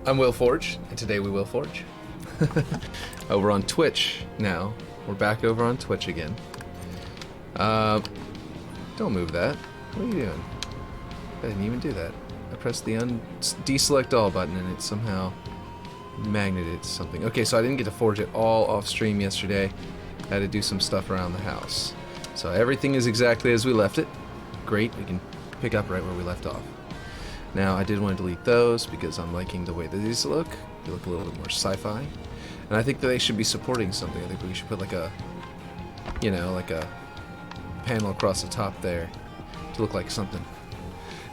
I'm Will Forge, and today we will forge. We're on Twitch now. We're back over on Twitch again. Don't move that. What are you doing? I didn't even do that. I pressed the deselect all button and it somehow magneted to something. Okay, so I didn't get to forge it all off stream yesterday. I had to do some stuff around the house. So everything is exactly as we left it. Great, we can pick up right where we left off. Now, I did want to delete those because I'm liking the way that these look. They look a little bit more sci-fi. And I think that they should be supporting something. I think we should put like a, you know, like a panel across the top there to look like something.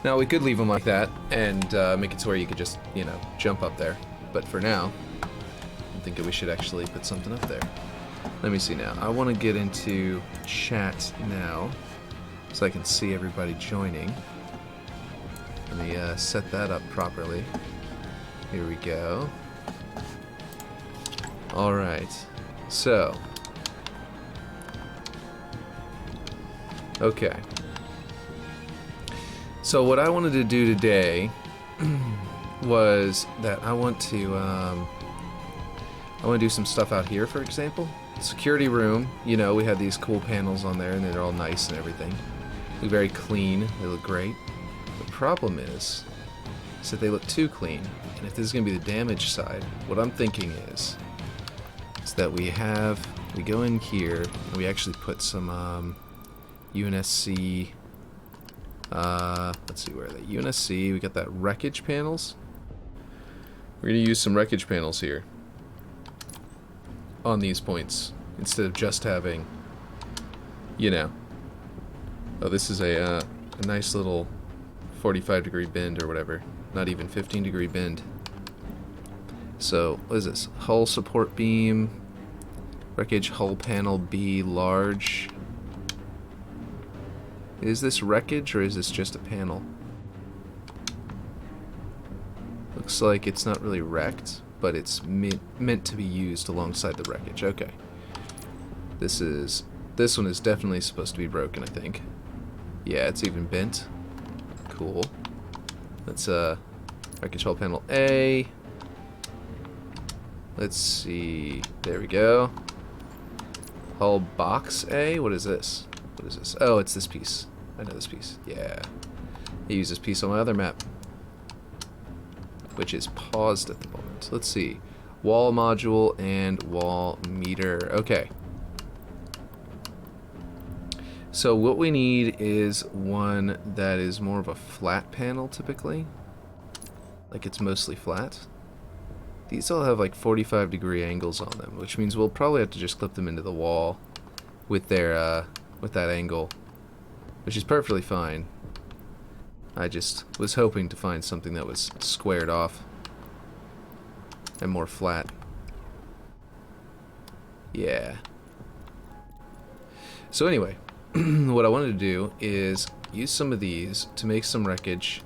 Now, we could leave them like that and make it to where you could just, you know, jump up there. But for now, I'm thinking we should actually put something up there. Let me see now. I want to get into chat now so I can see everybody joining. Let me set that up properly. Here we go. Alright. So. Okay. So what I wanted to do today was that I want to do some stuff out here, for example. Security room, you know, we had these cool panels on there and they're all nice and everything. They're very clean, they look great. The problem is that they look too clean, and if this is going to be the damage side, what I'm thinking is that we go in here, and we actually put some UNSC, let's see, where are they? UNSC, we got that wreckage panels. We're going to use some wreckage panels here on these points, instead of just having, you know, oh, this is a nice little 45-degree bend or whatever. Not even 15-degree bend. So, what is this? Hull support beam. Wreckage hull panel B large. Is this wreckage or is this just a panel? Looks like it's not really wrecked, but it's meant to be used alongside the wreckage. Okay. This one is definitely supposed to be broken, I think. Yeah, it's even bent. Cool. Let's wreckage hull panel A. Let's see. There we go. Hull box A. What is this? What is this? Oh, it's this piece. I know this piece. Yeah. I use this piece on my other map, which is paused at the moment. Let's see. Wall module and wall meter. Okay. So what we need is one that is more of a flat panel typically. Like it's mostly flat. These all have like 45-degree angles on them, which means we'll probably have to just clip them into the wall with their with that angle, which is perfectly fine. I just was hoping to find something that was squared off and more flat. Yeah. So anyway, what I wanted to do is use some of these to make some wreckage,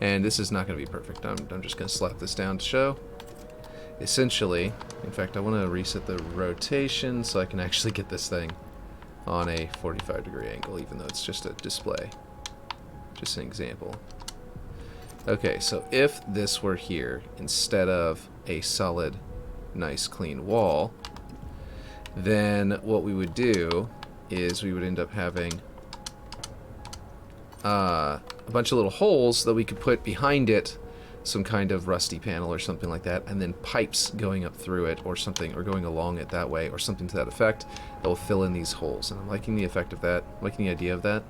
and this is not going to be perfect. I'm just going to slap this down to show. Essentially, in fact, I want to reset the rotation so I can actually get this thing on a 45-degree angle, even though it's just a display. Just an example. Okay, so if this were here instead of a solid, nice, clean wall, then what we would do is we would end up having a bunch of little holes that we could put behind it, some kind of rusty panel or something like that, and then pipes going up through it or something, or going along it that way, or something to that effect that will fill in these holes. And I'm liking the effect of that, I'm liking the idea of that.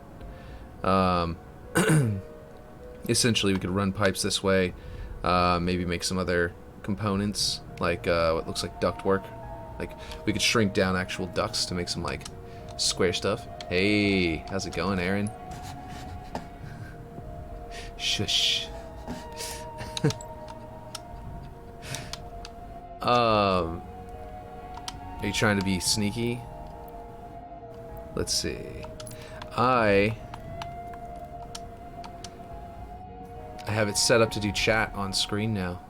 Essentially, we could run pipes this way, maybe make some other components, like what looks like duct work. Like, we could shrink down actual ducts to make some, like, square stuff. Hey, how's it going, Aaron? Shush. Are you trying to be sneaky? Let's see. I have it set up to do chat on screen now.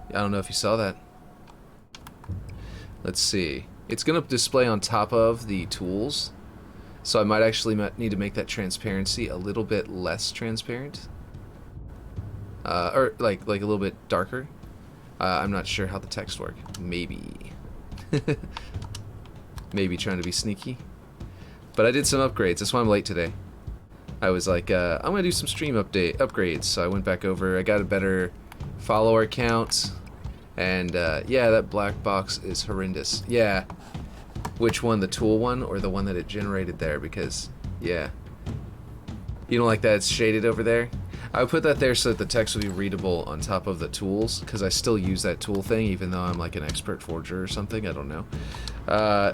I don't know if you saw that. Let's see. It's going to display on top of the tools, so I might actually need to make that transparency a little bit less transparent. Or like a little bit darker. I'm not sure how the text work. Maybe. Maybe trying to be sneaky. But I did some upgrades. That's why I'm late today. I was like, I'm going to do some stream upgrades. So I went back over. I got a better follower count. And, yeah, that black box is horrendous. Yeah. Which one? The tool one or the one that it generated there? Because, yeah. You don't like that it's shaded over there? I would put that there so that the text would be readable on top of the tools, because I still use that tool thing, even though I'm like an expert forger or something. I don't know.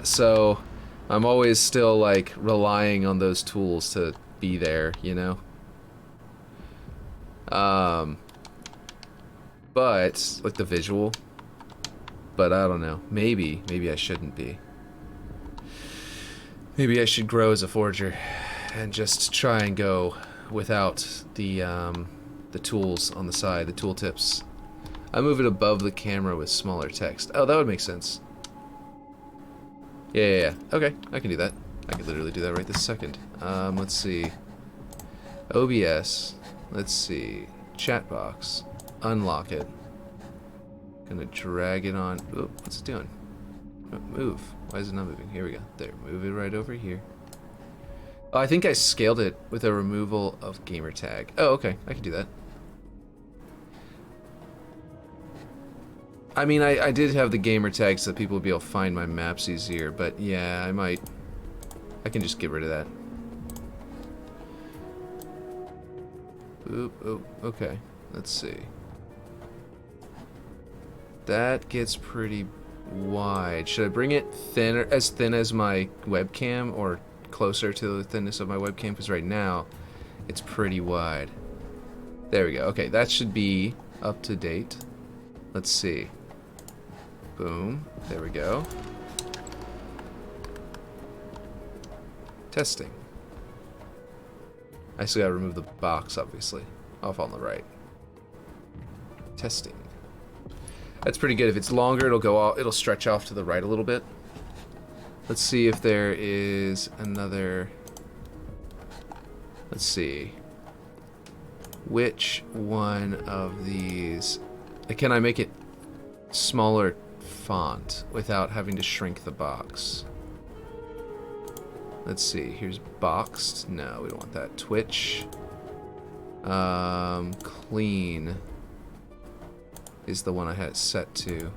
So I'm always still like relying on those tools to be there, you know? But like the visual. But I don't know. Maybe I shouldn't be. Maybe I should grow as a forger and just try and go without the tools on the side, the tooltips. I move it above the camera with smaller text. Oh, that would make sense. Yeah. Okay, I can do that. I could literally do that right this second. Let's see. OBS. Let's see. Chat box. Unlock it. Gonna drag it on. Oh, what's it doing? Move. Why is it not moving? Here we go. There. Move it right over here. Oh, I think I scaled it with a removal of Gamertag. Oh, okay. I can do that. I mean, I did have the Gamertag so that people would be able to find my maps easier, but yeah, I can just get rid of that. Oop, oh, okay. Let's see. That gets pretty wide. Should I bring it thinner, as thin as my webcam, or closer to the thinness of my webcam? Because right now it's pretty wide. There we go. Okay, that should be up to date. Let's see. Boom. There we go. Testing. I still gotta remove the box, obviously. Off on the right. Testing. That's pretty good. If it's longer, it'll stretch off to the right a little bit. Let's see if there is another. Let's see. Which one of these? Can I make it smaller font without having to shrink the box? Let's see. Here's boxed. No, we don't want that. Twitch. Clean is the one I had it set to.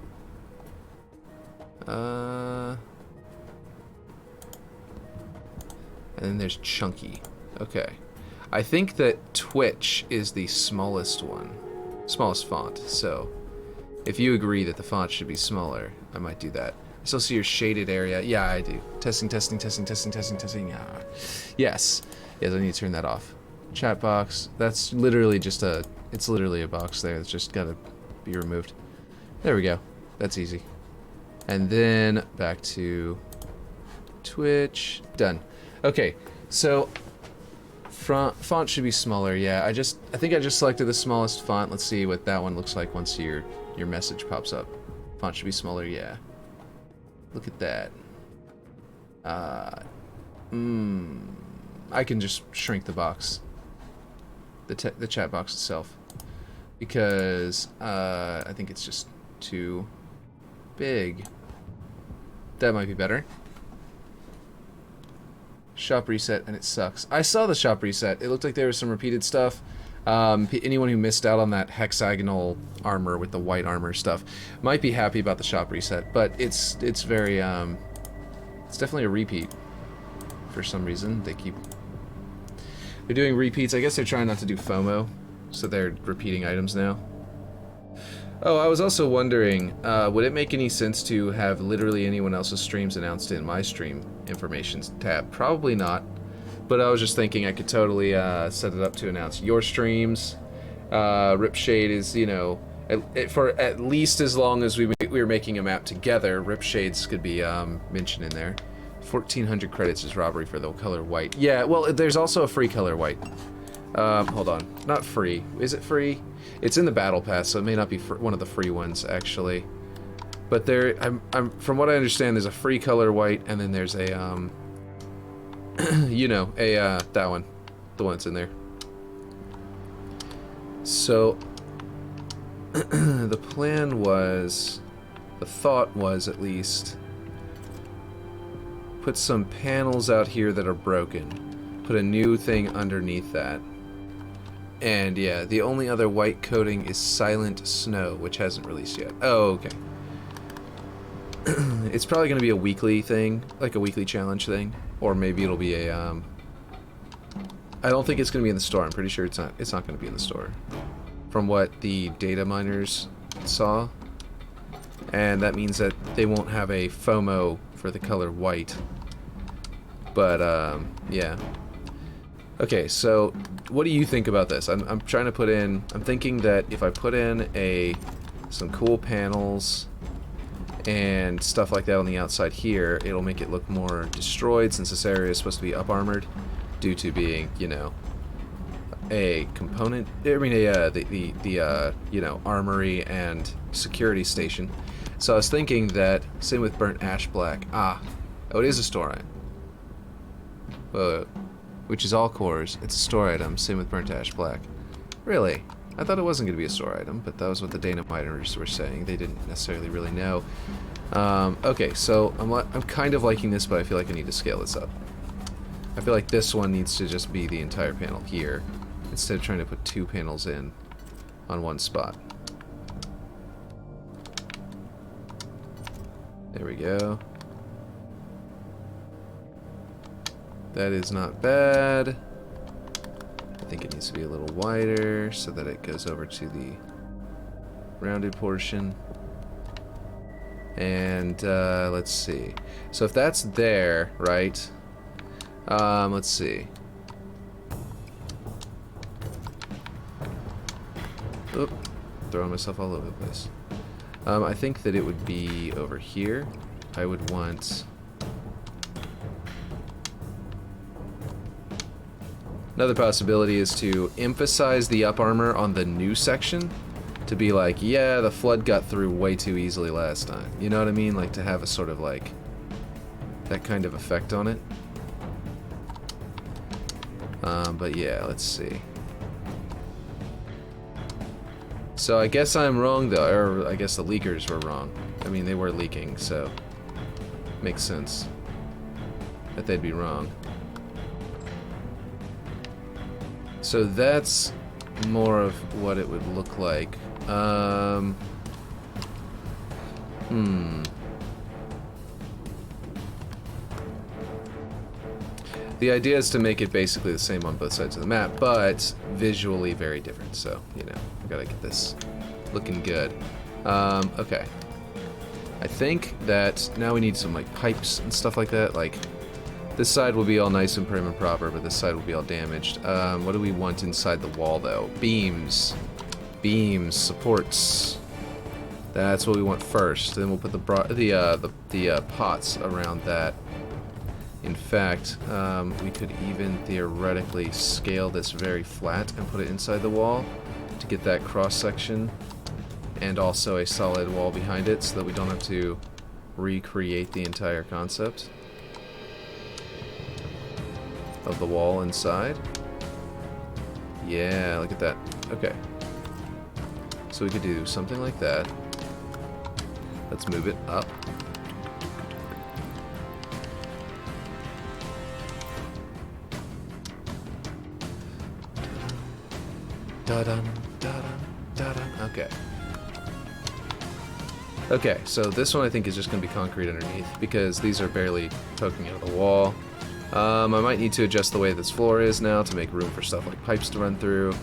And then there's chunky. Okay. I think that Twitch is the smallest one. Smallest font. So, if you agree that the font should be smaller, I might do that. I still see your shaded area. Yeah, I do. Testing. Yes. Yes, I need to turn that off. Chat box. That's literally just it's literally a box there. It's just gotta be removed. There we go. That's easy. And then back to Twitch. Done. Okay, so font should be smaller. Yeah, I think I just selected the smallest font. Let's see what that one looks like once your message pops up. Font should be smaller. Yeah. Look at that. I can just shrink the box. The chat box itself, because I think it's just too big. That might be better. Shop reset, and it sucks. I saw the shop reset. It looked like there was some repeated stuff. Anyone who missed out on that hexagonal armor with the white armor stuff might be happy about the shop reset, but it's very it's definitely a repeat for some reason. They're doing repeats. I guess they're trying not to do FOMO, so they're repeating items now. Oh, I was also wondering, would it make any sense to have literally anyone else's streams announced in my stream information tab? Probably not, but I was just thinking I could totally set it up to announce your streams. Ripshade is, you know, for at least as long as we were making a map together, Ripshades could be mentioned in there. 1,400 credits is robbery for the color white. Yeah, well, there's also a free color white. Hold on. Not free. Is it free? It's in the battle pass, so it may not be one of the free ones, actually. But there, from what I understand, there's a free color white, and then there's a, you know, that one. The one that's in there. So, the plan was, the thought was at least, put some panels out here that are broken. Put a new thing underneath that. And yeah, the only other white coating is Silent Snow, which hasn't released yet. Oh, okay. It's probably going to be a weekly thing, like a weekly challenge thing. Or maybe it'll be a, I don't think it's going to be in the store. I'm pretty sure it's not going to be in the store. From what the data miners saw. And that means that they won't have a FOMO for the color white. But, yeah. Okay, so what do you think about this? I'm trying to put in... I'm thinking that if I put in some cool panels and stuff like that on the outside here, it'll make it look more destroyed since this area is supposed to be up-armored due to being, you know, a component... I mean, you know, armory and security station. So I was thinking that, same with Burnt Ash Black. Oh, it is a store item. Which is all cores. It's a store item. Same with Burnt Ash Black. Really? I thought it wasn't going to be a store item, but that was what the data miners were saying. They didn't necessarily really know. Okay, so I'm kind of liking this, but I feel like I need to scale this up. I feel like this one needs to just be the entire panel here, instead of trying to put two panels in on one spot. There we go. That is not bad. I think it needs to be a little wider so that it goes over to the rounded portion. And let's see. So if that's there, right? Let's see. Oop, throwing myself all over the place. I think that it would be over here. I would want... Another possibility is to emphasize the up armor on the new section. To be like, yeah, the flood got through way too easily last time. You know what I mean? Like to have a sort of like... that kind of effect on it. But yeah, let's see. So I guess I'm wrong though, or I guess the leakers were wrong. I mean, they were leaking, so... makes sense that they'd be wrong. So that's more of what it would look like. The idea is to make it basically the same on both sides of the map, but visually very different. So, you know, we gotta get this looking good. Okay. I think that now we need some like pipes and stuff like that. Like, this side will be all nice and prim and proper, but this side will be all damaged. What do we want inside the wall, though? Beams. Beams. Supports. That's what we want first. Then we'll put the pots around that. In fact, we could even theoretically scale this very flat and put it inside the wall to get that cross-section and also a solid wall behind it so that we don't have to recreate the entire concept of the wall inside. Yeah, look at that. Okay. So we could do something like that. Let's move it up. Da-dun, da-dun, da-dun. Okay. Okay, so this one I think is just going to be concrete underneath because these are barely poking out of the wall. I might need to adjust the way this floor is now to make room for stuff like pipes to run through.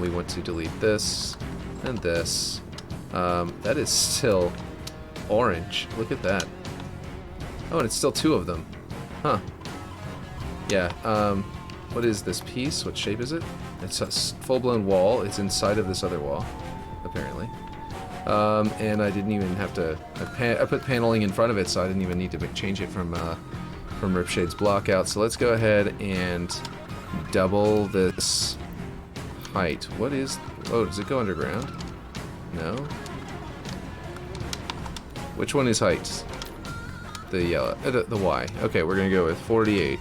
We want to delete this and this. That is still orange. Look at that. Oh, and it's still two of them. Huh. Yeah, what is this piece? What shape is it? It's a full-blown wall. It's inside of this other wall, apparently. And I didn't even have to... I put paneling in front of it, so I didn't even need to change it from Ripshade's block out. So let's go ahead and double this height. What is... Oh, does it go underground? No? Which one is height? The yellow... the Y. Okay, we're gonna go with 48.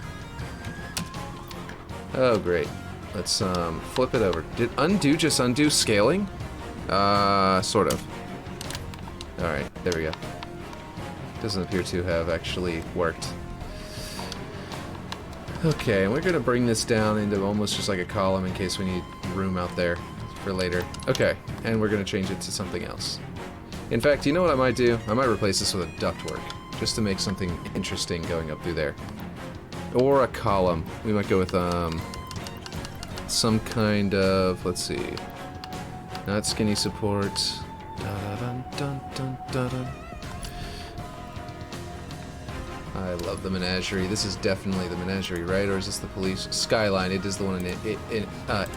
Oh, great. Let's flip it over. Did undo just undo scaling? Sort of. Alright, there we go. Doesn't appear to have actually worked. Okay, and we're going to bring this down into almost just like a column in case we need room out there for later. Okay, and we're going to change it to something else. In fact, you know what I might do? I might replace this with a ductwork, just to make something interesting going up through there. Or a column. We might go with some kind of, let's see, not skinny support. Dun, dun, dun, dun, dun. I love the menagerie. This is definitely the menagerie, right? Or is this the police? Skyline. It is the one in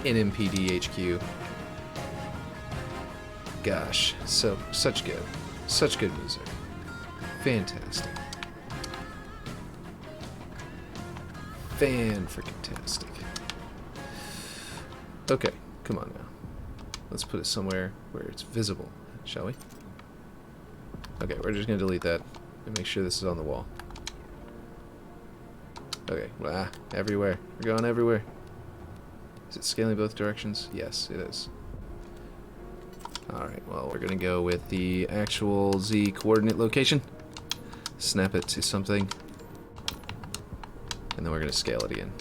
NMPD HQ. Gosh, such good music. Fantastic. Fan-freaking-tastic. Okay, come on now. Let's put it somewhere where it's visible, shall we? Okay, we're just gonna delete that and make sure this is on the wall. Okay, everywhere. We're going everywhere. Is it scaling both directions? Yes, it is. Alright, well, we're gonna go with the actual Z coordinate location. Snap it to something. And then we're gonna scale it again.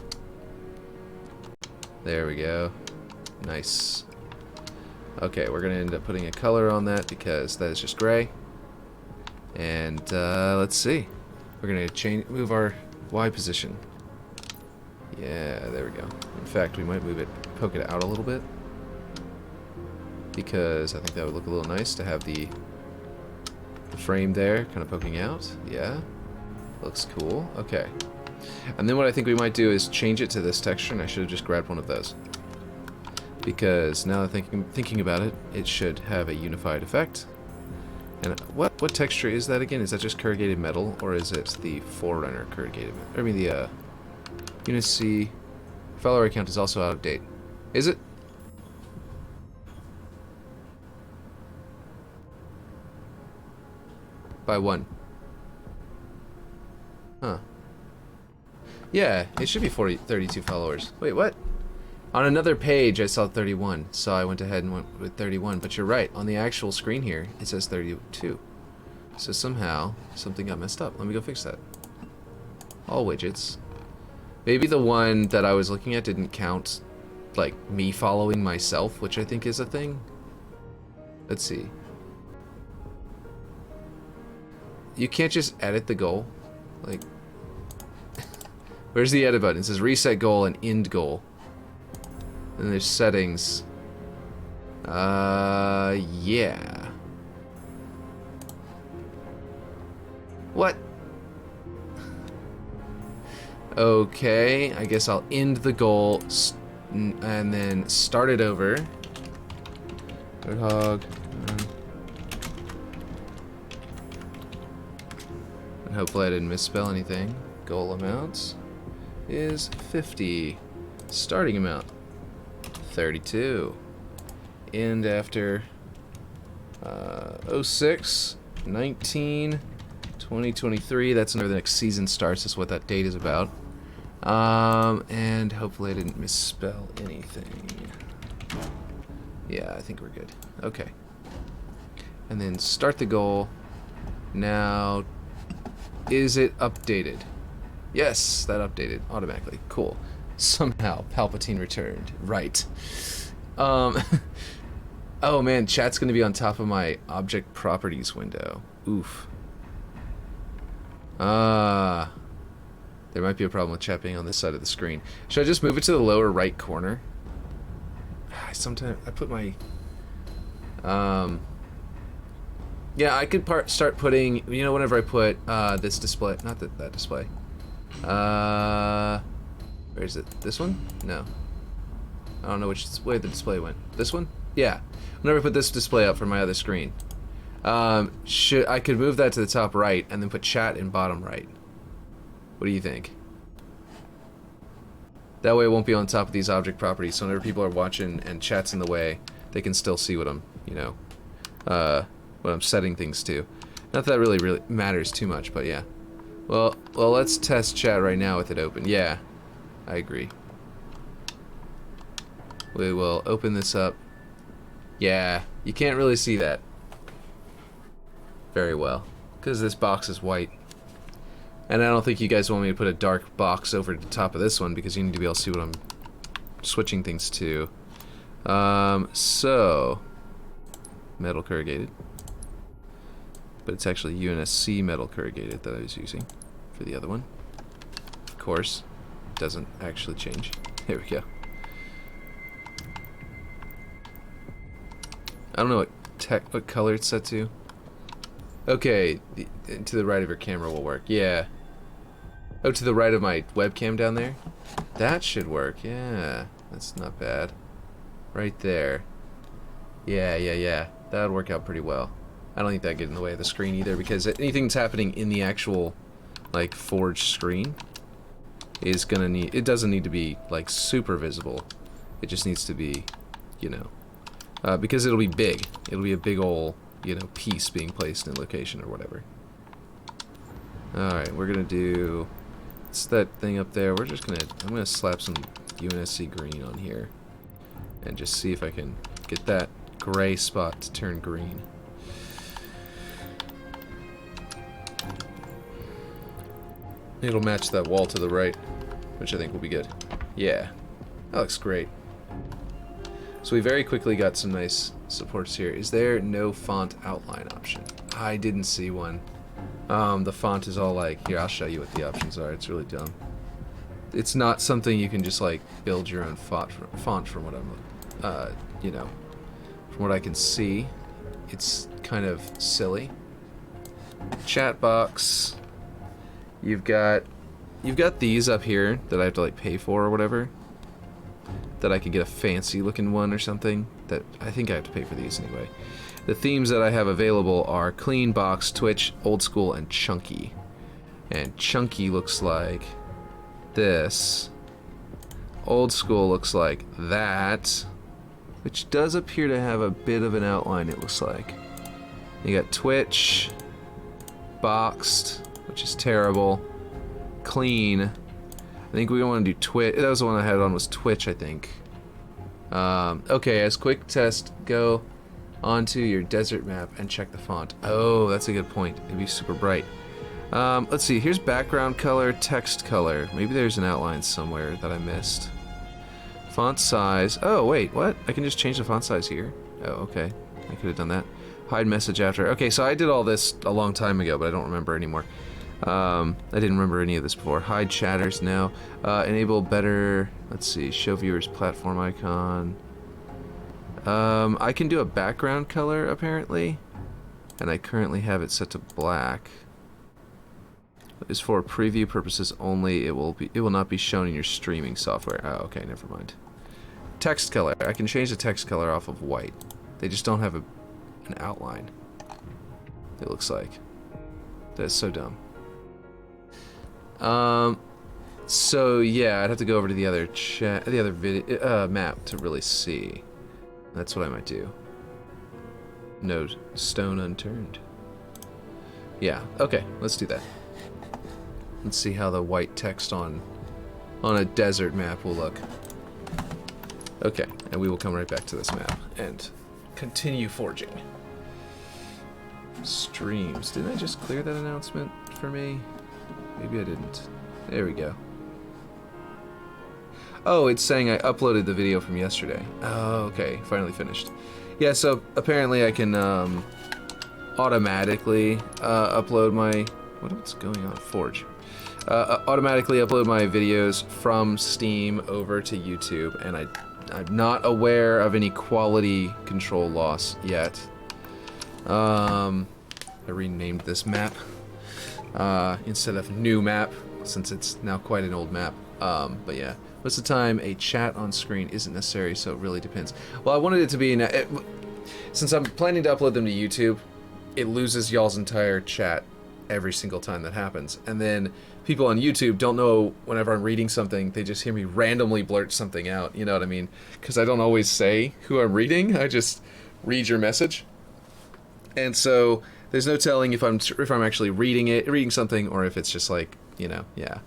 There we go. Nice. Okay, we're gonna end up putting a color on that because that is just gray. And let's see. We're gonna move our Y position. Yeah, there we go. In fact, we might poke it out a little bit. Because I think that would look a little nice to have the frame there kind of poking out. Yeah. Looks cool. Okay. And then what I think we might do is change it to this texture, and I should have just grabbed one of those. Because now that thinking about it, it should have a unified effect. And what texture is that again? Is that just corrugated metal, or is it the Forerunner corrugated metal? I mean the Unicy follower account is also out of date. Is it? By 1. Huh. Yeah, it should be 32 followers. Wait, what? On another page I saw 31, so I went ahead and went with 31, but you're right, on the actual screen here it says 32. So somehow something got messed up. Let me go fix that. All widgets. Maybe the one that I was looking at didn't count like me following myself, which I think is a thing. Let's see. You can't just edit the goal. Like, where's the edit button? It says reset goal and end goal. And there's settings. Yeah. What? Okay, I guess I'll end the goal and then start it over. Roadhog. And hopefully I didn't misspell anything. Goal amount is 50. Starting amount 32. End after 06 19 2023. That's whenever the next season starts. That's what that date is about. And hopefully I didn't misspell anything. Yeah, I think we're good. Okay. And then start the goal. Now, is it updated? Yes, that updated automatically. Cool. Somehow Palpatine returned. Right. Oh man, chat's gonna be on top of my object properties window. Oof. There might be a problem with chat being on this side of the screen. Should I just move it to the lower right corner? Sometimes I put my yeah, I could start putting, you know, whenever I put this display, not that display. Where is it? This one? No. I don't know which way the display went. This one? Yeah. Whenever I put this display up for my other screen. I could move that to the top right and then put chat in bottom right. What do you think? That way it won't be on top of these object properties, so whenever people are watching and chat's in the way, they can still see what I'm, you know, what I'm setting things to. Not that really matters too much, but yeah. Well, let's test chat right now with it open. Yeah, I agree. We will open this up. Yeah, you can't really see that very well because this box is white. And I don't think you guys want me to put a dark box over the top of this one because you need to be able to see what I'm switching things to. So, metal corrugated. But it's actually UNSC metal corrugated that I was using for the other one. Of course, doesn't actually change. Here we go. I don't know what color it's set to. Okay, to the right of your camera will work. Yeah. Oh, to the right of my webcam down there? That should work, yeah. That's not bad. Right there. Yeah. That would work out pretty well. I don't think that'd get in the way of the screen either, because anything that's happening in the actual, like, forged screen is gonna need... It doesn't need to be, like, super visible. It just needs to be, you know... because it'll be big. It'll be a big ol', you know, piece being placed in location or whatever. Alright, we're gonna do... It's that thing up there. We're just gonna... I'm gonna slap some UNSC green on here. And just see if I can get that gray spot to turn green. It'll match that wall to the right, which I think will be good. Yeah, that looks great. So we very quickly got some nice supports here. Is there no font outline option? I didn't see one. The font is all like, here, I'll show you what the options are. It's really dumb. It's not something you can just like build your own font from what I'm, you know, from what I can see. It's kind of silly. Chat box. You've got these up here that I have to like pay for or whatever. That I could get a fancy looking one or something. That I think I have to pay for these anyway. The themes that I have available are Clean, Box, Twitch, Old School, and Chunky. And Chunky looks like this. Old School looks like that. Which does appear to have a bit of an outline, it looks like. You got Twitch, Boxed, which is terrible. Clean. I think we want to do Twitch. That was the one I had on was Twitch, I think. Okay, as quick test, go onto your desert map and check the font. Oh, that's a good point. It'd be super bright. Let's see. Here's background color, text color. Maybe there's an outline somewhere that I missed. Font size. Oh, wait, what? I can just change the font size here. Oh, okay. I could have done that. Hide message after. Okay, so I did all this a long time ago, but I don't remember anymore. I didn't remember any of this before. Hide chatters now. Enable better... Let's see. Show viewers platform icon. I can do a background color, apparently. And I currently have it set to black. It is for preview purposes only. It will not be shown in your streaming software. Oh, okay, never mind. Text color. I can change the text color off of white. They just don't have an outline. It looks like. That's so dumb. So yeah, I'd have to go over to the other video map to really see. That's what I might do. No stone unturned. Yeah, okay, let's do that. Let's see how the white text on a desert map will look. Okay, and we will come right back to this map and continue forging. Streams. Didn't I just clear that announcement for me? Maybe I didn't. There we go. Oh, it's saying I uploaded the video from yesterday. Oh, okay. Finally finished. Yeah, so apparently I can automatically upload my... What's going on? Forge. Automatically upload my videos from Steam over to YouTube, and I'm not aware of any quality control loss yet. I renamed this map instead of new map, since it's now quite an old map. But yeah, most of the time a chat on screen isn't necessary, so it really depends. Well, I wanted it to be, since I'm planning to upload them to YouTube, it loses y'all's entire chat every single time that happens. And then people on YouTube don't know whenever I'm reading something, they just hear me randomly blurt something out, you know what I mean? Because I don't always say who I'm reading, I just read your message. And so there's no telling if I'm actually reading something, or if it's just like, you know, yeah.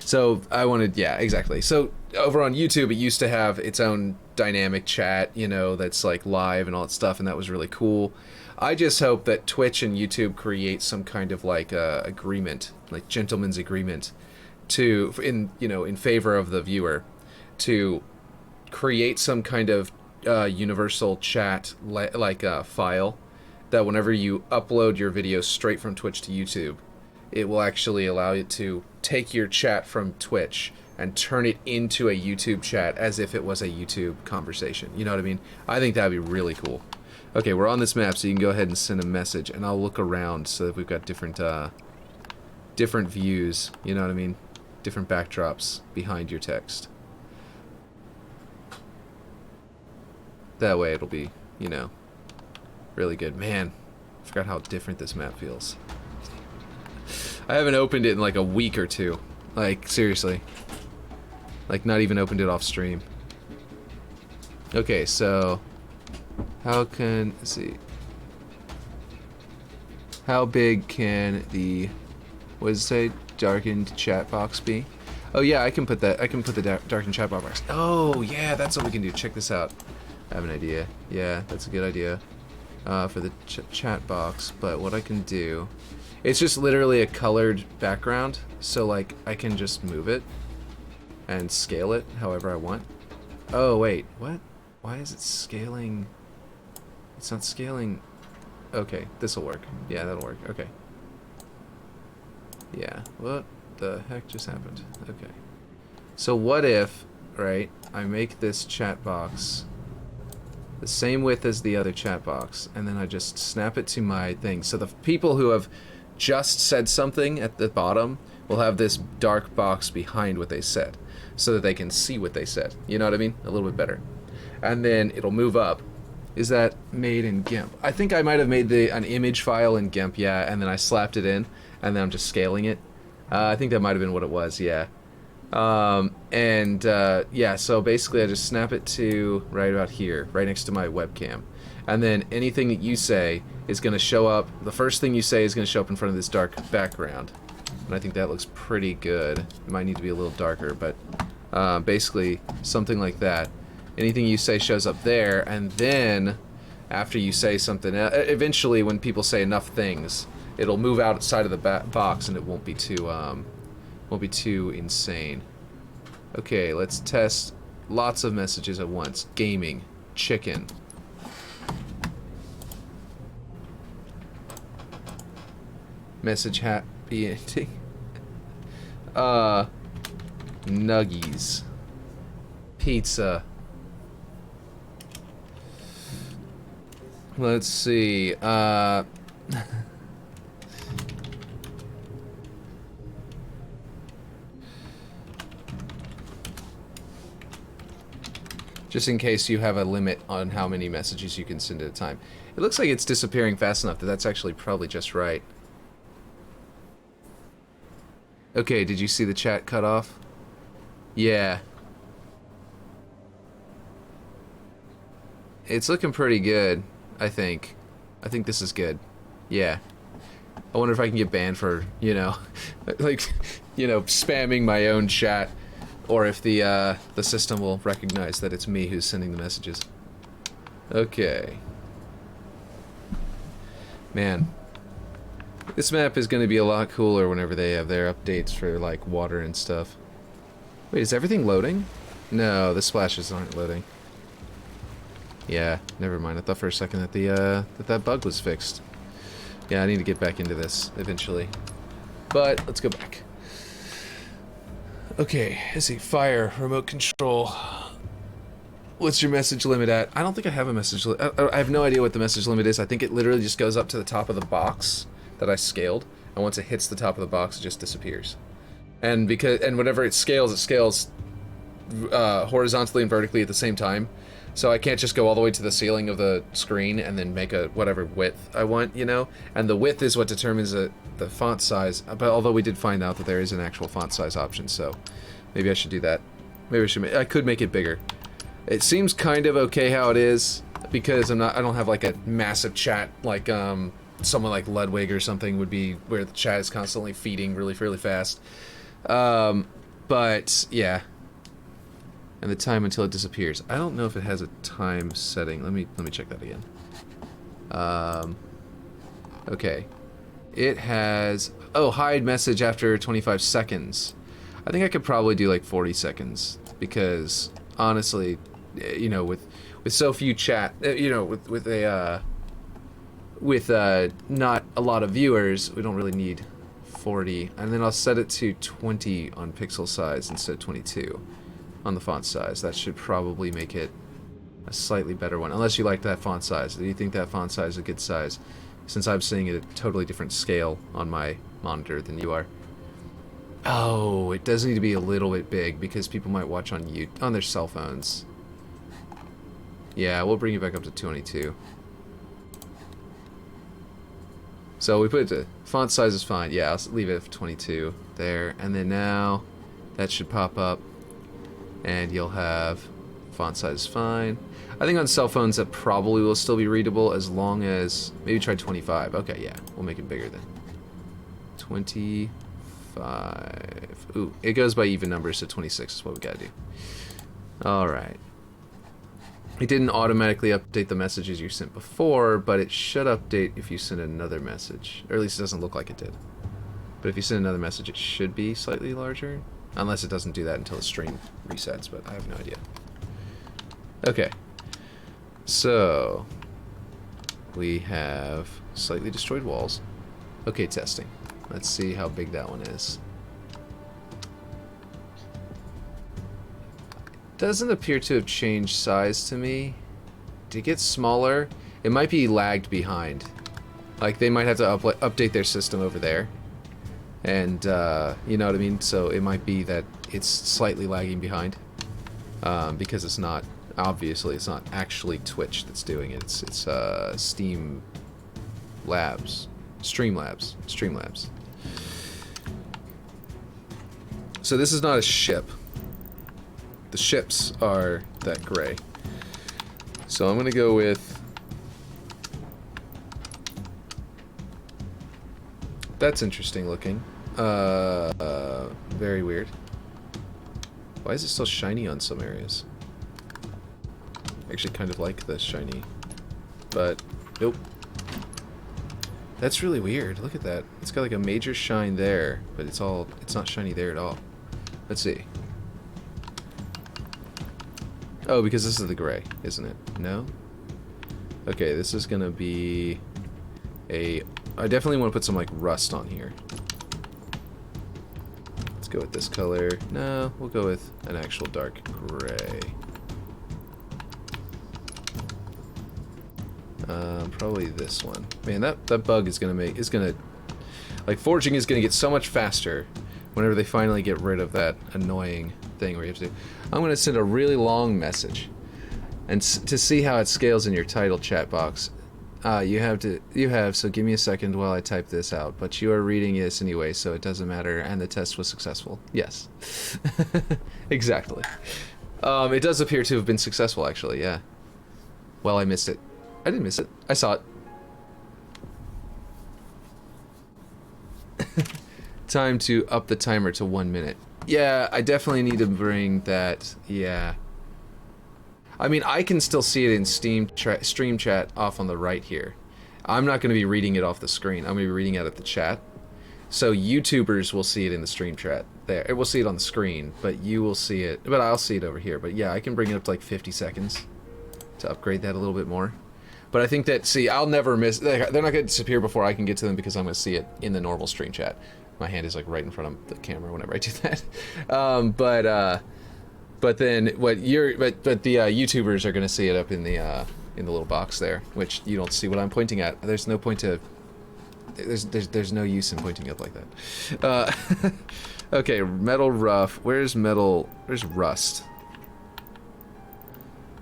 So I wanted, yeah, exactly. So over on YouTube, it used to have its own dynamic chat, you know, that's like live and all that stuff, and that was really cool. I just hope that Twitch and YouTube create some kind of like agreement, like gentleman's agreement, to in favor of the viewer, to create some kind of universal chat like a file that whenever you upload your video straight from Twitch to YouTube, it will actually allow you to take your chat from Twitch and turn it into a YouTube chat as if it was a YouTube conversation. You know what I mean? I think that would be really cool. Okay, we're on this map, so you can go ahead and send a message, and I'll look around so that we've got different views, you know what I mean? Different backdrops behind your text. That way it'll be, you know, really good. Man, I forgot how different this map feels. I haven't opened it in like a week or two. Like, seriously. Like, not even opened it off stream. Okay, so let's see. How big can the, what does it say, darkened chat box be? Oh yeah, I can put the darkened chat box. Oh yeah, that's what we can do. Check this out. I have an idea. Yeah, that's a good idea for the chat box. But what I can do, it's just literally a colored background. So like I can just move it and scale it however I want. Oh wait, what? Why is it scaling? It's not scaling. Okay, this will work. Yeah, that'll work. Okay. Yeah, what the heck just happened? Okay. So what if, right, I make this chat box the same width as the other chat box, and then I just snap it to my thing. So the people who have just said something at the bottom will have this dark box behind what they said, so that they can see what they said. You know what I mean? A little bit better. And then it'll move up. Is that made in GIMP? I think I might have made an image file in GIMP, yeah, and then I slapped it in, and then I'm just scaling it. I think that might have been what it was, yeah. Yeah, so basically I just snap it to right about here, right next to my webcam. And then anything that you say is going to show up, the first thing you say is going to show up in front of this dark background. And I think that looks pretty good. It might need to be a little darker, but basically something like that. Anything you say shows up there, and then after you say something, eventually when people say enough things, it'll move outside of the box and it won't be too insane. Okay, let's test lots of messages at once. Gaming, chicken. Message happy ending. Nuggies. Pizza. Let's see. Just in case you have a limit on how many messages you can send at a time. It looks like it's disappearing fast enough that that's actually probably just right. Okay, did you see the chat cut off? Yeah. It's looking pretty good, I think. I think this is good. Yeah. I wonder if I can get banned for, you know, like, you know, spamming my own chat, or if the system will recognize that it's me who's sending the messages. Okay. Man. This map is going to be a lot cooler whenever they have their updates for, like, water and stuff. Wait, is everything loading? No, the splashes aren't loading. Yeah, never mind. I thought for a second that that bug was fixed. Yeah, I need to get back into this eventually. But let's go back. Okay, let's see. Fire, remote control. What's your message limit at? I don't think I have a message limit. I have no idea what the message limit is. I think it literally just goes up to the top of the box that I scaled, and once it hits the top of the box, it just disappears. And whenever it scales horizontally and vertically at the same time. So I can't just go all the way to the ceiling of the screen and then make a whatever width I want, you know? And the width is what determines the font size. But although we did find out that there is an actual font size option, so maybe I should do that. Maybe I could make it bigger. It seems kind of okay how it is, because I don't have like a massive chat like someone like Ludwig or something would be, where the chat is constantly feeding really fast. But yeah. and the time until it disappears. I don't know if it has a time setting. Let me check that again. Okay. It has, oh, hide message after 25 seconds. I think I could probably do like 40 seconds because honestly, you know, with so few chat, you know, with not a lot of viewers, we don't really need 40. And then I'll set it to 20 on pixel size instead of 22 on the font size. That should probably make it a slightly better one, unless you like that font size. Do you think that font size is a good size? Since I'm seeing it at a totally different scale on my monitor than you are. Oh, it does need to be a little bit big because people might watch on their cell phones. Yeah, we'll bring it back up to 22. So we put it to font size is fine. Yeah, I'll leave it at 22 there, and then now that should pop up, and you'll have font size fine. I think on cell phones that probably will still be readable as long as maybe try 25. Okay, yeah, we'll make it bigger then. 25. Ooh, it goes by even numbers, so 26 is what we gotta do. All right. It didn't automatically update the messages you sent before, but it should update if you send another message, or at least it doesn't look like it did. But if you send another message, it should be slightly larger, unless it doesn't do that until the stream resets. But I have no idea. Okay. So, we have slightly destroyed walls. Okay, testing. Let's see how big that one is. Doesn't appear to have changed size to me. Did it get smaller? It might be lagged behind. Like, they might have to update their system over there. And, you know what I mean? So it might be that it's slightly lagging behind. Because it's not... Obviously, it's not actually Twitch that's doing it. It's Steam Labs. Streamlabs. Streamlabs. So this is not a ship. The ships are that gray. So I'm going to go with... That's interesting looking. Very weird. Why is it still shiny on some areas? Actually kind of like the shiny, but nope. That's really weird. Look at that. It's got like a major shine there, but it's not shiny there at all. Let's see. Oh, because this is the gray, isn't it? No? Okay, this is gonna be I definitely want to put some like rust on here. Let's go with this color. No, we'll go with an actual dark gray. Probably this one. Man, that bug is gonna like, forging is gonna get so much faster whenever they finally get rid of that annoying thing where you have to... I'm gonna send a really long message, and to see how it scales in your title chat box, you have, so give me a second while I type this out, but you are reading this anyway, so it doesn't matter, and the test was successful. Yes. Exactly. It does appear to have been successful, actually, yeah. Well, I missed it. I didn't miss it. I saw it. Time to up the timer to 1 minute. Yeah, I definitely need to bring that. Yeah. I mean, I can still see it in stream chat off on the right here. I'm not going to be reading it off the screen. I'm going to be reading it at the chat. So YouTubers will see it in the stream chat. There, it will see it on the screen, but you will see it. But I'll see it over here. But yeah, I can bring it up to like 50 seconds to upgrade that a little bit more. But I think that, see, I'll never miss... They're not going to disappear before I can get to them because I'm going to see it in the normal stream chat. My hand is like right in front of the camera whenever I do that. But then what you're... But the YouTubers are going to see it up in the little box there, which you don't see what I'm pointing at. There's no point to... There's no use in pointing up like that. Okay, metal rough. Where's metal... Where's rust?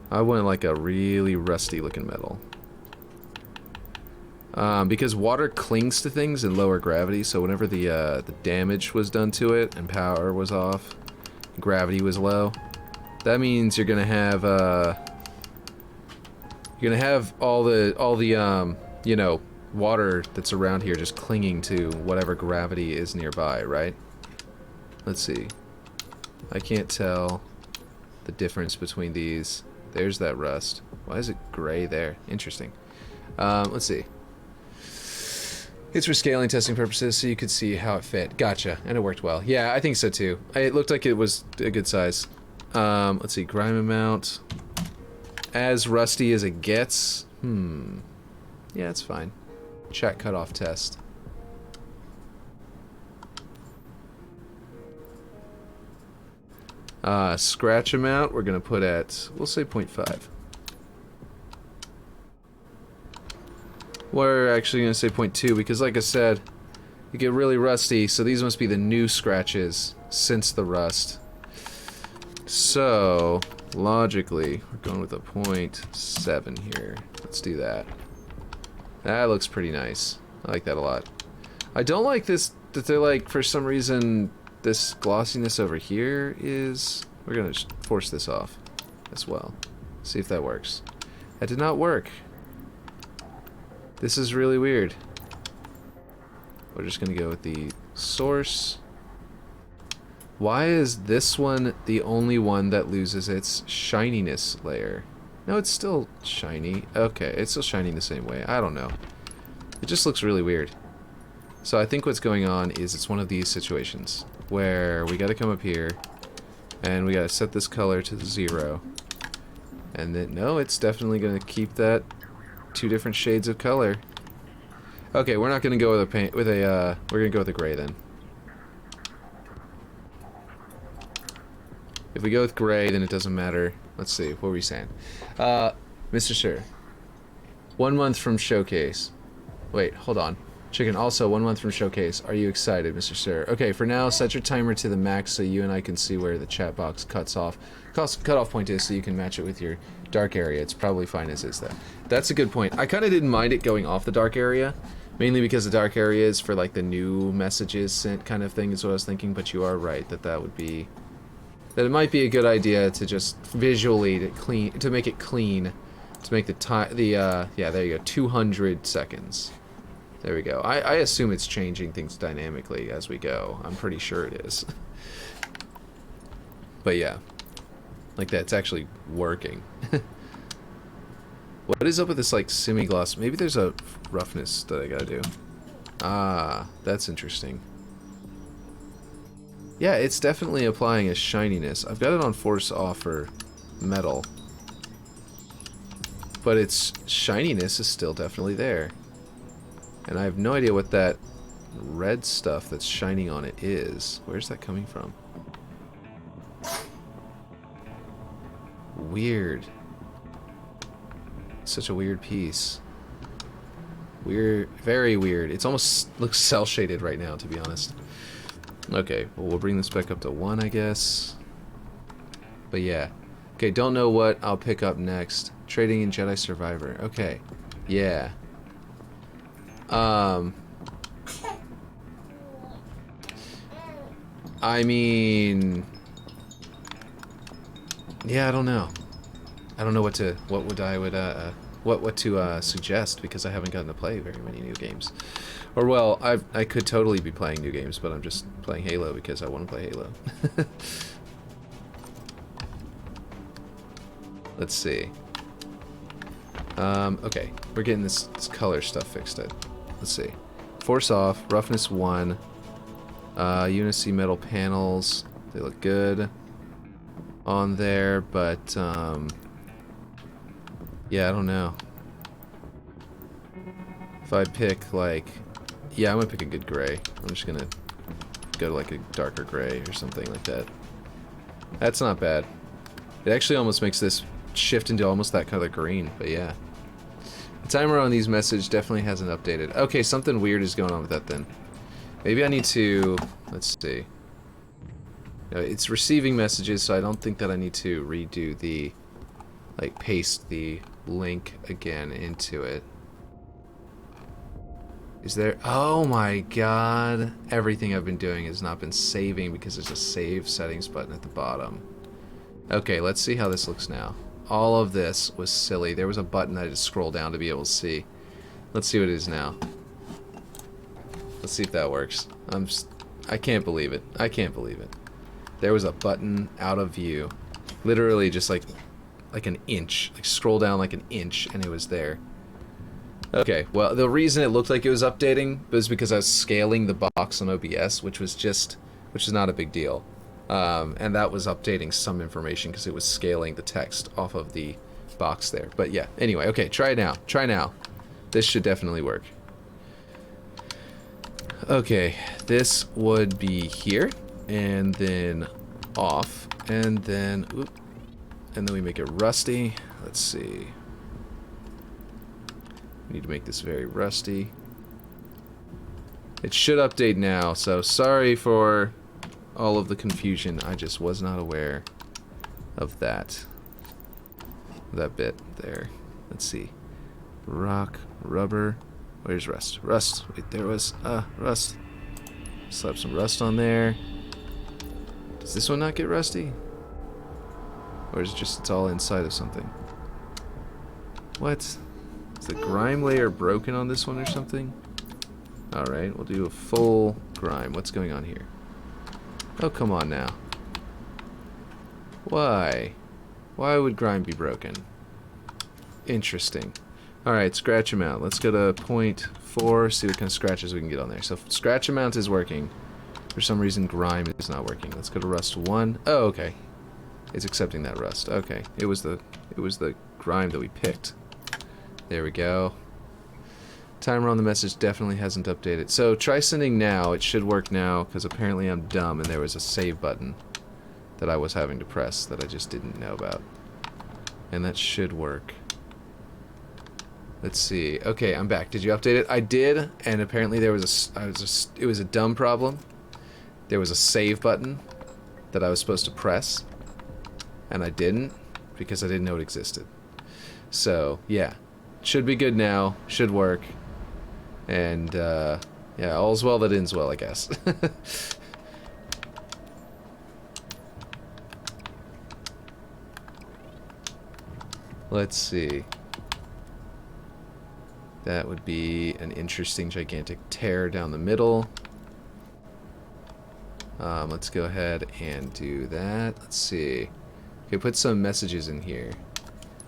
I want like a really rusty looking metal. Because water clings to things in lower gravity, so whenever the damage was done to it and power was off, gravity was low, that means you're gonna have all the you know, water that's around here just clinging to whatever gravity is nearby, right? Let's see. I can't tell the difference between these. There's that rust. Why is it gray there? Interesting. Let's see. It's for scaling testing purposes, so you could see how it fit. Gotcha, and it worked well. Yeah, I think so too. It looked like it was a good size. Let's see, grime amount. As rusty as it gets. Yeah, it's fine. Chat cutoff test. Scratch amount, we're gonna put at, we'll say 0.5. We're actually gonna say 0.2 because, like I said, you get really rusty, so these must be the new scratches since the rust. So, logically, we're going with a 0.7 here. Let's do that. That looks pretty nice. I like that a lot. I don't like this, that they're like, for some reason, this glossiness over here is... We're gonna force this off as well. See if that works. That did not work. This is really weird. We're just gonna go with the source. Why is this one the only one that loses its shininess layer? No, it's still shiny. Okay, it's still shining the same way. I don't know. It just looks really weird. So I think what's going on is it's one of these situations where we gotta come up here and we gotta set this color to 0. And then, no, it's definitely gonna keep that 2 different shades of color. Okay, we're not gonna go with a paint, we're gonna go with a gray then. If we go with gray, then it doesn't matter. Let's see, what were we saying? Mr. Sir, 1 month from showcase. Wait, hold on. Chicken, also 1 month from showcase. Are you excited, Mr. Sir? Okay, for now, set your timer to the max so you and I can see where the chat box cutoff point is, so you can match it with your dark area. It's probably fine as is, though. That's a good point. I kind of didn't mind it going off the dark area, mainly because the dark area is for like the new messages sent kind of thing is what I was thinking, but you are right that would be... That it might be a good idea to just visually to make it clean, to make the time, yeah, there you go, 200 seconds. There we go. I assume it's changing things dynamically as we go. I'm pretty sure it is. But yeah, like that, it's actually working. What is up with this like semi-gloss? Maybe there's a roughness that I gotta do. Ah, that's interesting. Yeah, it's definitely applying a shininess. I've got it on force off for metal. But its shininess is still definitely there. And I have no idea what that red stuff that's shining on it is. Where's that coming from? Weird. Such a weird piece. Weird, very weird. It's almost looks cel shaded right now, to be honest. Okay, well, we'll bring this back up to 1, I guess. But yeah. Okay, don't know what I'll pick up next. Trading in Jedi Survivor. Okay. Yeah. I mean... Yeah, I don't know. I don't know what to suggest, because I haven't gotten to play very many new games. Or, well, I could totally be playing new games, but I'm just playing Halo because I want to play Halo. Let's see. Okay, we're getting this color stuff fixed. Let's see. Force off, roughness 1. Unicy metal panels, they look good on there, but, yeah, I don't know. If I pick, like... Yeah, I'm gonna pick a good gray. I'm just gonna go to like a darker gray or something like that. That's not bad. It actually almost makes this shift into almost that color green, but yeah. The timer on these messages definitely hasn't updated. Okay, something weird is going on with that then. Maybe I need to... Let's see. It's receiving messages, so I don't think that I need to redo the... Like, paste the link again into it. Is there... Oh my god. Everything I've been doing has not been saving because there's a save settings button at the bottom. Okay, let's see how this looks now. All of this was silly. There was a button I had to scroll down to be able to see. Let's see what it is now. Let's see if that works. I can't believe it. I can't believe it. There was a button out of view. Literally just like an inch. Like scroll down like an inch and it was there. Okay, well, the reason it looked like it was updating was because I was scaling the box on OBS, which is not a big deal. And that was updating some information because it was scaling the text off of the box there. But yeah, anyway, okay, try now. Try now. This should definitely work. Okay, this would be here, and then off, and then, we make it rusty. Let's see. We need to make this very rusty. It should update now, so sorry for all of the confusion. I just was not aware of that bit there. Let's see. Rock, rubber. Where's rust? Rust. Wait, there was rust. Slap some rust on there. Does this one not get rusty? Or is it just it's all inside of something? What? Is the grime layer broken on this one or something? Alright, we'll do a full grime. What's going on here? Oh, come on now. Why? Why would grime be broken? Interesting. Alright, scratch amount. Let's go to 0.4, see what kind of scratches we can get on there. So scratch amount is working. For some reason grime is not working. Let's go to rust 1. Oh, okay. It's accepting that rust. Okay. It was the grime that we picked. There we go. Timer on the message definitely hasn't updated. So try sending now. It should work now because apparently I'm dumb and there was a save button that I was having to press that I just didn't know about. And that should work. Let's see. Okay, I'm back. Did you update it? I did, and apparently there was it was a dumb problem. There was a save button that I was supposed to press, and I didn't because I didn't know it existed. So, yeah. Should be good now. Should work. And, yeah, all's well that ends well, I guess. Let's see. That would be an interesting gigantic tear down the middle. Let's go ahead and do that. Let's see. Okay, put some messages in here.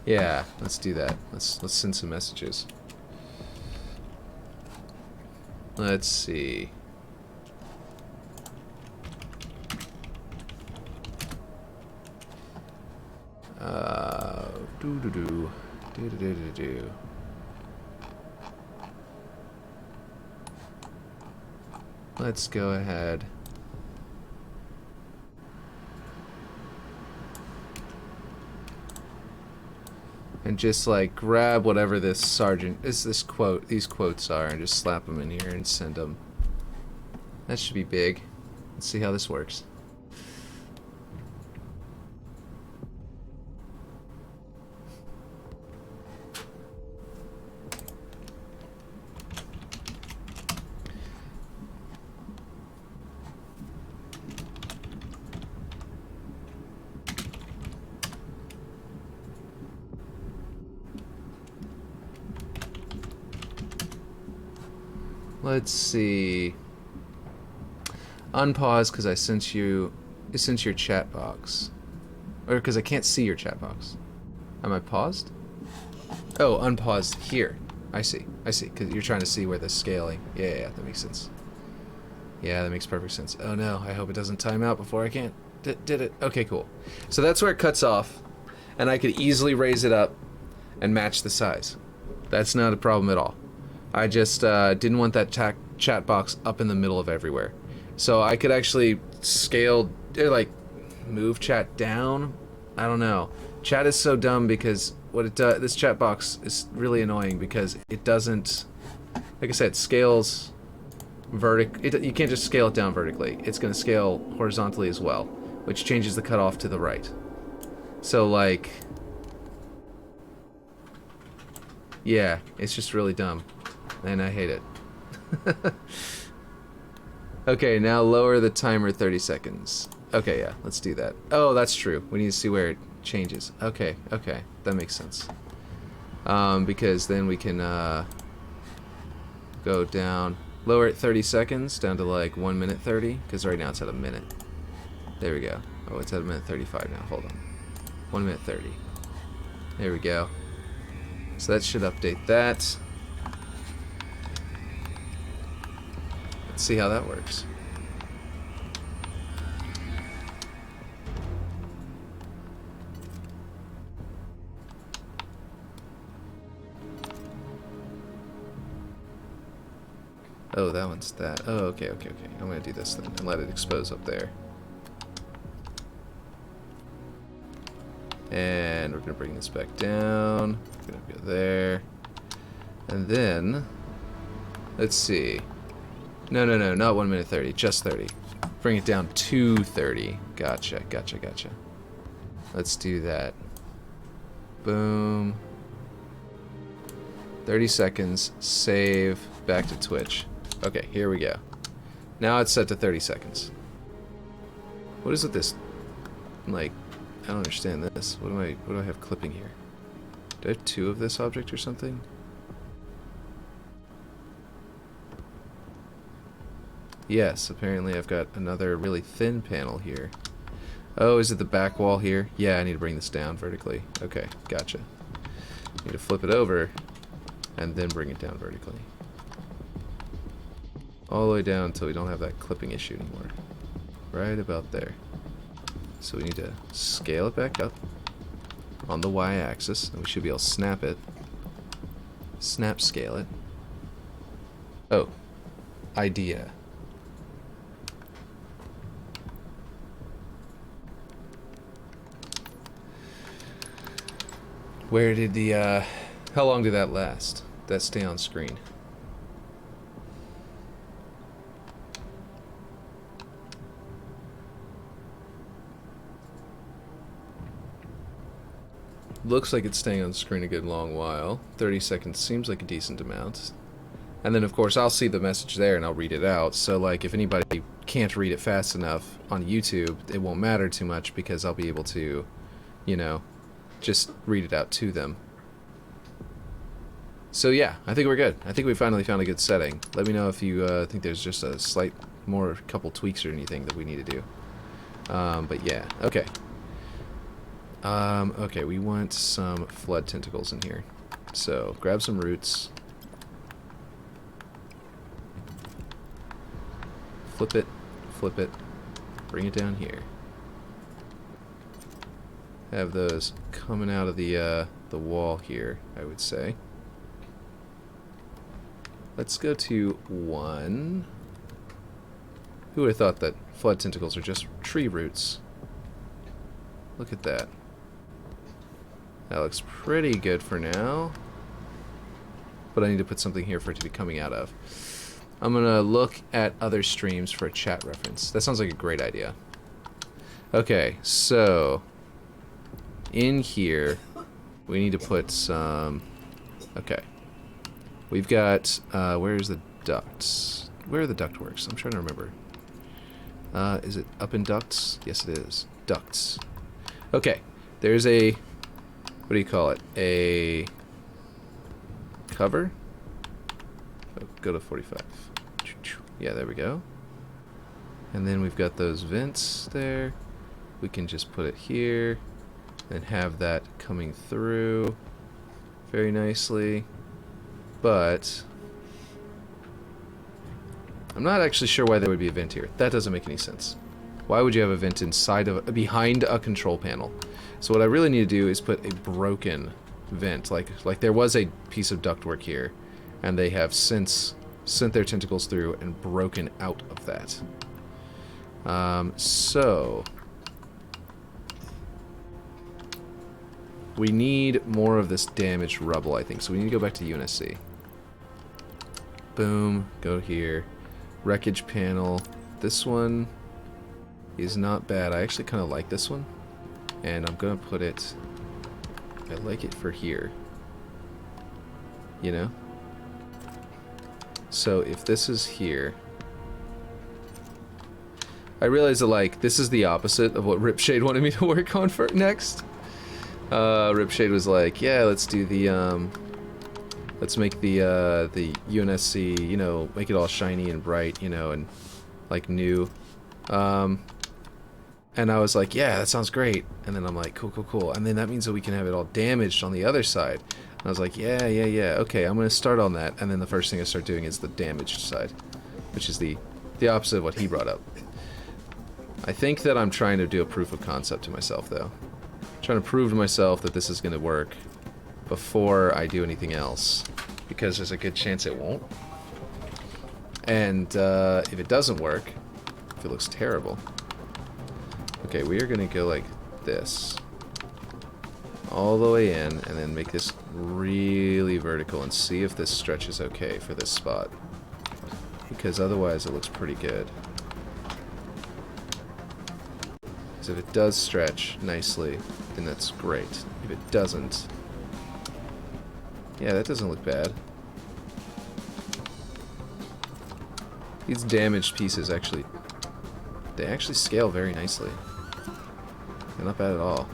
Yeah, let's do that. Let's send some messages. Let's see. Do. Let's go ahead. And just like grab whatever this these quotes are and just slap them in here and send them. That should be big. Let's see how this works. Let's see. Unpause because I sent you your chat box. Or because I can't see your chat box. Am I paused? Oh, unpaused here. I see. Because you're trying to see where the scaling. Yeah, that makes sense. Yeah, that makes perfect sense. Oh no, I hope it doesn't time out before I can't. Did it? Okay, cool. So that's where it cuts off. And I could easily raise it up and match the size. That's not a problem at all. I just didn't want that chat box up in the middle of everywhere. So I could actually scale, like, move chat down. I don't know. Chat is so dumb because what it does, this chat box is really annoying because it doesn't, like I said, scales you can't just scale it down vertically. It's going to scale horizontally as well, which changes the cutoff to the right. So, like, yeah, it's just really dumb. And I hate it. Okay, now lower the timer 30 seconds. Okay, yeah, let's do that. Oh, that's true. We need to see where it changes. Okay, that makes sense. Because then we can go down, lower it 30 seconds down to like 1 minute 30, because right now it's at a minute. There we go. Oh, it's at a minute 35 now. Hold on. 1 minute 30. There we go. So that should update that. Let's see how that works. Oh, that one's that. Oh, okay. I'm gonna do this then and let it expose up there. And we're gonna bring this back down. We're gonna go there. And then, let's see. No, not 1 minute 30, just 30. Bring it down to 30. Gotcha. Let's do that. Boom. 30 seconds, save, back to Twitch. Okay, here we go. Now it's set to 30 seconds. What is with this? Like, I don't understand this. What do I have clipping here? Do I have 2 of this object or something? Yes, apparently I've got another really thin panel here. Oh, is it the back wall here? Yeah, I need to bring this down vertically. Okay, gotcha. Need to flip it over and then bring it down vertically. All the way down until we don't have that clipping issue anymore. Right about there. So we need to scale it back up on the y-axis, and we should be able to snap it. Snap scale it. Oh, idea. Where did the, how long did that last? Did that stay on screen? Looks like it's staying on screen a good long while. 30 seconds seems like a decent amount. And then, of course, I'll see the message there and I'll read it out. So, like, if anybody can't read it fast enough on YouTube, it won't matter too much because I'll be able to, you know, just read it out to them. So, yeah, I think we're good. I think we finally found a good setting. Let me know if you think there's just a slight more couple tweaks or anything that we need to do. But, yeah, okay. Okay, we want some flood tentacles in here. So, grab some roots. Flip it, bring it down here. Have those coming out of the wall here, I would say. Let's go to 1. Who would have thought that flood tentacles are just tree roots? Look at that. That looks pretty good for now. But I need to put something here for it to be coming out of. I'm gonna look at other streams for a chat reference. That sounds like a great idea. Okay, so in here we need to put some. Okay, we've got where's the ducts? Where are the ductworks? I'm trying to remember. Is it up in ducts? Yes, it is. Ducts. Okay, there's a, what do you call it? A cover? Oh, go to 45. Yeah, there we go. And then we've got those vents there. We can just put it here and have that coming through very nicely. But I'm not actually sure why there would be a vent here. That doesn't make any sense. Why would you have a vent inside of behind a control panel? So what I really need to do is put a broken vent. Like there was a piece of ductwork here, and they have since sent their tentacles through and broken out of that. So we need more of this damaged rubble, I think. So we need to go back to UNSC. Boom, go here. Wreckage panel. This one is not bad. I actually kind of like this one. And I'm going to put it, I like it for here. You know? So if this is here, I realize that, like, this is the opposite of what Ripshade wanted me to work on for next. Ripshade was like, yeah, let's do the, let's make the UNSC, you know, make it all shiny and bright, you know, and, like, new. And I was like, yeah, that sounds great. And then I'm like, cool, cool, cool. And then that means that we can have it all damaged on the other side. And I was like, yeah, yeah, yeah. Okay, I'm going to start on that. And then the first thing I start doing is the damaged side, which is the opposite of what he brought up. I think that I'm trying to do a proof of concept to myself, though. I'm trying to prove to myself that this is going to work before I do anything else, because there's a good chance it won't. And if it doesn't work, if it looks terrible... Okay, we are going to go like this. All the way in, and then make this really vertical and see if this stretches okay for this spot. Because otherwise it looks pretty good. Because if it does stretch nicely, then that's great. If it doesn't... Yeah, that doesn't look bad. These damaged pieces actually... They actually scale very nicely. They're not bad at all.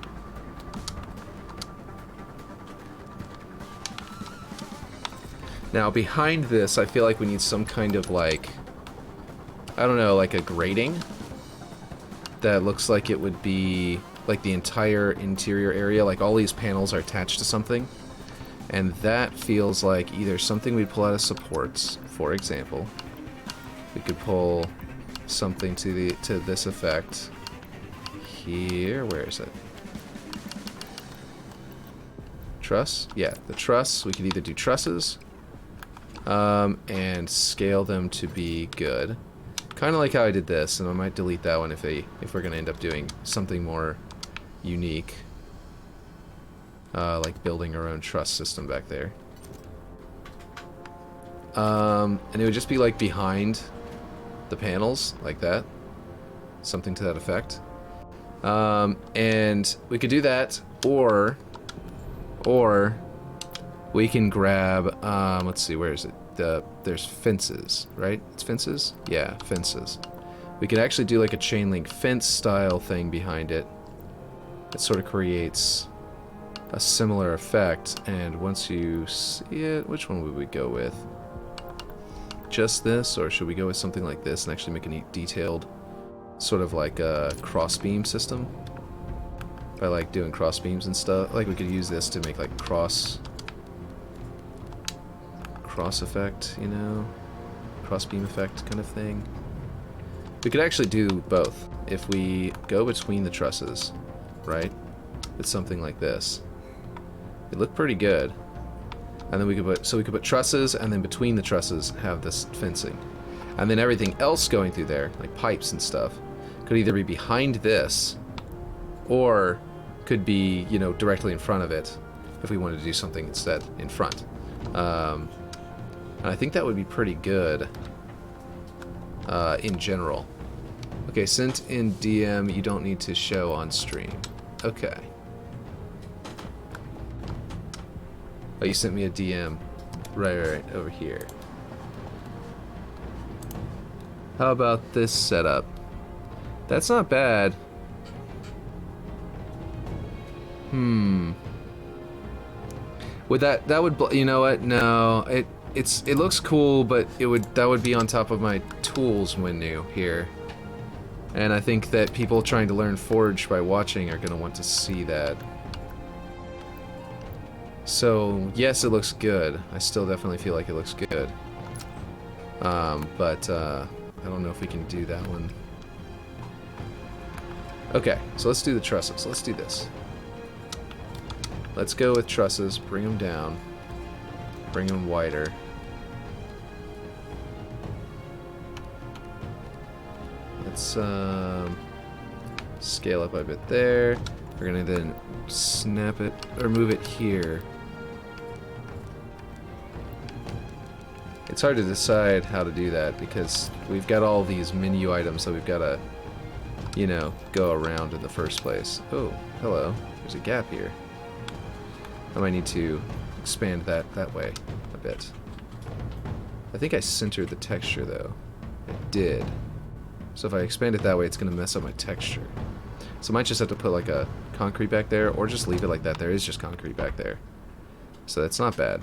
Now, behind this, I feel like we need some kind of, like... I don't know, like a grating? That looks like it would be... like the entire interior area, like all these panels are attached to something. And that feels like either something we'd pull out of supports, for example. We could pull something to this effect here. Where is it? Truss? Yeah, the truss. We could either do trusses and scale them to be good. Kind of like how I did this, and I might delete that one if we're going to end up doing something more unique. Like building our own truss system back there. And it would just be like behind the panels, like that. Something to that effect. And we could do that, or we can grab, let's see, where is it? There's fences, right? It's fences? Yeah, fences. We could actually do like a chain link fence style thing behind it. It sort of creates a similar effect, and once you see it, which one would we go with? Just this, or should we go with something like this and actually make a neat detailed sort of like a cross-beam system? By like doing cross beams and stuff. Like we could use this to make like cross effect, you know? Cross beam effect kind of thing. We could actually do both. If we go between the trusses, right? It's something like this. It looked pretty good. And then we could put trusses, and then between the trusses have this fencing. And then everything else going through there, like pipes and stuff, could either be behind this, or could be, you know, directly in front of it, if we wanted to do something instead in front. And I think that would be pretty good in general. Okay, sent in DM, you don't need to show on stream. Okay. Oh, you sent me a DM. Right, over here. How about this setup? That's not bad. Would that would, you know what? No, it looks cool, but that would be on top of my tools menu here. And I think that people trying to learn Forge by watching are going to want to see that. So, yes, it looks good. I still definitely feel like it looks good. But I don't know if we can do that one. Okay, so let's do the trusses. Let's do this. Let's go with trusses, bring them down, bring them wider. Let's scale up a bit there. We're gonna then snap it, or move it here. It's hard to decide how to do that because we've got all these menu items that we've got to, you know, go around in the first place. Oh, hello. There's a gap here. I might need to expand that way a bit. I think I centered the texture though. I did. So if I expand it that way, it's going to mess up my texture. So I might just have to put like a concrete back there, or just leave it like that. There is just concrete back there. So that's not bad.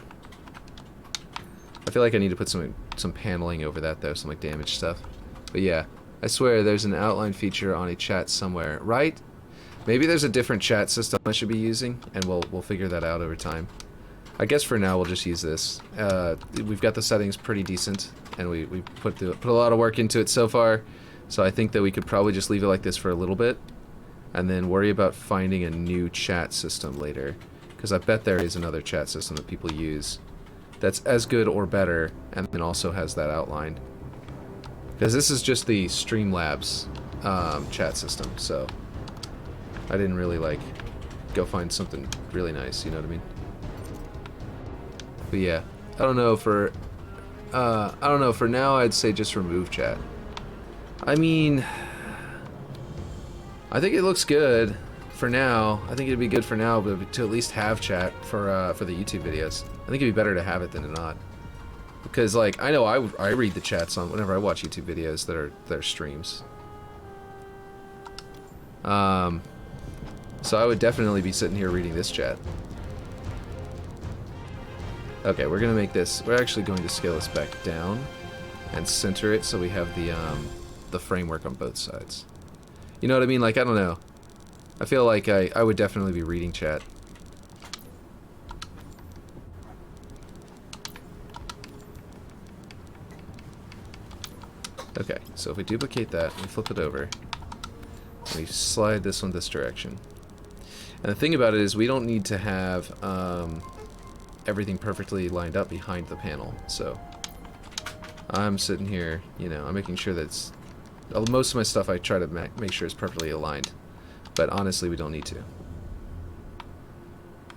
I feel like I need to put some paneling over that though, some like damaged stuff. But yeah, I swear there's an outline feature on a chat somewhere, right? Maybe there's a different chat system I should be using, and we'll figure that out over time. I guess for now we'll just use this. We've got the settings pretty decent, and we put a lot of work into it so far. So I think that we could probably just leave it like this for a little bit, and then worry about finding a new chat system later. Because I bet there is another chat system that people use that's as good or better, and then also has that outline. Because this is just the Streamlabs chat system, so I didn't really like go find something really nice, you know what I mean? But yeah, I don't know for now I'd say just remove chat. I mean, I think it looks good for now. I think it'd be good for now, but to at least have chat for the YouTube videos. I think it'd be better to have it than to not. Because like I know I read the chats on whenever I watch YouTube videos that are streams. So I would definitely be sitting here reading this chat. Okay, we're gonna make this. We're actually going to scale this back down and center it so we have the framework on both sides. You know what I mean? Like I don't know. I feel like I would definitely be reading chat. Okay, so if we duplicate that, we flip it over, and we slide this one this direction. And the thing about it is we don't need to have everything perfectly lined up behind the panel. So I'm sitting here, you know, I'm making sure that it's... Most of my stuff I try to make sure is perfectly aligned. But honestly, we don't need to.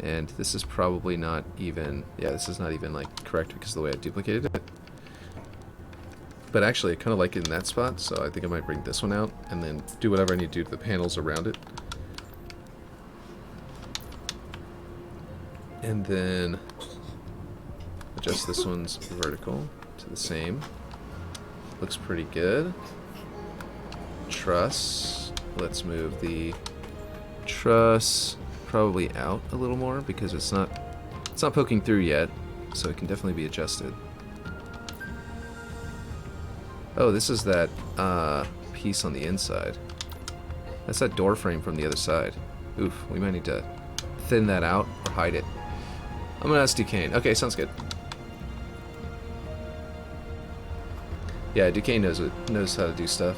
And this is probably not even... Yeah, this is not even, like, correct because of the way I duplicated it. But actually, I kind of like it in that spot, so I think I might bring this one out and then do whatever I need to do to the panels around it. And then adjust this one's vertical to the same. Looks pretty good. Truss. Let's move the truss probably out a little more because it's not poking through yet, so it can definitely be adjusted. Oh, this is that piece on the inside. That's that door frame from the other side. Oof, we might need to thin that out or hide it. I'm gonna ask Duquesne. Okay, sounds good. Yeah, Duquesne knows how to do stuff.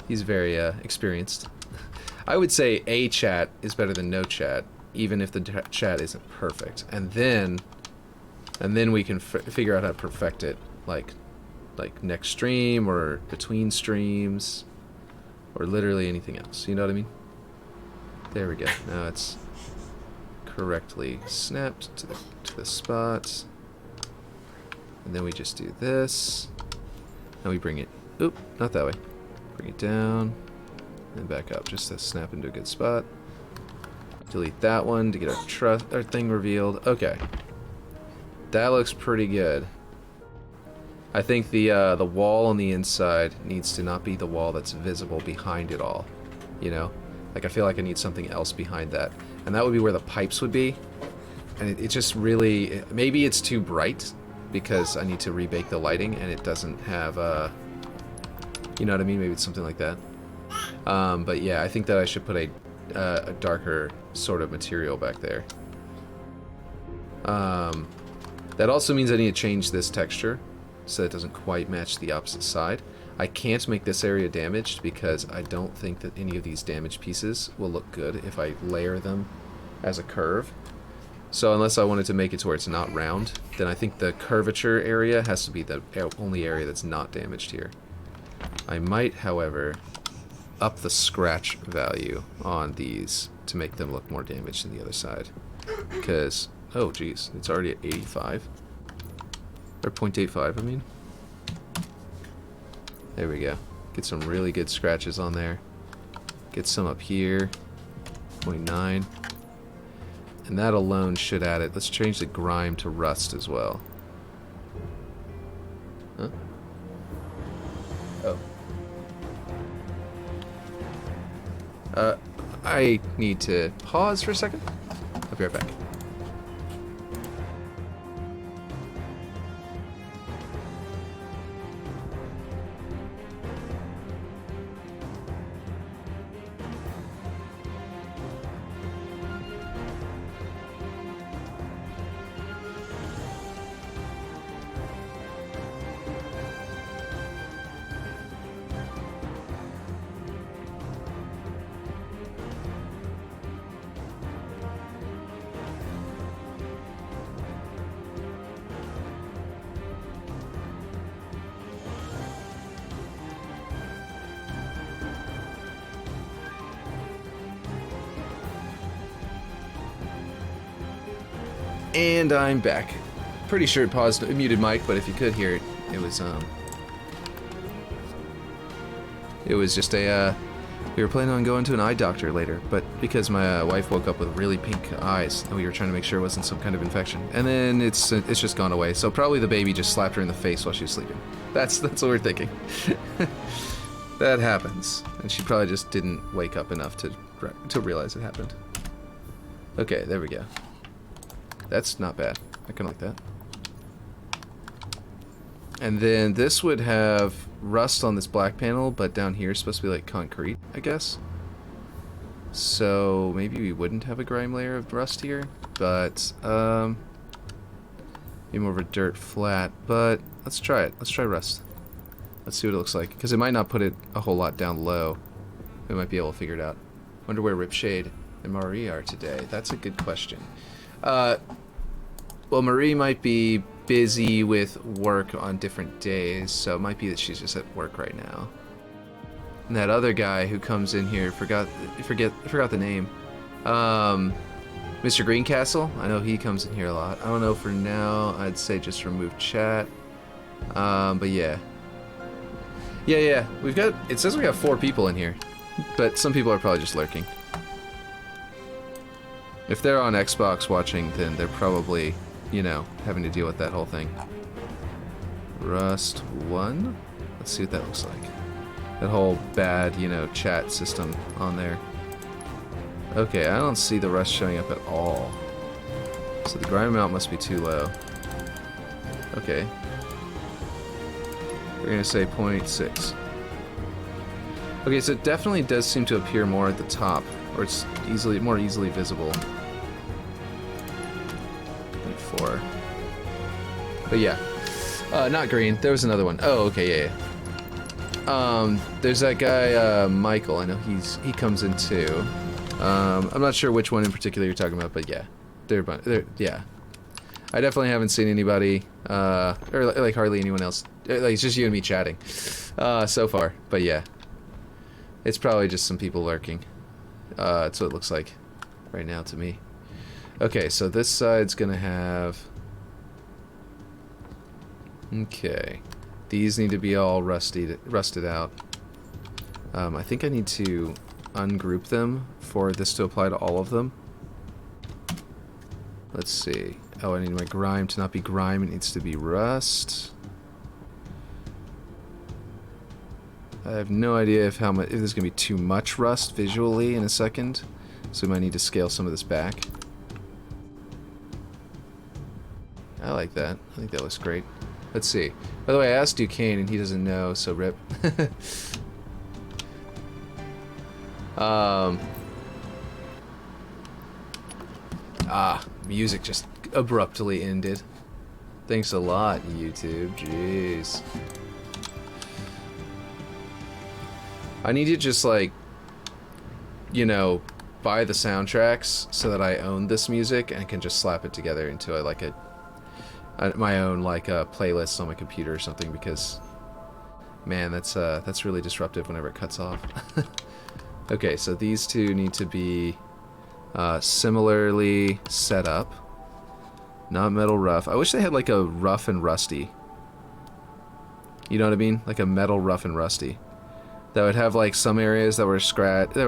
He's very experienced. I would say a chat is better than no chat, even if the chat isn't perfect. And then we can figure out how to perfect it, like next stream or between streams, or literally anything else. You know what I mean? There we go. Now it's correctly snapped to the spot, and then we just do this, and we bring it. Oop, not that way. Bring it down and back up, just to snap into a good spot. Delete that one to get our thing revealed. Okay, that looks pretty good. I think the wall on the inside needs to not be the wall that's visible behind it all. You know, like I feel like I need something else behind that, and that would be where the pipes would be. And it just really, maybe it's too bright because I need to rebake the lighting and it doesn't have you know what I mean? Maybe it's something like that. But yeah, I think that I should put a darker sort of material back there. That also means I need to change this texture so it doesn't quite match the opposite side. I can't make this area damaged because I don't think that any of these damaged pieces will look good if I layer them as a curve. So unless I wanted to make it to where it's not round, then I think the curvature area has to be the only area that's not damaged here. I might, however, up the scratch value on these to make them look more damaged than the other side. Because, oh geez, it's already at 85. Or 0.85, I mean. There we go. Get some really good scratches on there. Get some up here. 0.9. And that alone should add it. Let's change the grime to rust as well. Huh? Oh. I need to pause for a second. I'll be right back. And I'm back. Pretty sure it paused, it muted mic, but if you could hear it, it was just a, we were planning on going to an eye doctor later, but because my wife woke up with really pink eyes, and we were trying to make sure it wasn't some kind of infection, and then it's just gone away. So probably the baby just slapped her in the face while she was sleeping. That's what we're thinking. That happens, and she probably just didn't wake up enough to realize it happened. Okay, there we go. That's not bad. I kind of like that. And then this would have rust on this black panel, but down here is supposed to be like concrete, I guess. So maybe we wouldn't have a grime layer of rust here, but maybe more of a dirt flat. But let's try it. Let's try rust. Let's see what it looks like, because it might not put it a whole lot down low. We might be able to figure it out. Wonder where Ripshade and Marie are today. That's a good question. Well, Marie might be busy with work on different days, so it might be that she's just at work right now. And that other guy who comes in here, forgot the name. Mr. Greencastle, I know he comes in here a lot. I don't know, for now, I'd say just remove chat. But yeah. Yeah, we've got, it says we have 4 people in here, but some people are probably just lurking. If they're on Xbox watching, then they're probably, you know, having to deal with that whole thing. Rust 1? Let's see what that looks like. That whole bad, you know, chat system on there. Okay, I don't see the rust showing up at all. So the grime amount must be too low. Okay. We're gonna say 0.6. Okay, so it definitely does seem to appear more at the top, or it's more easily visible. 0.4. But yeah. Not green. There was another one. Oh, okay, yeah. There's that guy, Michael. I know he comes in too. I'm not sure which one in particular you're talking about, but yeah. Yeah. I definitely haven't seen anybody, or like hardly anyone else. Like, it's just you and me chatting, so far. But yeah. It's probably just some people lurking. That's what it looks like right now to me. Okay, so this side's gonna have... Okay. These need to be all rusted out. I think I need to ungroup them for this to apply to all of them. Let's see. Oh, I need my grime to not be grime. It needs to be rust. I have no idea if there's gonna be too much rust visually in a second, so we might need to scale some of this back. I like that. I think that looks great. Let's see. By the way, I asked Duquesne and he doesn't know, so rip. Music just abruptly ended. Thanks a lot, YouTube. Jeez. I need to just, like, you know, buy the soundtracks so that I own this music and can just slap it together into my own, like, playlist on my computer or something, because, man, that's really disruptive whenever it cuts off. Okay, so these two need to be similarly set up. Not metal rough. I wish they had, like, a rough and rusty. You know what I mean? Like a metal rough and rusty. That would have, like, some areas that were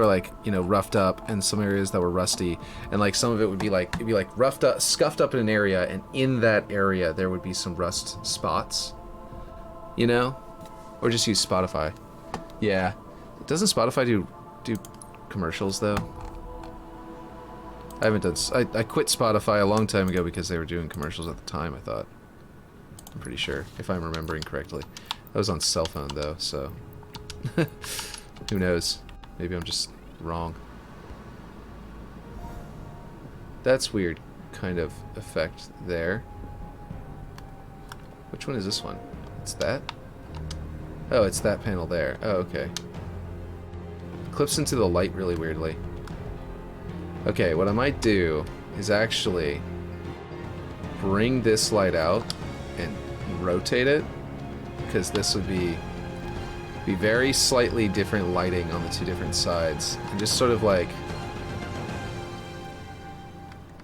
like, you know, roughed up, and some areas that were rusty, and, like, some of it would be like, it'd be like roughed up, scuffed up in an area, and in that area there would be some rust spots, you know? Or just use Spotify. Yeah. Doesn't Spotify do commercials, though? I haven't done... I quit Spotify a long time ago because they were doing commercials at the time, I thought. I'm pretty sure, if I'm remembering correctly. That was on cell phone, though, so... Who knows? Maybe I'm just wrong. That's weird kind of effect there. Which one is this one? It's that? Oh, it's that panel there. Oh, okay. Clips into the light really weirdly. Okay, what I might do is actually bring this light out and rotate it, because this would be very slightly different lighting on the two different sides, and just sort of like...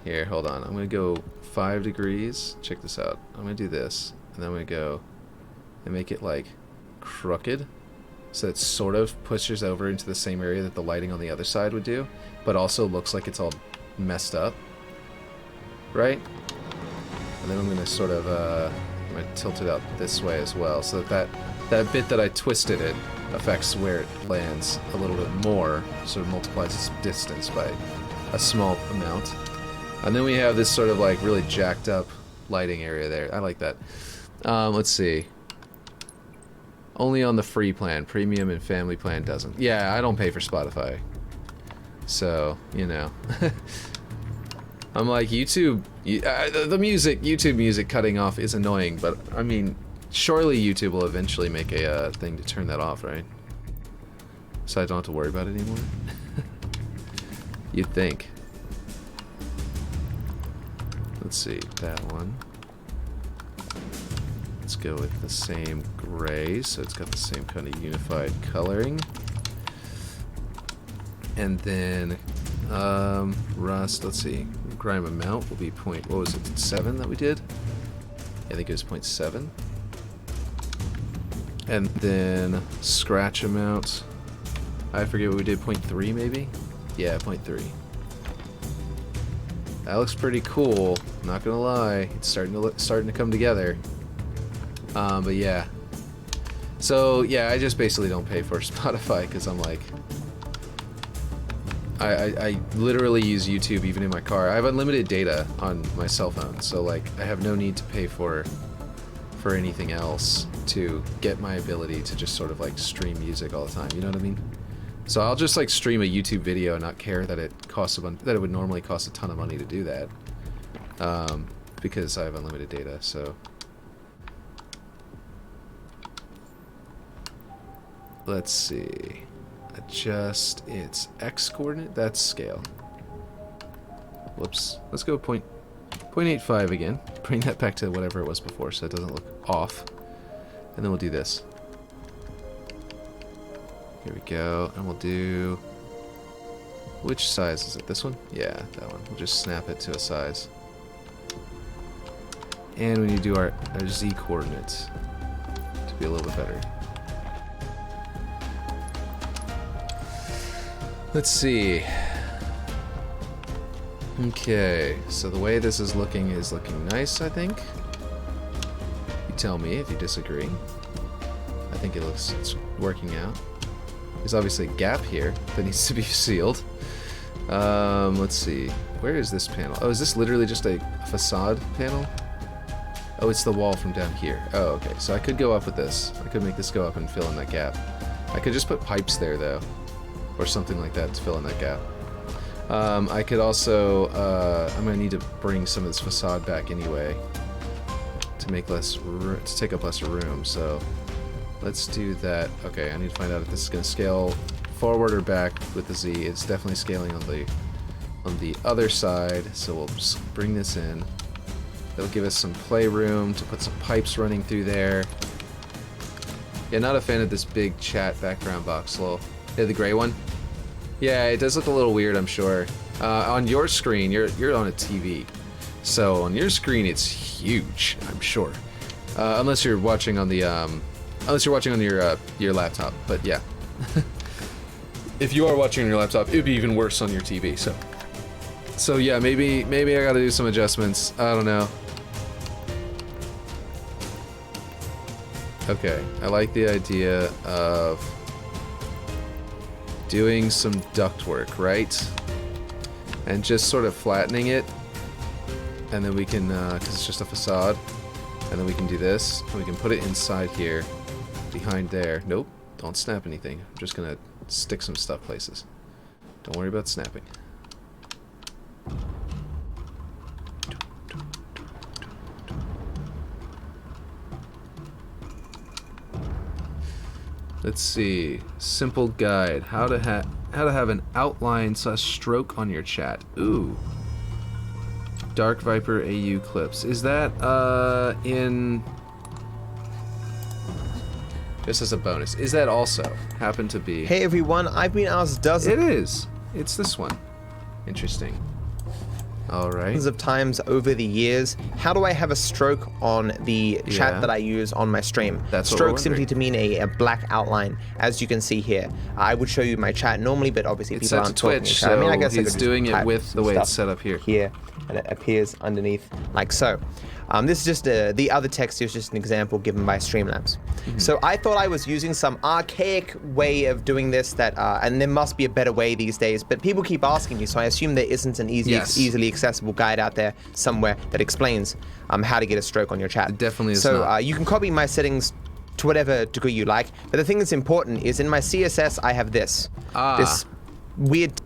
Here, hold on. I'm gonna go 5 degrees. Check this out. I'm gonna do this, and then I'm gonna go and make it like crooked, so it sort of pushes over into the same area that the lighting on the other side would do, but also looks like it's all messed up, right? And then I'm gonna sort of I'm gonna tilt it out this way as well, so that bit that I twisted it affects where it lands a little bit more, sort of multiplies its distance by a small amount. And then we have this sort of like really jacked up lighting area there. I like that. Let's see. Only on the free plan. Premium and family plan doesn't. Yeah, I don't pay for Spotify. So, you know. I'm like, YouTube, the music, YouTube music cutting off is annoying, but I mean, surely YouTube will eventually make a thing to turn that off, right? So I don't have to worry about it anymore? You'd think. Let's see, that one. Let's go with the same gray, so it's got the same kind of unified coloring. And then, rust, let's see, grime amount will be what was it, 7 that we did? Yeah, I think it was 0.7. And then scratch amount, I forget what we did, 0.3 maybe? Yeah, 0.3. That looks pretty cool, not gonna lie. It's starting to come together. But yeah. So yeah, I just basically don't pay for Spotify because I'm like, I literally use YouTube even in my car. I have unlimited data on my cell phone, so like I have no need to pay for anything else to get my ability to just sort of like stream music all the time. You know what I mean? So I'll just like stream a YouTube video and not care that it costs that it would normally cost a ton of money to do that, because I have unlimited data. So let's see. Adjust its x coordinate. That's scale. Whoops. Let's go 0.85 again. Bring that back to whatever it was before, so it doesn't look off. And then we'll do this. Here we go, and we'll do... Which size is it? This one? Yeah, that one. We'll just snap it to a size. And we need to do our z coordinates to be a little bit better. Let's see. Okay, so the way this is looking nice, I think. You tell me if you disagree. I think it's working out. There's obviously a gap here that needs to be sealed. Let's see. Where is this panel? Oh, is this literally just a facade panel? Oh, it's the wall from down here. Oh, okay. So I could go up with this. I could make this go up and fill in that gap. I could just put pipes there, though. Or something like that to fill in that gap. I could also... I'm going to need to bring some of this facade back anyway. To make to take up less room, so... Let's do that. Okay, I need to find out if this is going to scale forward or back with the Z. It's definitely scaling on the other side, so we'll just bring this in. That'll give us some playroom to put some pipes running through there. Yeah, not a fan of this big chat background box, lol. Yeah, the gray one? Yeah, it does look a little weird, I'm sure. On your screen, you're on a TV. So on your screen, it's huge, I'm sure. Unless you're watching on the... Unless you're watching on your laptop, but yeah. If you are watching on your laptop, it'd be even worse on your TV. So yeah, maybe I gotta do some adjustments. I don't know. Okay, I like the idea of doing some ductwork, right? And just sort of flattening it, and then we can, because it's just a facade, and then we can do this, and we can put it inside here. Behind there. Nope, don't snap anything. I'm just gonna stick some stuff places. Don't worry about snapping. Let's see. Simple guide. How to have an outline / stroke on your chat. Ooh. Dark Viper AU clips. Is that in... Just as a bonus. Is that also happen to be... Hey everyone, I've been asked, does it is. It's this one. Interesting. All right. Of times over the years, how do I have a stroke on the chat that I use on my stream? That's stroke simply to mean a black outline, as you can see here. I would show you my chat normally, but obviously it's people aren't to Twitch, talking. so I mean, I guess he's doing it with the way it's set up here. And it appears underneath like so. This is just the other text is just an example given by Streamlabs. So I thought I was using some archaic way of doing this and there must be a better way these days, but people keep asking me, so I assume there isn't an easily accessible guide out there somewhere that explains how to get a stroke on your chat. It definitely is so not. You can copy my settings to whatever degree you like, but the thing that's important is in my CSS I have this weird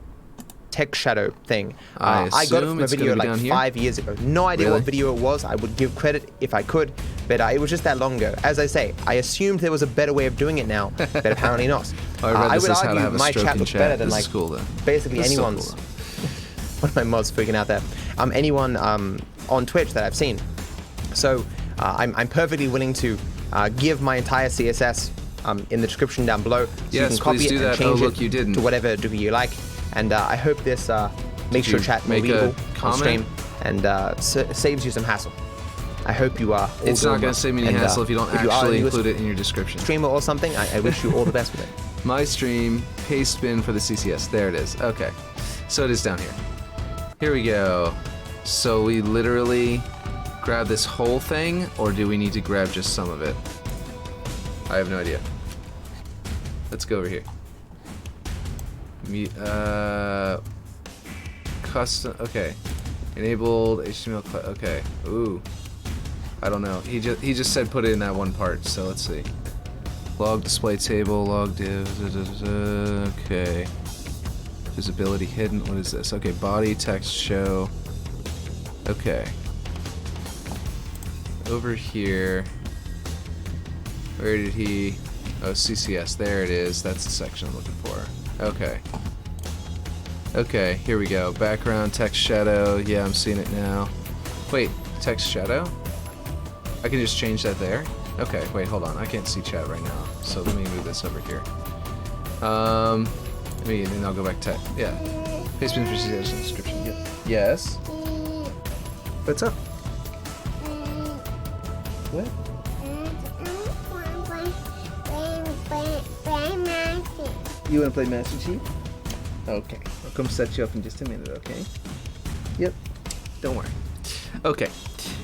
text shadow thing. I got it from a video like 5 years ago. No idea what video it was. I would give credit if I could, but it was just that long ago. As I say, I assumed there was a better way of doing it now, but apparently not. I would argue my chat looks better than like basically anyone's. One of my mods freaking out there. Anyone on Twitch that I've seen. So I'm perfectly willing to give my entire CSS in the description down below, so you can copy it and change it to whatever degree you like. And I hope this makes your chat more readable on stream and saves you some hassle. I hope you are. It's not going to save me any hassle if you don't actually include it in your description. Streamer or something, I wish you all the best with it. My stream, paste bin for the CCS. There it is. Okay. So it is down here. Here we go. So we literally grab this whole thing, or do we need to grab just some of it? I have no idea. Let's go over here. Custom. Okay. Enabled HTML. Okay. Ooh. I don't know. He just said put it in that one part. So let's see. Log display table. Log div. Okay. Visibility hidden. What is this? Okay. Body text show. Okay. Over here. Where did he? Oh, CCS. There it is. That's the section I'm looking for. Okay. Okay, here we go. Background, text shadow. Yeah, I'm seeing it now. Wait, text shadow? I can just change that there? Okay, wait, hold on. I can't see chat right now. So let me move this over here. Then I'll go back to yeah. Paste bin for CSS description. Yep. Yes. What's up? What? You want to play Master Chief? Okay. I'll come set you up in just a minute, okay? Yep. Don't worry. Okay.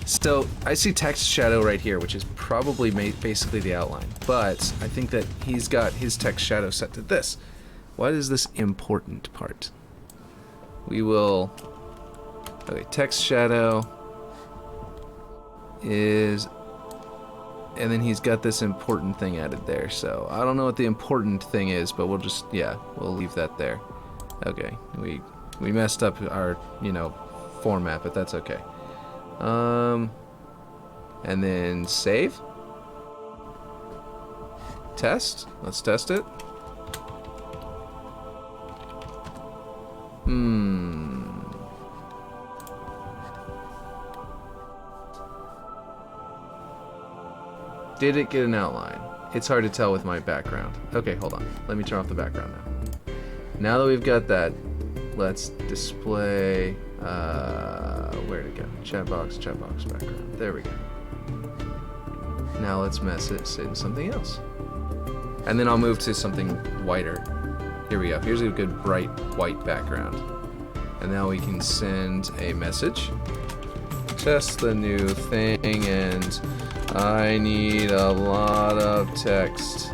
So, I see text shadow right here, which is probably basically the outline. But I think that he's got his text shadow set to this. What is this important part? We will... Okay, text shadow is... And then he's got this important thing added there, so I don't know what the important thing is, but we'll just, yeah, we'll leave that there. Okay, we messed up our, format, but that's okay. And then save. Test. Let's test it. Did it get an outline? It's hard to tell with my background. Okay, hold on. Let me turn off the background now. Now that we've got that, let's display, where'd it go? Chat box, background. There we go. Now let's mess it in something else. And then I'll move to something whiter. Here we go. Here's a good bright white background. And now we can send a message. Test the new thing, and I need a lot of text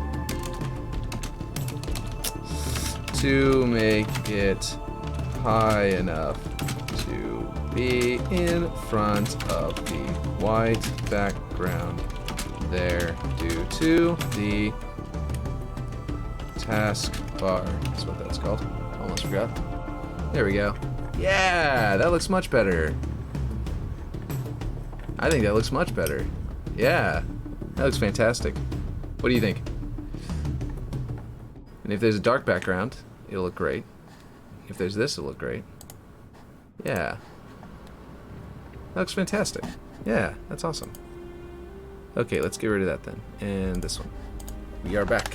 to make it high enough to be in front of the white background there due to the taskbar. That's what that's called. Almost forgot. There we go. Yeah, that looks much better. I think that looks much better. Yeah, that looks fantastic. What do you think? And if there's a dark background, it'll look great. If there's this, it'll look great. Yeah. That looks fantastic. Yeah, that's awesome. Okay, let's get rid of that then. And this one. We are back.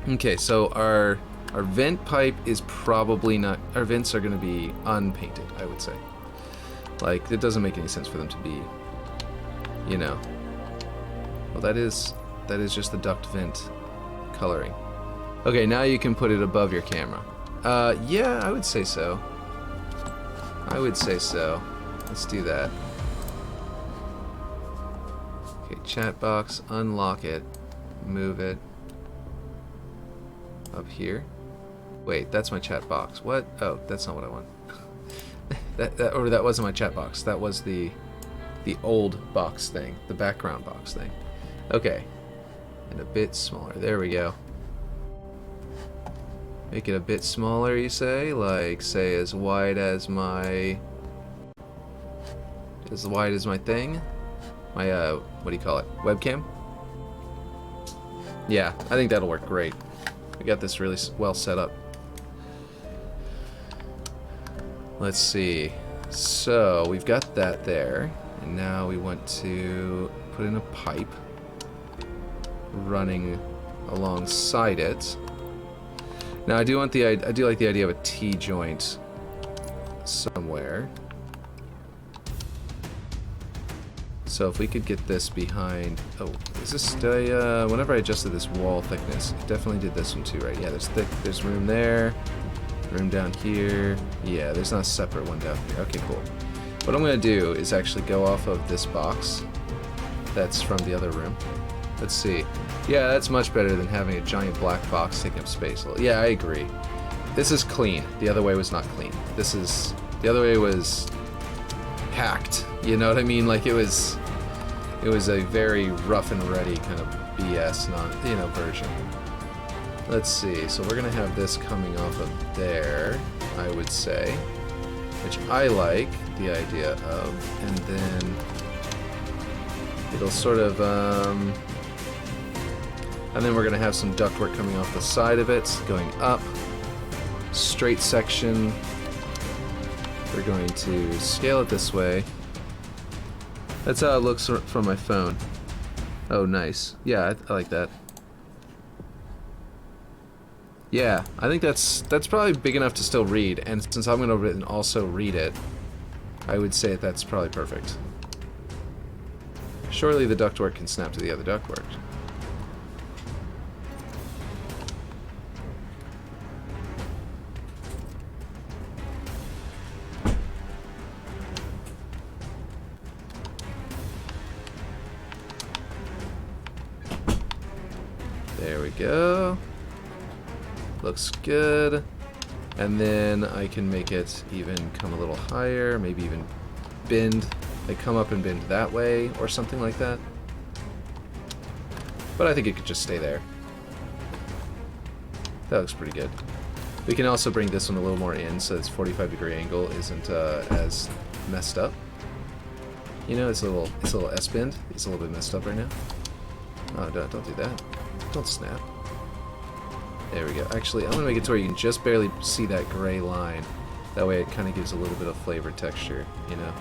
Okay, so our Our vent pipe is probably not... Our vents are going to be unpainted, I would say. Like, it doesn't make any sense for them to be, you know... Well, that is just the duct vent coloring. Okay, now you can put it above your camera. Yeah, I would say so. I would say so. Let's do that. Okay, chat box, unlock it, move it up here. Wait, that's my chat box. What? Oh, that's not what I want. that wasn't my chat box. That was the old box thing, the background box thing. Okay, and a bit smaller. There we go. Make it a bit smaller, you say? Like, say, as wide as my thing? My, what do you call it? Webcam? Yeah, I think that'll work great. We got this really well set up. Let's see. So, we've got that there. And now we want to put in a pipe running alongside it. Now I do like the idea of a T-joint somewhere. So if we could get this behind... Oh, is this... whenever I adjusted this wall thickness, it definitely did this one too, right? Yeah, there's room there, room down here. Yeah, there's not a separate one down here. Okay, cool. What I'm going to do is actually go off of this box that's from the other room. Let's see. Yeah, that's much better than having a giant black box taking up space. Yeah, I agree. This is clean. The other way was not clean. The other way was hacked. You know what I mean? Like it was a very rough and ready kind of BS version. Let's see. So we're gonna have this coming off of there, I would say, which I like the idea of, and then it'll sort of and then we're going to have some ductwork coming off the side of it, going up. Straight section. We're going to scale it this way. That's how it looks from my phone. Oh, nice. Yeah, I like that. Yeah, I think that's probably big enough to still read, and since I'm going to also read it, I would say that's probably perfect. Surely the ductwork can snap to the other ductwork. There we go. Looks good. And then I can make it even come a little higher, maybe even bend. Like come up and bend that way or something like that. But I think it could just stay there. That looks pretty good. We can also bring this one a little more in so its 45-degree angle isn't as messed up. You know, it's a little S-bend. It's a little bit messed up right now. Oh, don't do that. Don't snap. There we go. Actually, I'm going to make it to where you can just barely see that gray line. That way it kind of gives a little bit of flavor texture, you know.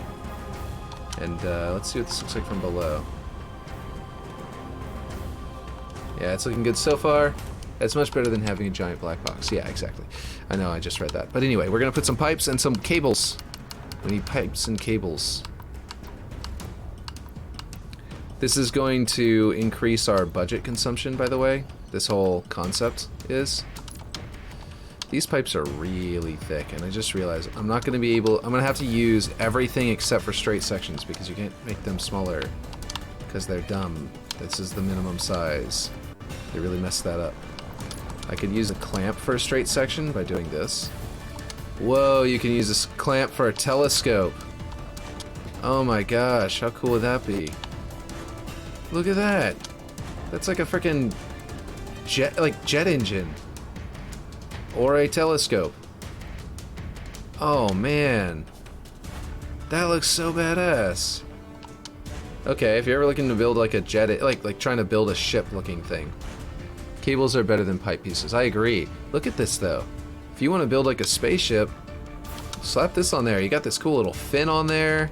And let's see what this looks like from below. Yeah, it's looking good so far. It's much better than having a giant black box. Yeah, exactly. I know, I just read that. But anyway, we're going to put some pipes and some cables. We need pipes and cables. This is going to increase our budget consumption, by the way. This whole concept is. These pipes are really thick, and I just realized I'm not going to be able... I'm going to have to use everything except for straight sections, because you can't make them smaller, because they're dumb. This is the minimum size. They really messed that up. I could use a clamp for a straight section by doing this. Whoa, you can use this clamp for a telescope. Oh my gosh, how cool would that be? Look at that. That's like a freaking jet engine. Or a telescope. Oh man. That looks so badass. Okay, if you're ever looking to build like a jet, like trying to build a ship looking thing, cables are better than pipe pieces. I agree. Look at this though. If you want to build like a spaceship, slap this on there. You got this cool little fin on there.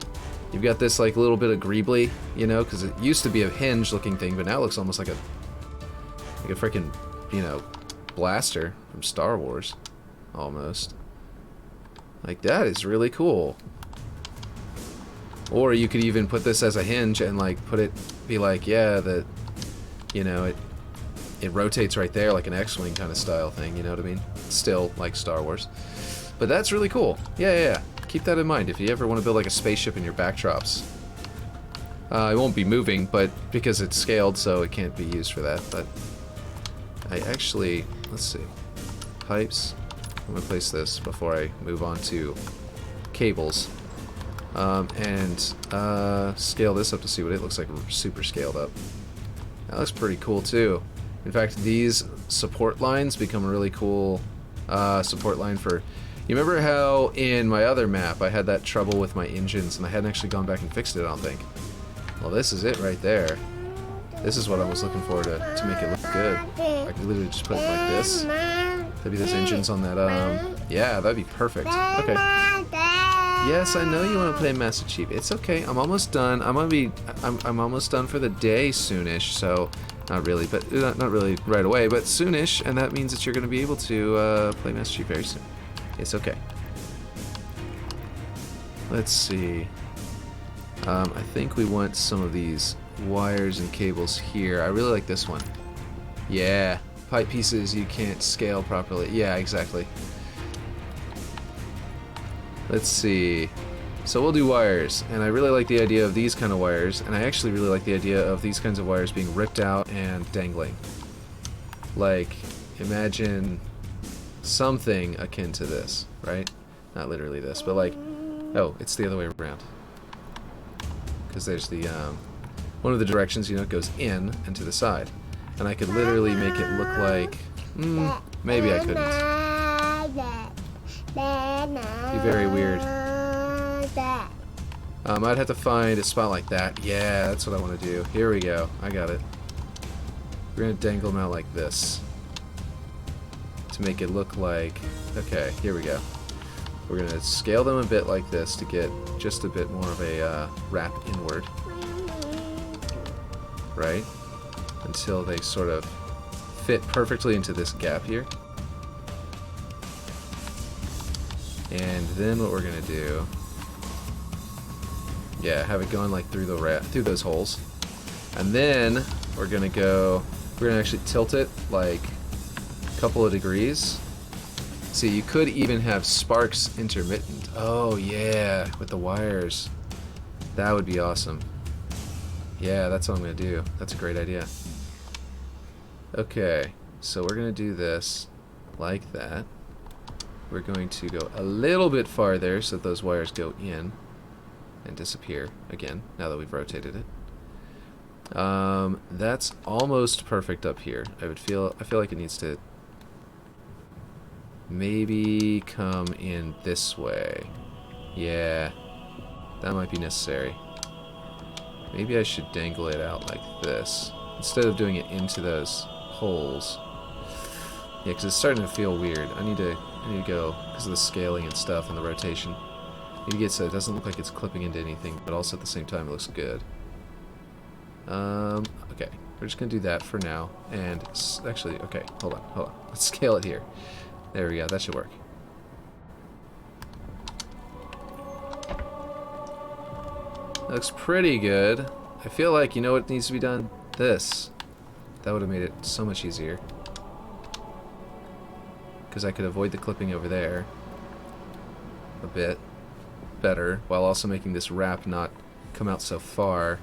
You've got this like little bit of greebly, you know, because it used to be a hinge looking thing, but now it looks almost like a freaking, you know, blaster from Star Wars, almost. Like, that is really cool. Or you could even put this as a hinge and like be like, yeah, that, you know, it rotates right there like an X-Wing kind of style thing, you know what I mean? Still like Star Wars. But that's really cool. Yeah. Keep that in mind if you ever want to build like a spaceship in your backdrops. It won't be moving, but because it's scaled, so it can't be used for that. But I actually, let's see, pipes. I'm gonna place this before I move on to cables, and scale this up to see what it looks like. Super scaled up. That looks pretty cool too. In fact, these support lines become a really cool support line for. You remember how in my other map I had that trouble with my engines and I hadn't actually gone back and fixed it, I don't think. Well, this is it right there. This is what I was looking for to make it look good. I could literally just put it like this. There'd be those engines on that, yeah, that'd be perfect. Okay. Yes, I know you want to play Master Chief. It's okay, I'm almost done. I'm almost done for the day soonish, so not really, but not really right away, but soonish, and that means that you're going to be able to play Master Chief very soon. It's okay. Let's see. I think we want some of these wires and cables here. I really like this one. Yeah, pipe pieces you can't scale properly. Yeah, exactly. Let's see. So we'll do wires, and I really like the idea of these kind of wires, and I actually really like the idea of these kinds of wires being ripped out and dangling. Like, imagine something akin to this, right? Not literally this, but like, oh, it's the other way around. Because there's the, one of the directions, you know, it goes in and to the side. And I could literally make it look like, maybe I couldn't. Be very weird. I'd have to find a spot like that. Yeah, that's what I want to do. Here we go. I got it. We're going to dangle them out like this. To make it look like, okay, here we go. We're going to scale them a bit like this to get just a bit more of a wrap inward. Right? Until they sort of fit perfectly into this gap here. And then what we're going to do, yeah, have it going like through those holes. And then we're going to actually tilt it like couple of degrees. See, you could even have sparks intermittent. Oh yeah, with the wires. That would be awesome. Yeah, that's what I'm gonna do. That's a great idea. Okay, so we're gonna do this like that. We're going to go a little bit farther so that those wires go in and disappear again, now that we've rotated it. That's almost perfect up here. I feel like it needs to maybe come in this way. Yeah, that might be necessary. Maybe I should dangle it out like this instead of doing it into those holes. Yeah, because it's starting to feel weird. I need to go, because of the scaling and stuff and the rotation. I need to get so it doesn't look like it's clipping into anything, but also at the same time it looks good. Okay, we're just gonna do that for now. And actually, okay, hold on. Let's scale it here. There we go, that should work. Looks pretty good. I feel like, you know what needs to be done? This. That would have made it so much easier. Because I could avoid the clipping over there a bit better, while also making this wrap not come out so far.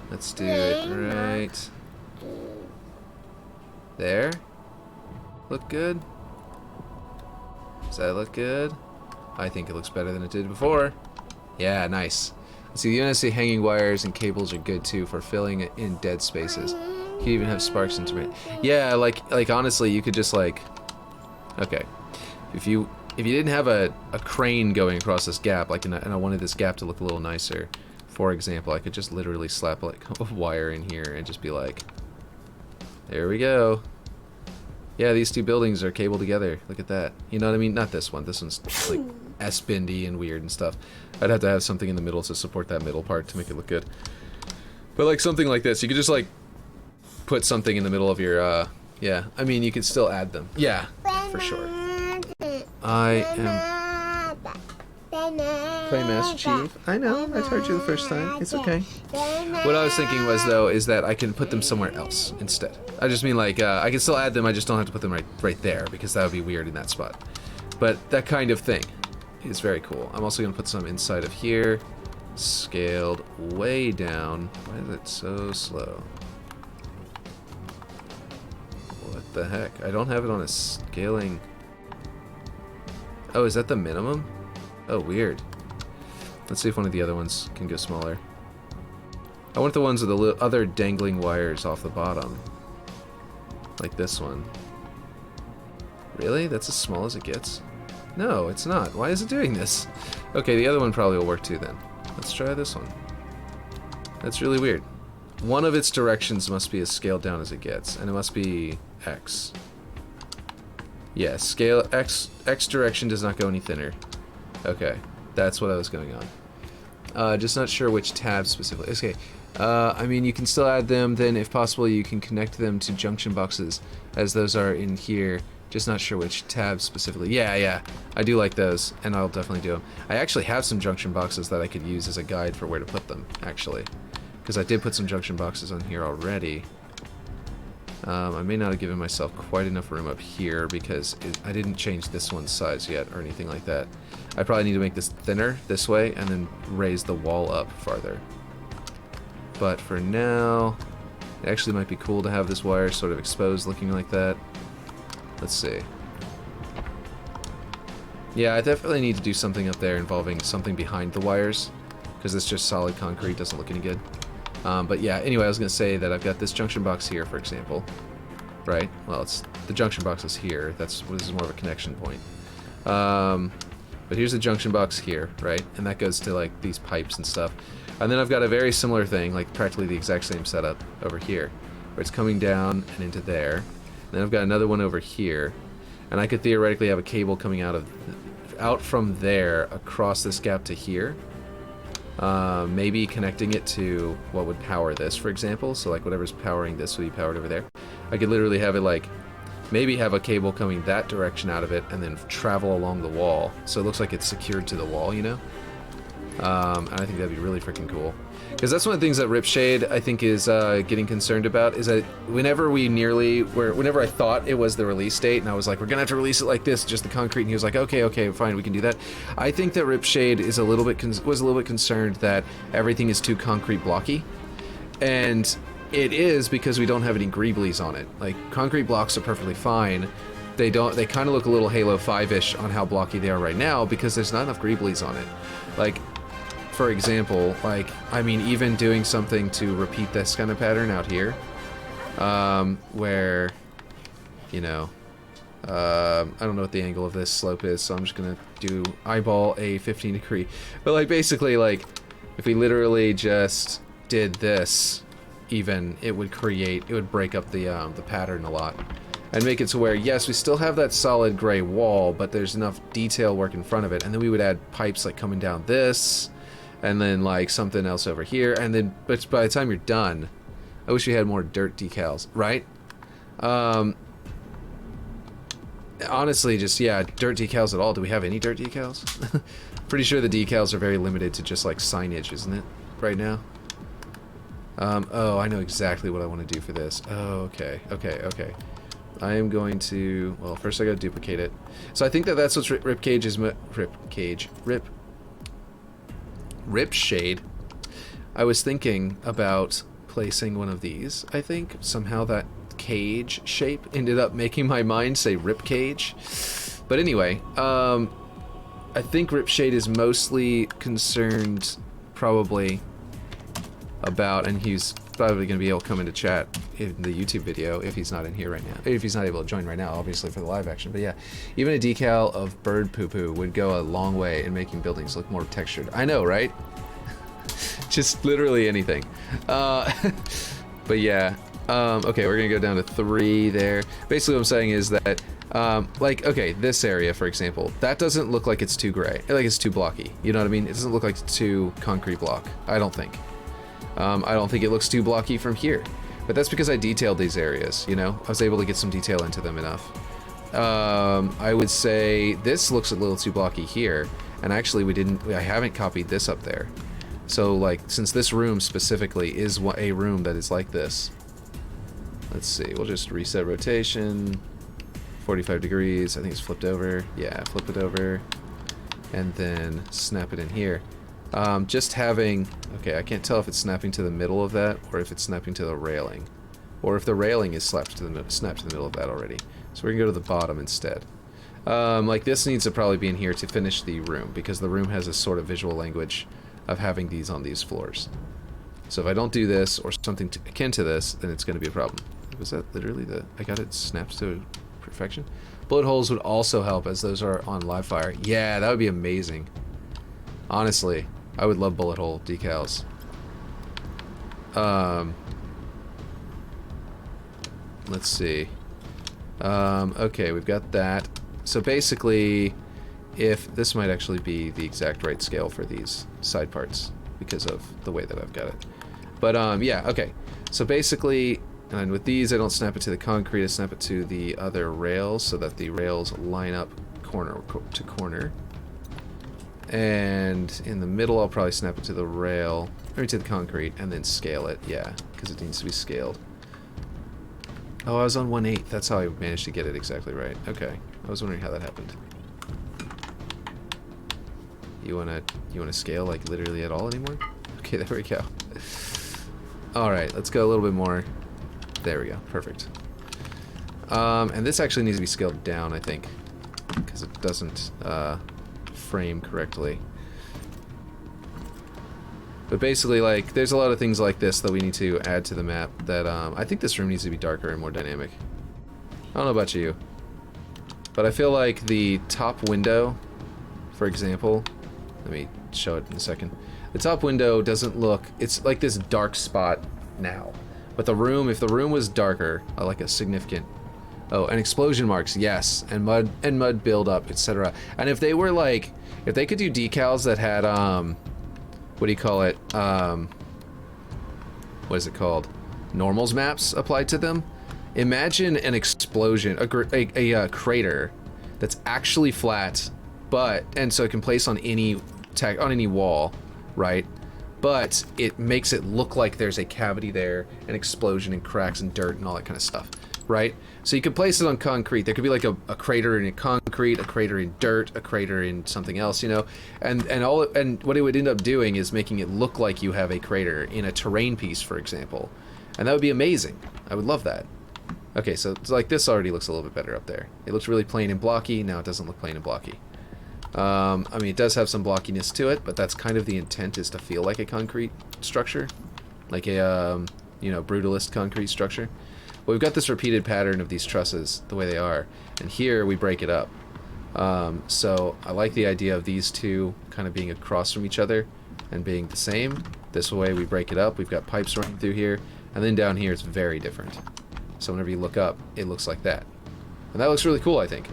Let's do it right there. Look good? Does that look good? I think it looks better than it did before. Yeah, nice. See, the UNSC hanging wires and cables are good too for filling in dead spaces. You can even have sparks intermittent. Yeah, like honestly, you could just like, okay, if you didn't have a crane going across this gap, like, and I wanted this gap to look a little nicer, for example, I could just literally slap like a wire in here and just be like, there we go. Yeah, these two buildings are cabled together. Look at that. You know what I mean? Not this one. This one's like S-bendy and weird and stuff. I'd have to have something in the middle to support that middle part to make it look good. But like something like this, you could just like put something in the middle of your Yeah, I mean, you could still add them. Yeah, for sure. I am Playmaster Chief. I know, I told you the first time. It's okay. What I was thinking was, though, is that I can put them somewhere else instead. I just mean, like, I can still add them, I just don't have to put them right there, because that would be weird in that spot. But that kind of thing is very cool. I'm also going to put some inside of here. Scaled way down. Why is it so slow? What the heck? I don't have it on a scaling. Oh, is that the minimum? Oh, weird. Let's see if one of the other ones can go smaller. I want the ones with the other dangling wires off the bottom. Like this one. Really? That's as small as it gets? No, it's not. Why is it doing this? Okay, the other one probably will work too then. Let's try this one. That's really weird. One of its directions must be as scaled down as it gets, and it must be X. Yeah, scale X direction does not go any thinner. Okay, that's what I was going on. Just not sure which tab specifically. Okay, I mean, you can still add them, then if possible you can connect them to junction boxes, as those are in here. Just not sure which tab specifically. Yeah, I do like those, and I'll definitely do them. I actually have some junction boxes that I could use as a guide for where to put them, actually. Because I did put some junction boxes on here already. I may not have given myself quite enough room up here, because I didn't change this one's size yet, or anything like that. I probably need to make this thinner, this way, and then raise the wall up farther. But for now, it actually might be cool to have this wire sort of exposed looking like that. Let's see. Yeah, I definitely need to do something up there involving something behind the wires, because it's just solid concrete, doesn't look any good. But yeah, anyway, I was going to say that I've got this junction box here, for example. Right? Well, it's the junction box is here. This is more of a connection point. But here's the junction box here, right? And that goes to, like, these pipes and stuff. And then I've got a very similar thing, like practically the exact same setup over here, where it's coming down and into there. Then I've got another one over here, and I could theoretically have a cable coming out from there across this gap to here. Maybe connecting it to what would power this, for example. So like whatever's powering this will be powered over there. I could literally have it like, maybe have a cable coming that direction out of it and then travel along the wall. So it looks like it's secured to the wall, you know? And I think that'd be really freaking cool. Because that's one of the things that Ripshade, I think, is getting concerned about, is that whenever I thought it was the release date, and I was like, we're going to have to release it like this, just the concrete, and he was like, okay, fine, we can do that. I think that Ripshade is was a little bit concerned that everything is too concrete blocky. And it is, because we don't have any greeblies on it. Like, concrete blocks are perfectly fine. They kind of look a little Halo 5-ish on how blocky they are right now, because there's not enough greeblies on it. Like, for example, like, I mean, even doing something to repeat this kind of pattern out here, where, you know, I don't know what the angle of this slope is, so I'm just gonna do eyeball a 15 degree. But like, basically, like, if we literally just did this, even, it would break up the pattern a lot. And make it to where, yes, we still have that solid gray wall, but there's enough detail work in front of it. And then we would add pipes like coming down this, and then like something else over here, and then, but by the time you're done, I wish we had more dirt decals, right? Honestly, just, yeah, dirt decals at all. Do we have any dirt decals? Pretty sure the decals are very limited to just like signage, isn't it, right now? Oh, I know exactly what I want to do for this. Oh, okay. I am going to, well, first I gotta duplicate it. So I think that's what Ripshade. I was thinking about placing one of these. I think somehow that cage shape ended up making my mind say rip cage. But anyway, I think Ripshade is mostly concerned probably about, and he's probably going to be able to come into chat in the YouTube video if he's not in here right now. If he's not able to join right now, obviously, for the live action. But yeah, even a decal of bird poo-poo would go a long way in making buildings look more textured. I know, right? Just literally anything. But yeah. Okay, we're going to go down to 3 there. Basically what I'm saying is that, like, okay, this area, for example, that doesn't look like it's too gray. Like it's too blocky. You know what I mean? It doesn't look like it's too concrete block. I don't think. I don't think it looks too blocky from here. But that's because I detailed these areas, you know? I was able to get some detail into them enough. I would say this looks a little too blocky here. And actually I haven't copied this up there. So like, since this room specifically is a room that is like this. Let's see, we'll just reset rotation. 45 degrees, I think it's flipped over. Yeah, flip it over. And then snap it in here. Just having, okay, I can't tell if it's snapping to the middle of that or if it's snapping to the railing. Or if the railing is snapped to the middle of that already. So we're gonna go to the bottom instead. Like this needs to probably be in here to finish the room because the room has a sort of visual language of having these on these floors. So if I don't do this or something akin to this, then it's gonna be a problem. Was that literally I got it snapped to perfection? Bullet holes would also help as those are on live fire. Yeah, that would be amazing. Honestly, I would love bullet hole decals. Let's see. Okay, we've got that. So basically, if this might actually be the exact right scale for these side parts because of the way that I've got it. But yeah, okay. So basically, and with these, I don't snap it to the concrete, I snap it to the other rails so that the rails line up corner to corner. And in the middle, I'll probably snap it to the rail, or to the concrete, and then scale it, yeah, because it needs to be scaled. Oh, I was on 1/8. That's how I managed to get it exactly right. Okay, I was wondering how that happened. You wanna scale like literally at all anymore? Okay, there we go. All right, let's go a little bit more. There we go, perfect. And this actually needs to be scaled down, I think, because it doesn't frame correctly. But basically, like, there's a lot of things like this that we need to add to the map that, I think this room needs to be darker and more dynamic. I don't know about you, but I feel like the top window, for example, let me show it in a second. The top window doesn't look, it's like this dark spot now. But the room, if the room was darker, like a significant, oh, and explosion marks, yes, and mud buildup, etc. And if they were like, if they could do decals that had, what do you call it? What is it called? Normals maps applied to them. Imagine an explosion, a crater that's actually flat, and so it can place on any wall, right? But it makes it look like there's a cavity there, an explosion and cracks and dirt and all that kind of stuff, right? So you could place it on concrete. There could be like a crater in concrete, a crater in dirt, a crater in something else, you know? And what it would end up doing is making it look like you have a crater in a terrain piece, for example. And that would be amazing. I would love that. Okay, so it's like this already looks a little bit better up there. It looks really plain and blocky. Now it doesn't look plain and blocky. I mean, it does have some blockiness to it, but that's kind of the intent, is to feel like a concrete structure, like a, you know, brutalist concrete structure. Well, we've got this repeated pattern of these trusses the way they are, and here we break it up. So I like the idea of these two kind of being across from each other and being the same. This way we break it up. We've got pipes running through here, and then down here it's very different. So whenever you look up, it looks like that. And that looks really cool, I think.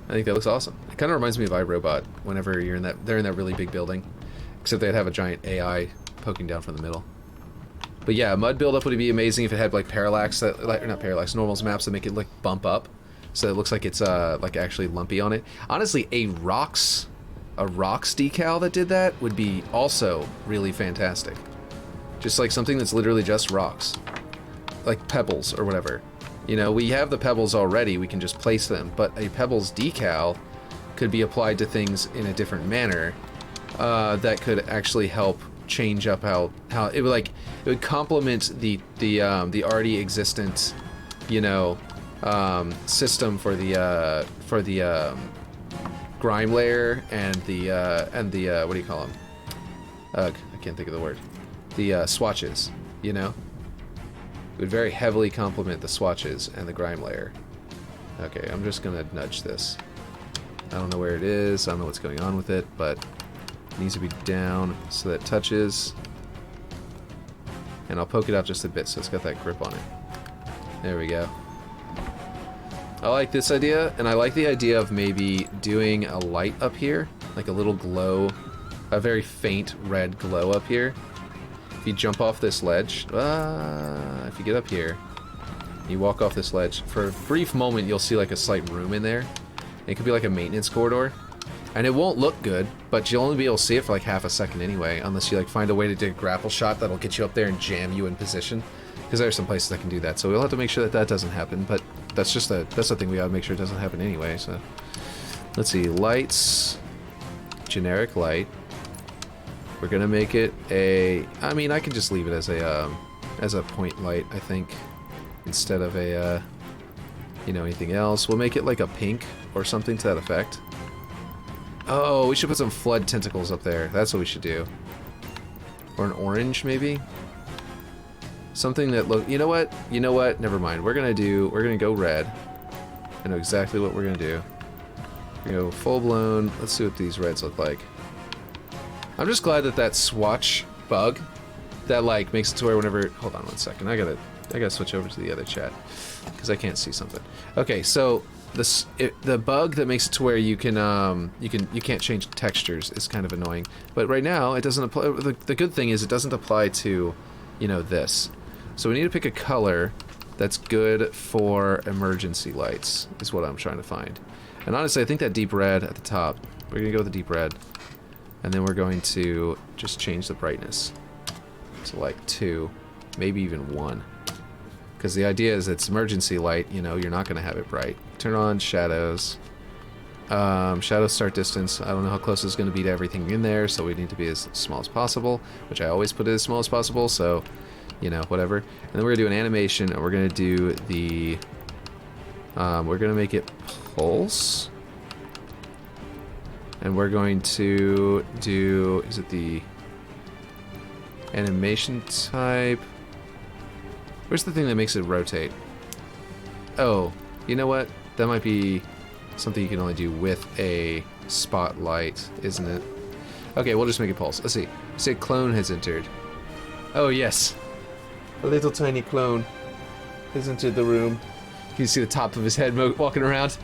I think that looks awesome. It kind of reminds me of iRobot whenever you're in they're in that really big building, except they'd have a giant AI poking down from the middle. But yeah, mud buildup would be amazing if it had like parallax, not parallax, normals maps that make it like bump up, so it looks like it's like actually lumpy on it. Honestly, a rocks decal that did that would be also really fantastic. Just like something that's literally just rocks, like pebbles or whatever. You know, we have the pebbles already, we can just place them, but a pebbles decal could be applied to things in a different manner that could actually help change up how it would complement the already existent, you know, system for the grime layer and the what do you call them? I can't think of the word. The swatches, you know? It would very heavily complement the swatches and the grime layer. Okay, I'm just gonna nudge this. I don't know where it is, I don't know what's going on with it, but it needs to be down so that it touches. And I'll poke it out just a bit so it's got that grip on it. There we go. I like this idea, and I like the idea of maybe doing a light up here, like a little glow, a very faint red glow up here. if you jump off this ledge, if you get up here, you walk off this ledge, for a brief moment you'll see like a slight room in there. It could be like a maintenance corridor. And it won't look good, but you'll only be able to see it for like half a second anyway, unless you like find a way to do a grapple shot that'll get you up there and jam you in position. Because there are some places that can do that, so we'll have to make sure that that doesn't happen, but that's just that's the thing we gotta make sure it doesn't happen anyway, so. Let's see, lights, generic light. We're gonna make it I mean, I can just leave it as a point light, I think, instead of a, you know, anything else. We'll make it like a pink or something to that effect. Oh, we should put some flood tentacles up there. That's what we should do. Or an orange, maybe? Something that look. You know what? You know what? Never mind. We're gonna go red. I know exactly what we're gonna do. We're gonna go full blown. Let's see what these reds look like. I'm just glad that that swatch bug, that like makes it to where whenever. Hold on one second. I gotta switch over to the other chat because I can't see something. Okay, so the bug that makes it to where you can't change textures is kind of annoying. But right now it doesn't apply. The good thing is it doesn't apply to, you know, this. So we need to pick a color that's good for emergency lights is what I'm trying to find. And honestly, I think that deep red at the top. We're gonna go with the deep red, and then we're going to just change the brightness to like 2, maybe even 1. Because the idea is it's emergency light, you know, you're not going to have it bright. Turn on shadows. Shadow start distance. I don't know how close it's going to be to everything in there, so we need to be as small as possible, which I always put it as small as possible, so, you know, whatever. And then we're going to do an animation, and we're going to do the... we're going to make it pulse. And we're going to do... Is it the animation type? Where's the thing that makes it rotate? Oh, you know what? That might be something you can only do with a spotlight, isn't it? Okay, we'll just make it pulse. Let's see. Say clone has entered. Oh, yes. A little tiny clone has entered the room. You can see the top of his head walking around.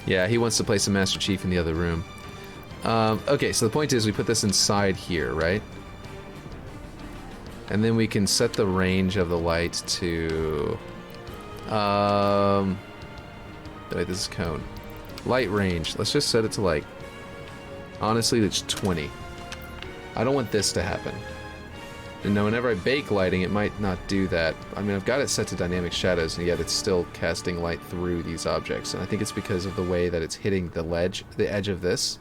Yeah, he wants to play some Master Chief in the other room. Okay, so the point is we put this inside here, right? And then we can set the range of the light to... wait, this is cone. Light range. Let's just set it to like... Honestly, it's 20. I don't want this to happen. And now whenever I bake lighting, it might not do that. I mean, I've got it set to dynamic shadows, and yet it's still casting light through these objects. And I think it's because of the way that it's hitting the edge of this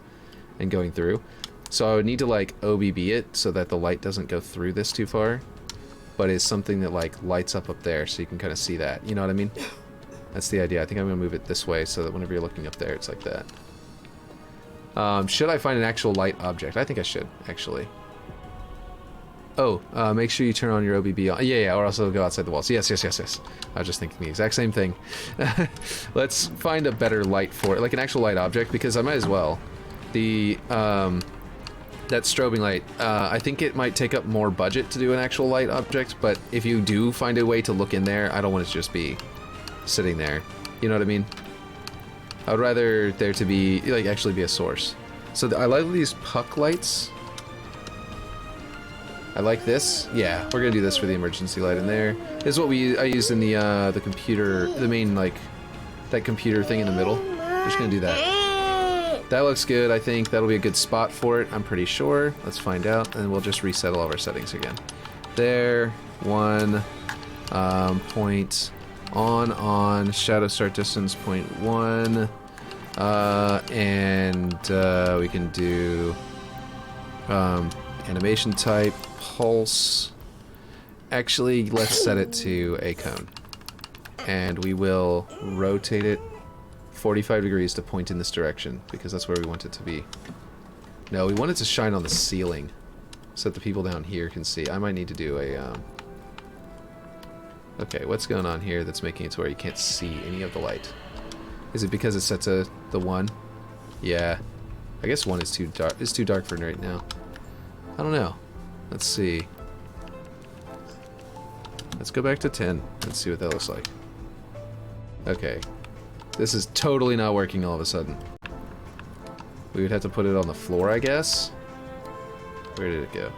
and going through. So I would need to like OBB it so that the light doesn't go through this too far, but it's something that like lights up there so you can kind of see that. You know what I mean? That's the idea. I think I'm gonna move it this way so that whenever you're looking up there, it's like that. Should I find an actual light object? I think I should, actually. Oh, make sure you turn on your OBB on. Yeah, or else it'll go outside the walls. Yes. I was just thinking the exact same thing. Let's find a better light for it, like an actual light object, because I might as well. The, that strobing light, I think it might take up more budget to do an actual light object, but if you do find a way to look in there, I don't want it to just be sitting there. You know what I mean? I would rather there to be, like, actually be a source. So I like these puck lights. I like this. Yeah, we're gonna do this for the emergency light in there. This is what I used in the computer, the main, like, that computer thing in the middle. We're just gonna do that. That looks good. I think that'll be a good spot for it. I'm pretty sure. Let's find out, and we'll just reset all of our settings again. There, 1, point on, shadow start distance 0.1, and we can do animation type, pulse. Actually, let's set it to a cone, and we will rotate it 45 degrees to point in this direction, because that's where we want it to be. No, we want it to shine on the ceiling, so that the people down here can see. I might need to do a, okay, what's going on here that's making it to where you can't see any of the light? Is it because it's set to the 1? Yeah. I guess 1 is too dark. It's too dark for right now. I don't know. Let's see. Let's go back to 10. Let's see what that looks like. Okay. This is totally not working all of a sudden. We would have to put it on the floor, I guess. Where did it go?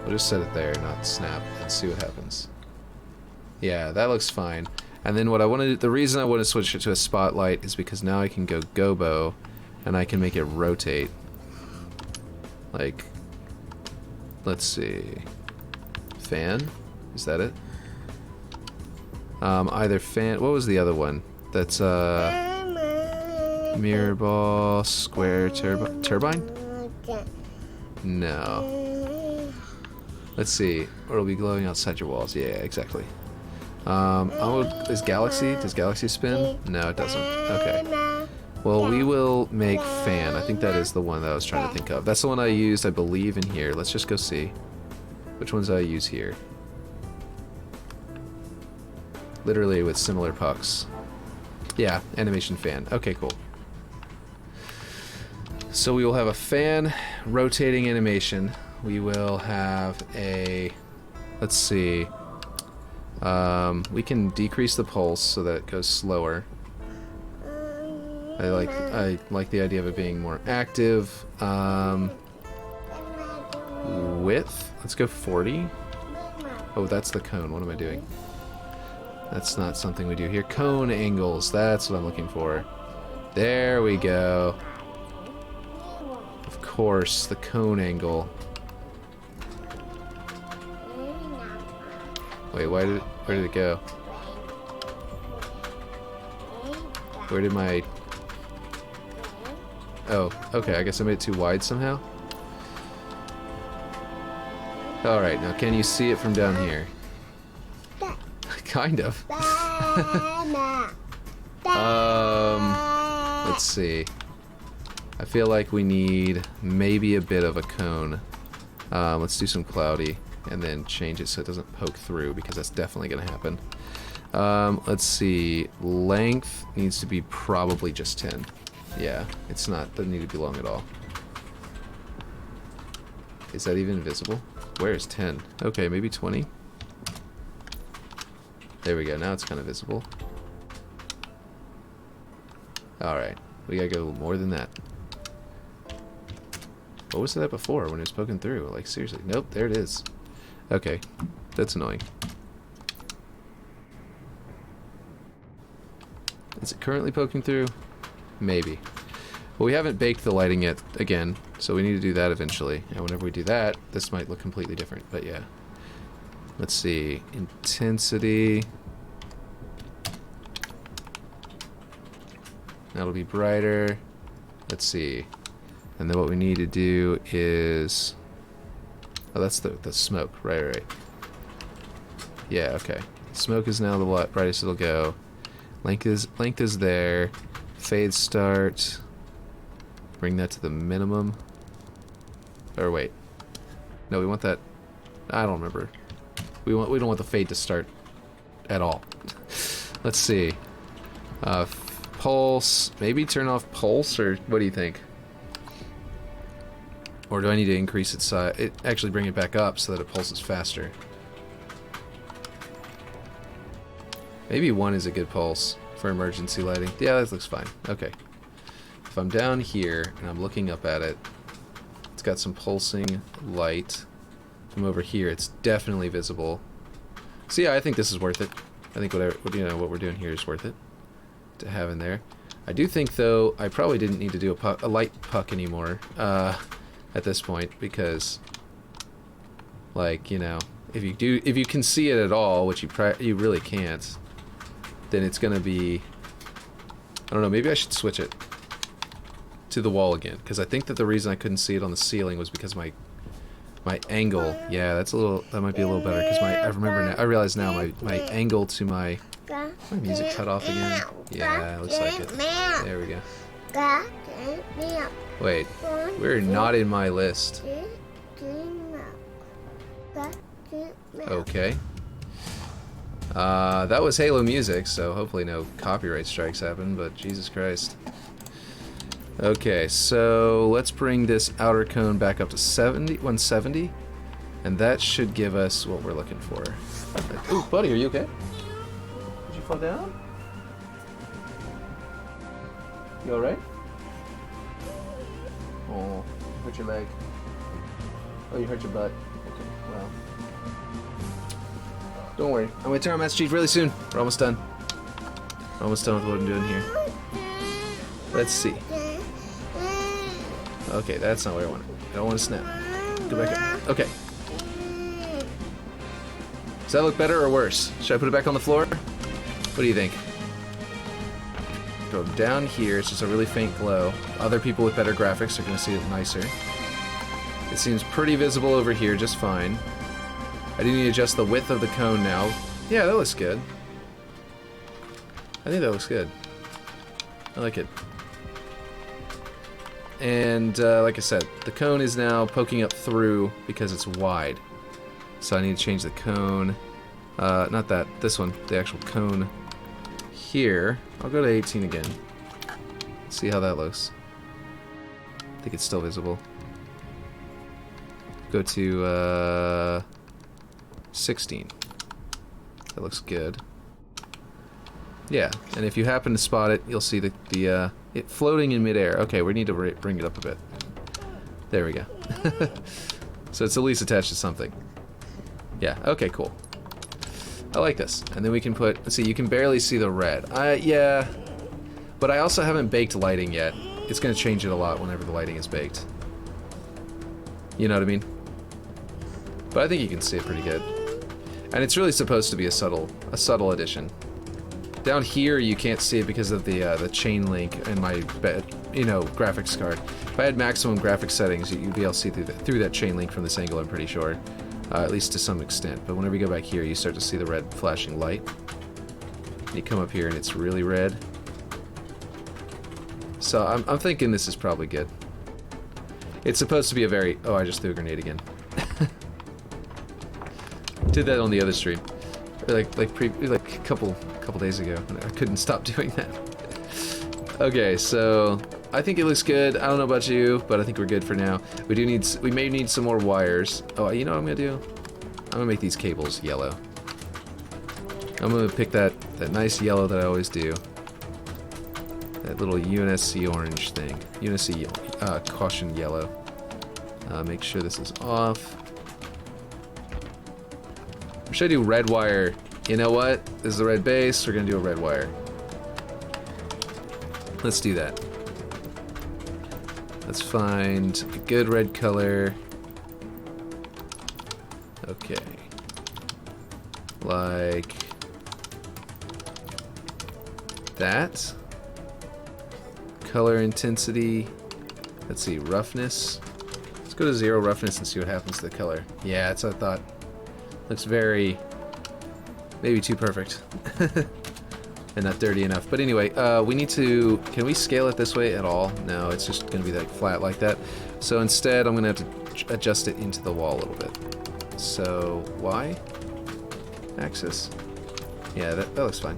We'll just set it there, not snap, and see what happens. Yeah, that looks fine. And then what I want to do, the reason I want to switch it to a spotlight is because now I can go gobo, and I can make it rotate. Like, let's see. Fan? Is that it? Either fan. What was the other one? That's mirror ball, square turbine? No. Let's see. Or it'll be glowing outside your walls. Yeah, exactly. Does Galaxy spin? No, it doesn't. Okay. Well, we will make fan. I think that is the one that I was trying to think of. That's the one I used, I believe, in here. Let's just go see. Which ones did I use here? Literally with similar pucks. Yeah, animation fan. Okay, cool. So we will have a fan rotating animation. We will have a... Let's see. We can decrease the pulse so that it goes slower. I like the idea of it being more active. Width. Let's go 40. Oh, that's the cone. What am I doing? That's not something we do here. Cone angles. That's what I'm looking for. There we go. Of course, the cone angle. Wait, where did it go? Where did my... Oh, okay, I guess I made it too wide somehow. Alright, now can you see it from down here? Kind of. Let's see. I feel like we need maybe a bit of a cone. Let's do some cloudy and then change it so it doesn't poke through, because that's definitely going to happen. Let's see. Length needs to be probably just 10. Yeah, it's not, doesn't need to be long at all. Is that even visible? Where is 10? Okay, maybe 20. There we go, now it's kind of visible. Alright, we gotta go more than that. What was that before when it was poking through? Like, seriously. Nope, there it is. Okay, that's annoying. Is it currently poking through? Maybe. Well, we haven't baked the lighting yet, again, so we need to do that eventually. And whenever we do that, this might look completely different, but yeah. Let's see. Intensity. That'll be brighter. Let's see. And then what we need to do is... Oh, that's the smoke. Right. Yeah, okay. Smoke is now the brightest it'll go. Length is there. Fade start. Bring that to the minimum. Or wait. No, we want that... I don't remember. We don't want the fade to start at all. Let's see. Pulse. Maybe turn off pulse, or what do you think? Or do I need to increase its size? Actually bring it back up so that it pulses faster. Maybe 1 is a good pulse for emergency lighting. Yeah, that looks fine. Okay. If I'm down here and I'm looking up at it, it's got some pulsing light. From over here, it's definitely visible. So yeah, I think this is worth it. I think what we're doing here is worth it to have in there. I do think, though, I probably didn't need to do a light puck anymore at this point, because, like, you know, if you can see it at all, which you really can't, then it's gonna be, I don't know, maybe I should switch it to the wall again, because I think that the reason I couldn't see it on the ceiling was because my angle. Yeah, that might be a little better, because I realize now my angle to my music cut off again. Yeah, looks like it. There we go. Wait, we're not in my list. Okay. That was Halo music, so hopefully no copyright strikes happen, but Jesus Christ. Okay, so let's bring this outer cone back up to 170, and that should give us what we're looking for. Ooh, buddy, are you okay? Did you fall down? You alright? Oh, you hurt your leg. Oh, you hurt your butt. Okay, well. Don't worry. I'm gonna turn on Master Chief really soon. We're almost done. We're almost done with what I'm doing here. Let's see. Okay, that's not what I wanted. I don't want to snap. Go back up. Okay. Does that look better or worse? Should I put it back on the floor? What do you think? Go down here. It's just a really faint glow. Other people with better graphics are going to see it nicer. It seems pretty visible over here just fine. I do need to adjust the width of the cone now. Yeah, that looks good. I think that looks good. I like it. And like I said, the cone is now poking up through because it's wide. So I need to change the cone. Not that, this one, the actual cone here. I'll go to 18 again. See how that looks. I think it's still visible. Go to 16. That looks good. Yeah, and if you happen to spot it, you'll see it floating in midair. Okay, we need to bring it up a bit. There we go. So it's at least attached to something. Yeah, okay, cool. I like this. And then we can put, let's see, you can barely see the red. Yeah, but I also haven't baked lighting yet. It's going to change it a lot whenever the lighting is baked. You know what I mean? But I think you can see it pretty good. And it's really supposed to be a subtle addition. Down here you can't see it because of the chain link in my graphics card. If I had maximum graphics settings, you'd be able to see through that chain link from this angle, I'm pretty sure. At least to some extent. But whenever you go back here, you start to see the red flashing light. You come up here and it's really red. So I'm thinking this is probably good. It's supposed to be a very... Oh, I just threw a grenade again. Did that on the other stream. Like a couple days ago. I couldn't stop doing that. Okay, so I think it looks good. I don't know about you, but I think we're good for now. We may need some more wires. Oh, you know what I'm gonna do? I'm gonna make these cables yellow. I'm gonna pick that nice yellow that I always do. That little UNSC orange thing. UNSC caution yellow. Make sure this is off. Or should I do red wire? You know what? This is the red base. We're gonna do a red wire. Let's do that. Let's find a good red color. Okay. Like that. Color intensity. Let's see, roughness. Let's go to 0 roughness and see what happens to the color. Yeah, that's what I thought. Looks very, maybe too perfect. And not dirty enough. But anyway, we need to, can we scale it this way at all? No, it's just going to be like flat like that. So instead, I'm going to have to adjust it into the wall a little bit. So, Y axis? Yeah, that looks fine.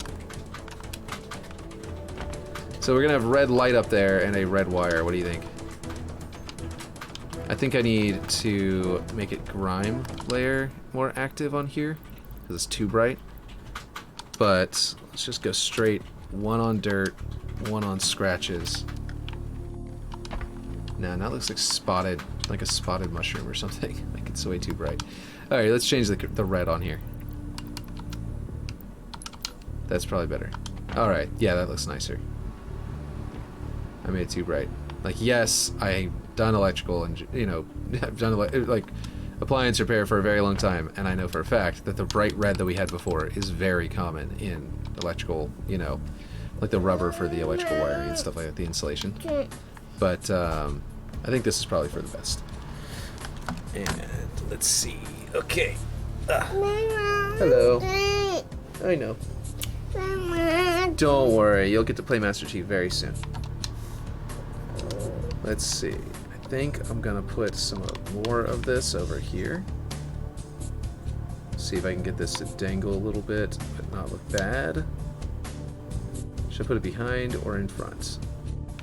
So we're going to have red light up there and a red wire. What do you think? I think I need to make it grime layer more active on here because it's too bright. But let's just go straight, one on dirt, one on scratches. Nah, that looks like spotted, like a spotted mushroom or something. Like it's way too bright. All right, let's change the red on here. That's probably better. All right, yeah, that looks nicer. I made it too bright. Like, yes, I've done electrical and, I've done like appliance repair for a very long time, and I know for a fact that the bright red that we had before is very common in electrical, like the rubber for the electrical wiring and stuff like that, the insulation. But I think this is probably for the best. And let's see. Okay. Hello. I know. Don't worry, you'll get to play Master Chief very soon. Let's see. I think I'm gonna put some more of this over here. See if I can get this to dangle a little bit, but not look bad. Should I put it behind or in front?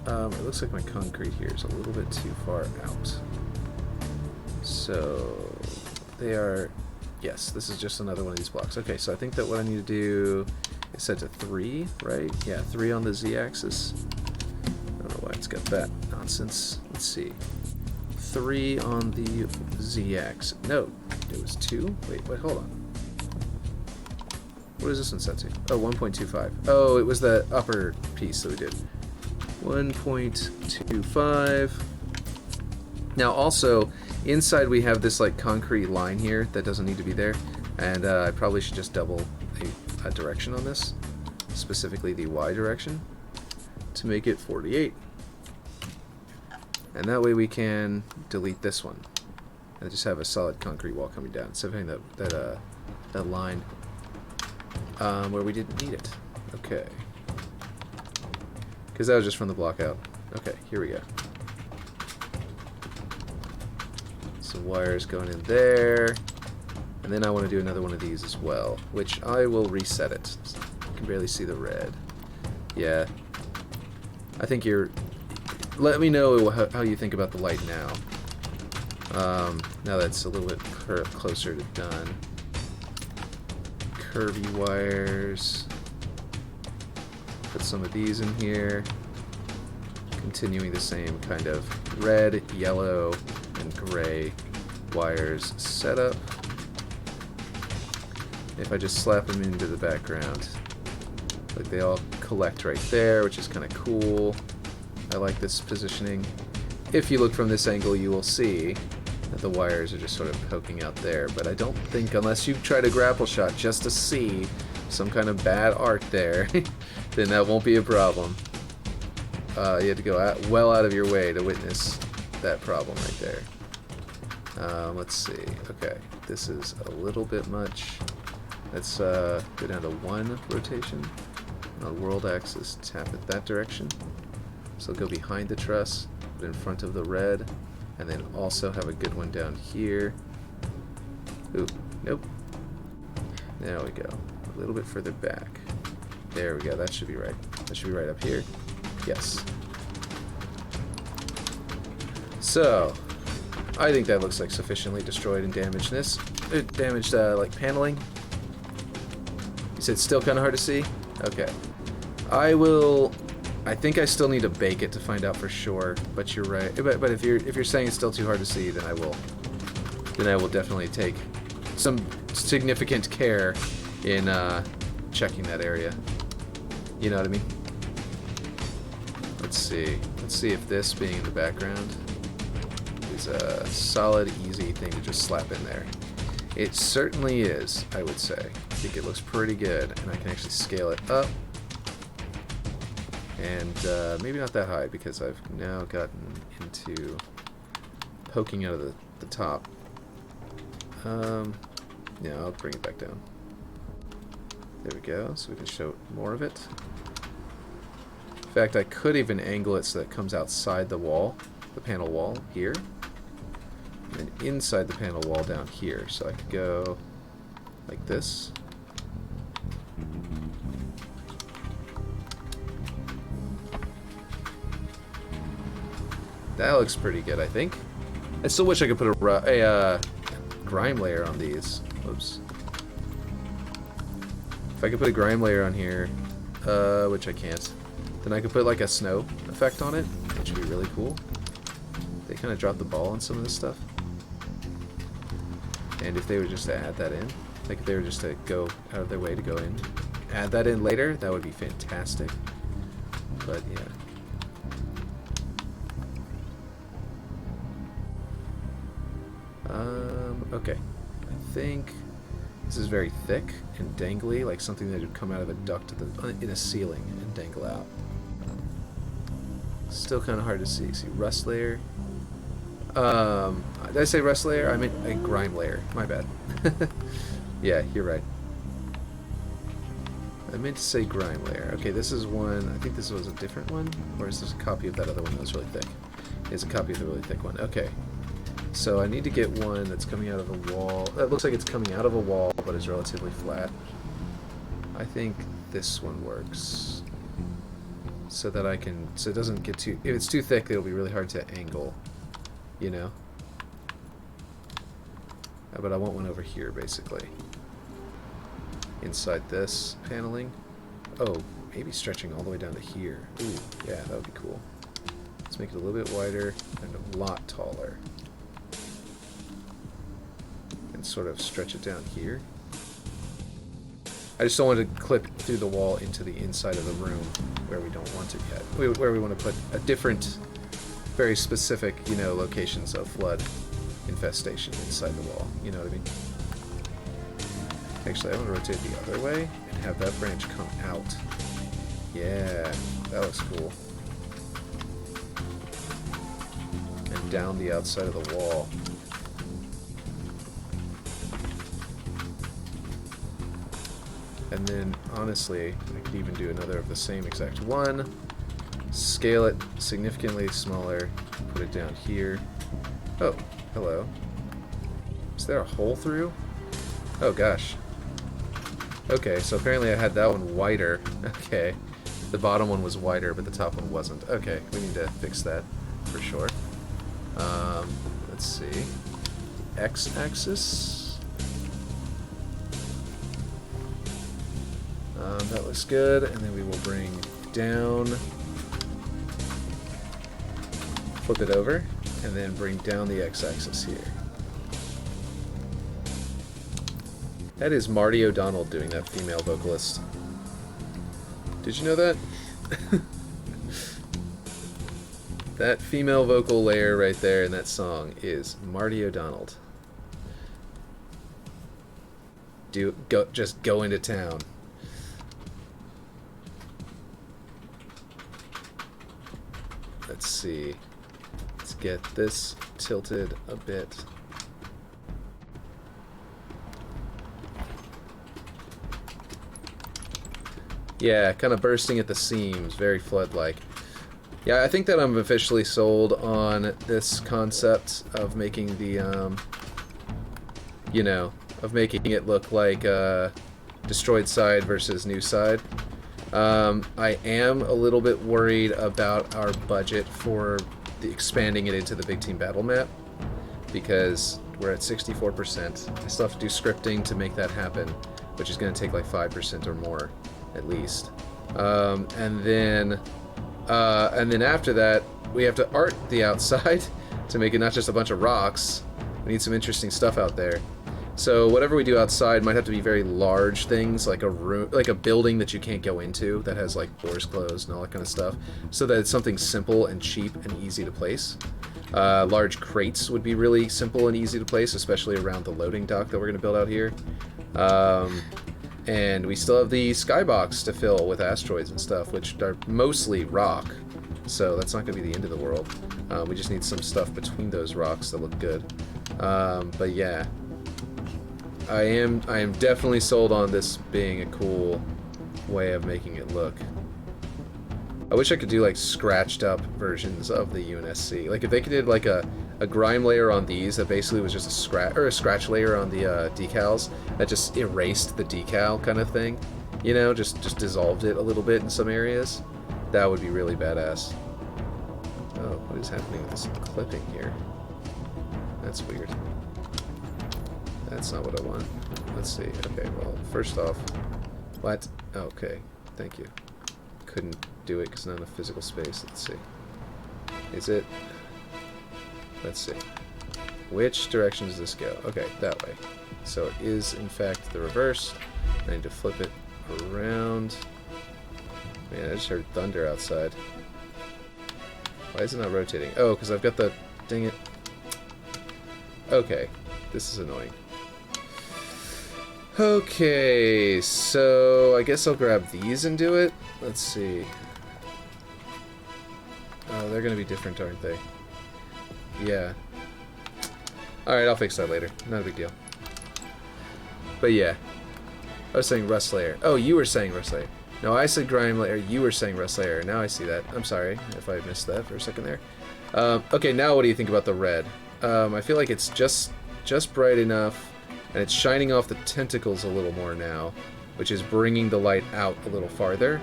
It looks like my concrete here is a little bit too far out. So they are, yes, this is just another one of these blocks. Okay, so I think that what I need to do is set to 3, right? Yeah, 3 on the Z-axis. I don't know why it's got that nonsense. Let's see. 3 on the Z-axis. No, it was 2? Wait, hold on. What is this one set to? Oh, 1.25. Oh, it was the upper piece that we did. 1.25. Now also, inside we have this like concrete line here that doesn't need to be there. And I probably should just double a direction on this. Specifically the Y direction. To make it 48. And that way we can delete this one. And just have a solid concrete wall coming down. Instead of having that line where we didn't need it. Okay. Because that was just from the block out. Okay, here we go. Some wires going in there. And then I want to do another one of these as well, which I will reset it. You can barely see the red. Yeah. I think you're... Let me know how you think about the light now. Now that's a little bit closer to done. Curvy wires. Put some of these in here. Continuing the same kind of red, yellow, and gray wires setup. If I just slap them into the background, like they all collect right there, which is kind of cool. I like this positioning. If you look from this angle, you will see that the wires are just sort of poking out there, but I don't think, unless you try to grapple shot just to see some kind of bad art there, then that won't be a problem. You have to go well out of your way to witness that problem right there. Let's see. Okay, this is a little bit much. Let's go down to 1 rotation. On the world axis, tap it that direction. So go behind the truss, put in front of the red, and then also have a good one down here. Ooh, nope. There we go. A little bit further back. There we go. That should be right. That should be right up here. Yes. So, I think that looks like sufficiently destroyed and damaged like paneling. You said still kind of hard to see? Okay. I think I still need to bake it to find out for sure, but you're right. But if you're saying it's still too hard to see, then I will definitely take some significant care in checking that area. You know what I mean? Let's see. Let's see if this being in the background is a solid, easy thing to just slap in there. It certainly is, I would say. I think it looks pretty good, and I can actually scale it up. And maybe not that high, because I've now gotten into poking out of the top. Yeah, I'll bring it back down. There we go, so we can show more of it. In fact, I could even angle it so that it comes outside the wall, the panel wall here, and then inside the panel wall down here. So I could go like this. That looks pretty good, I think. I still wish I could put a grime layer on these. Whoops. If I could put a grime layer on here, which I can't, then I could put like a snow effect on it, which would be really cool. They kind of dropped the ball on some of this stuff. And if they were just to add that in, like if they were just to go out of their way to go in, add that in later, that would be fantastic. But yeah. Okay. I think this is very thick and dangly, like something that would come out of a duct in a ceiling and dangle out. Still kind of hard to see. See, rust layer. Did I say rust layer? I meant a grime layer. My bad. Yeah, you're right. I meant to say grime layer. Okay, this is one. I think this was a different one, or is this a copy of that other one that was really thick? It's a copy of the really thick one. Okay. So I need to get one that's coming out of a wall. That looks like it's coming out of a wall, but is relatively flat. I think this one works. So that I can, so it doesn't get too, if it's too thick, it'll be really hard to angle, you know? But I want one over here, basically. Inside this paneling. Oh, maybe stretching all the way down to here. Ooh, yeah, that would be cool. Let's make it a little bit wider and a lot taller. and sort of stretch it down here. I just don't want to clip through the wall into the inside of the room where we don't want it yet. Where we want to put a different, very specific, you know, locations of flood infestation inside the wall. You know what I mean? Actually, I want to rotate the other way and have that branch come out. Yeah, that looks cool. And down the outside of the wall. And then, honestly, I could even do another of the same exact one. Scale it significantly smaller. Put it down here. Oh, hello. Is there a hole through? Oh, gosh. Okay, so apparently I had that one wider. Okay. The bottom one was wider, but the top one wasn't. Okay, we need to fix that for sure. Let's see. X-axis. That looks good, and then we will bring down, flip it over, and then bring down the x-axis here. That is Marty O'Donnell doing that female vocalist. Did you know that? That female vocal layer right there in that song is Marty O'Donnell. Just go into town. Let's see. Let's get this tilted a bit. Yeah, kind of bursting at the seams, very flood-like. Yeah, I think that I'm officially sold on this concept of making the, you know, of making it look like destroyed side versus new side. I am a little bit worried about our budget for expanding it into the big team battle map, because we're at 64%. I still have to do scripting to make that happen, which is going to take like 5% or more at least. And then after that, we have to art the outside to make it not just a bunch of rocks. We need some interesting stuff out there. So whatever we do outside might have to be very large things, like a room, like a building that you can't go into that has like doors closed and all that kind of stuff, so that it's something simple and cheap and easy to place. Large crates would be really simple and easy to place, especially around the loading dock that we're going to build out here. And we still have the skybox to fill with asteroids and stuff, which are mostly rock, so that's not going to be the end of the world. We just need some stuff between those rocks that look good. But yeah. I am definitely sold on this being a cool way of making it look. I wish I could do like scratched up versions of the UNSC. Like if they could do like a grime layer on these that basically was just a scratch layer on the decals that just erased the decal kind of thing. You know, just dissolved it a little bit in some areas. That would be really badass. Oh, what is happening with this clipping here? That's weird. That's not what I want. Let's see. Okay, well, first off... What? Okay, thank you. Couldn't do it because not enough physical space. Let's see. Is it... Let's see. Which direction does this go? Okay, that way. So it is, in fact, the reverse. I need to flip it around. Man, I just heard thunder outside. Why is it not rotating? Oh, because I've got the... Dang it. Okay. This is annoying. Okay, so I guess I'll grab these and do it. Let's see. Oh, they're going to be different, aren't they? Yeah. Alright, I'll fix that later. Not a big deal. But yeah. I was saying rust layer. Oh, you were saying rust layer. No, I said grime layer. You were saying rust layer. Now I see that. I'm sorry if I missed that for a second there. Okay, now what do you think about the red? I feel like it's just bright enough. And it's shining off the tentacles a little more now, which is bringing the light out a little farther.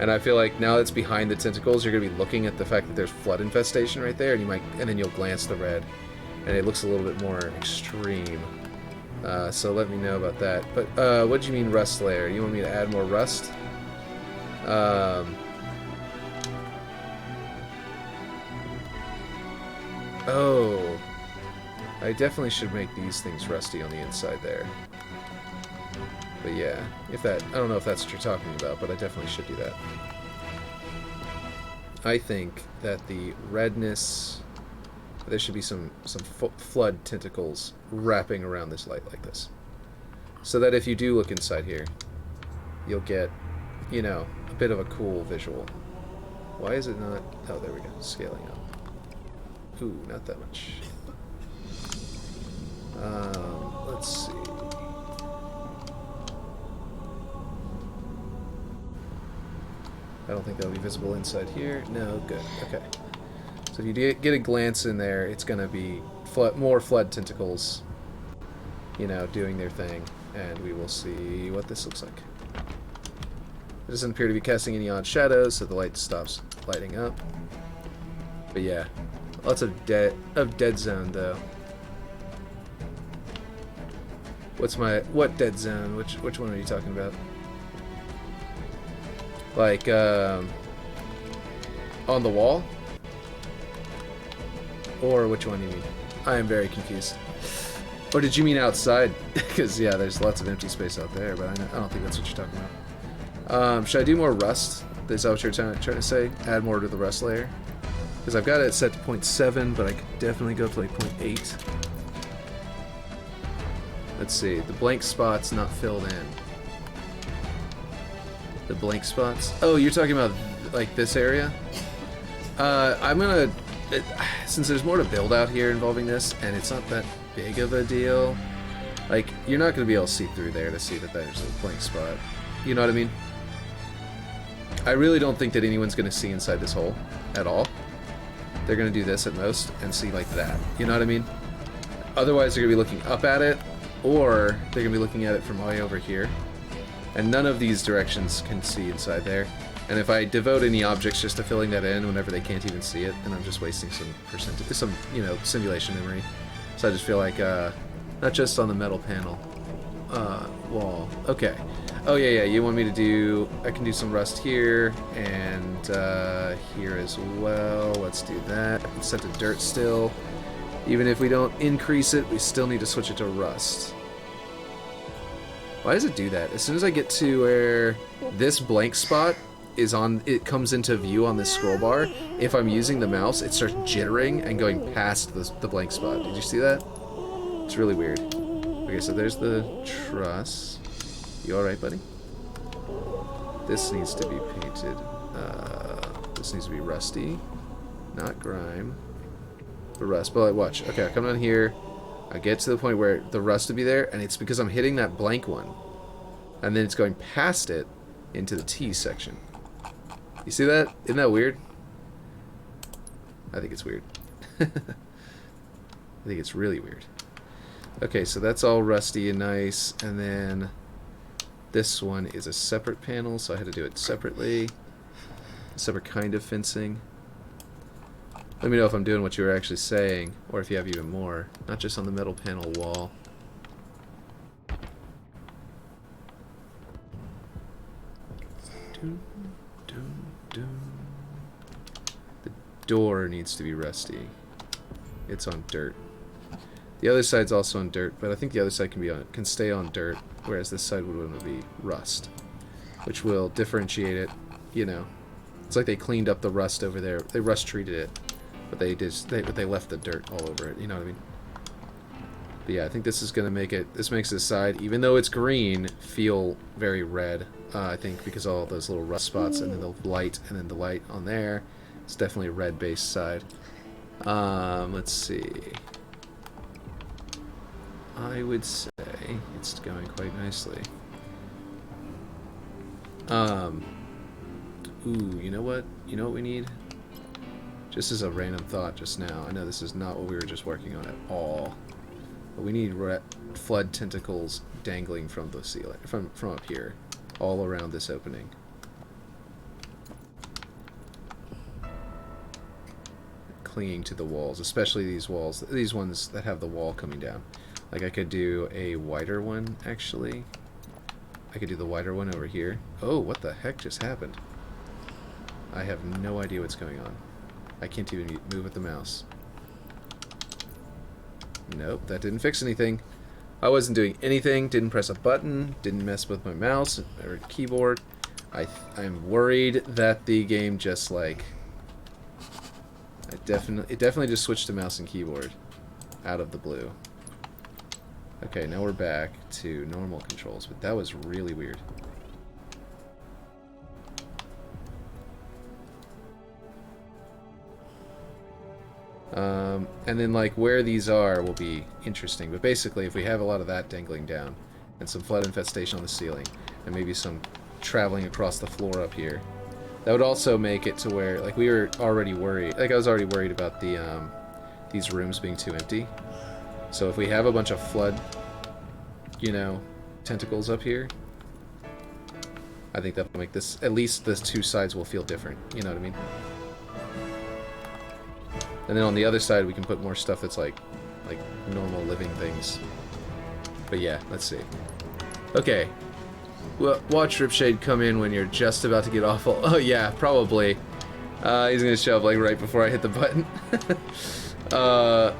And I feel like now it's behind the tentacles, you're going to be looking at the fact that there's flood infestation right there, and then you'll glance the red, and it looks a little bit more extreme. So let me know about that. But what do you mean rust layer? You want me to add more rust? Oh. I definitely should make these things rusty on the inside there. But yeah, if that, I don't know if that's what you're talking about, but I definitely should do that. I think that the redness, there should be some flood tentacles wrapping around this light like this. So that if you do look inside here, you'll get, you know, a bit of a cool visual. Why is it not, oh, there we go, scaling up. Ooh, not that much. Let's see. I don't think that'll be visible inside here. No, good. Okay. So if you get a glance in there, it's going to be more flood tentacles, you know, doing their thing. And we will see what this looks like. It doesn't appear to be casting any odd shadows, so the light stops lighting up. But yeah, lots of dead zone though. What dead zone? Which one are you talking about? Like on the wall? Or which one do you mean? I am very confused. Or did you mean outside? Because yeah, there's lots of empty space out there, but I don't think that's what you're talking about. Should I do more rust? Is that what you're trying to say? Add more to the rust layer? Because I've got it set to 0.7, but I could definitely go to like 0.8. Let's see, the blank spots not filled in. The blank spots? Oh, you're talking about like this area? I'm gonna, since there's more to build out here involving this, and it's not that big of a deal, like, you're not gonna be able to see through there to see that there's a blank spot. You know what I mean? I really don't think that anyone's gonna see inside this hole at all. They're gonna do this at most and see like that. You know what I mean? Otherwise, they're gonna be looking up at it, or they're gonna be looking at it from way over here. And none of these directions can see inside there. And if I devote any objects just to filling that in whenever they can't even see it, then I'm just wasting some you know, simulation memory. So I just feel like, not just on the metal panel, wall. Okay. Oh yeah, you want me to do, I can do some rust here, and here as well. Let's do that. It's set to dirt still. Even if we don't increase it, we still need to switch it to rust. Why does it do that? As soon as I get to where this blank spot is on, it comes into view on this scroll bar, if I'm using the mouse, it starts jittering and going past the blank spot. Did you see that? It's really weird. Okay, so there's the truss. You alright, buddy? This needs to be painted. This needs to be rusty. Not grime. But rust. But watch. Okay, I come down here. I get to the point where the rust would be there, and it's because I'm hitting that blank one. And then it's going past it into the T section. You see that? Isn't that weird? I think it's weird. I think it's really weird. Okay, so that's all rusty and nice, and then this one is a separate panel, so I had to do it separately. A separate kind of fencing. Let me know if I'm doing what you were actually saying, or if you have even more. Not just on the metal panel wall. The door needs to be rusty. It's on dirt. The other side's also on dirt, but I think the other side can stay on dirt, whereas this side would want to be rust, which will differentiate it. You know, it's like they cleaned up the rust over there. They rust treated it. But they left the dirt all over it, you know what I mean? But yeah, I think this is gonna make it, this makes this side, even though it's green, feel very red. I think because all those little rust spots, and then the light, and then the light on there, it's definitely a red based side. Let's see. I would say it's going quite nicely. Ooh, you know what? You know what we need? Just as a random thought just now, I know this is not what we were just working on at all, but we need flood tentacles dangling from the ceiling, from up here, all around this opening. Clinging to the walls, especially these walls, these ones that have the wall coming down. Like I could do a wider one, actually. I could do the wider one over here. Oh, what the heck just happened? I have no idea what's going on. I can't even move with the mouse. Nope, that didn't fix anything. I wasn't doing anything, didn't press a button, didn't mess with my mouse or keyboard. I'm worried that the game just like... It definitely just switched to mouse and keyboard out of the blue. Okay, now we're back to normal controls, but that was really weird. And then like where these are will be interesting, but basically if we have a lot of that dangling down and some flood infestation on the ceiling and maybe some traveling across the floor up here, that would also make it to where like we were already worried, like I was already worried about the these rooms being too empty. So if we have a bunch of flood, you know, tentacles up here, I think that'll make this, at least the two sides will feel different, you know what I mean? And then on the other side we can put more stuff that's like normal living things. But yeah, let's see. Okay. Well, watch Ripshade come in when you're just about to get awful. Oh yeah, probably. He's gonna show up like right before I hit the button.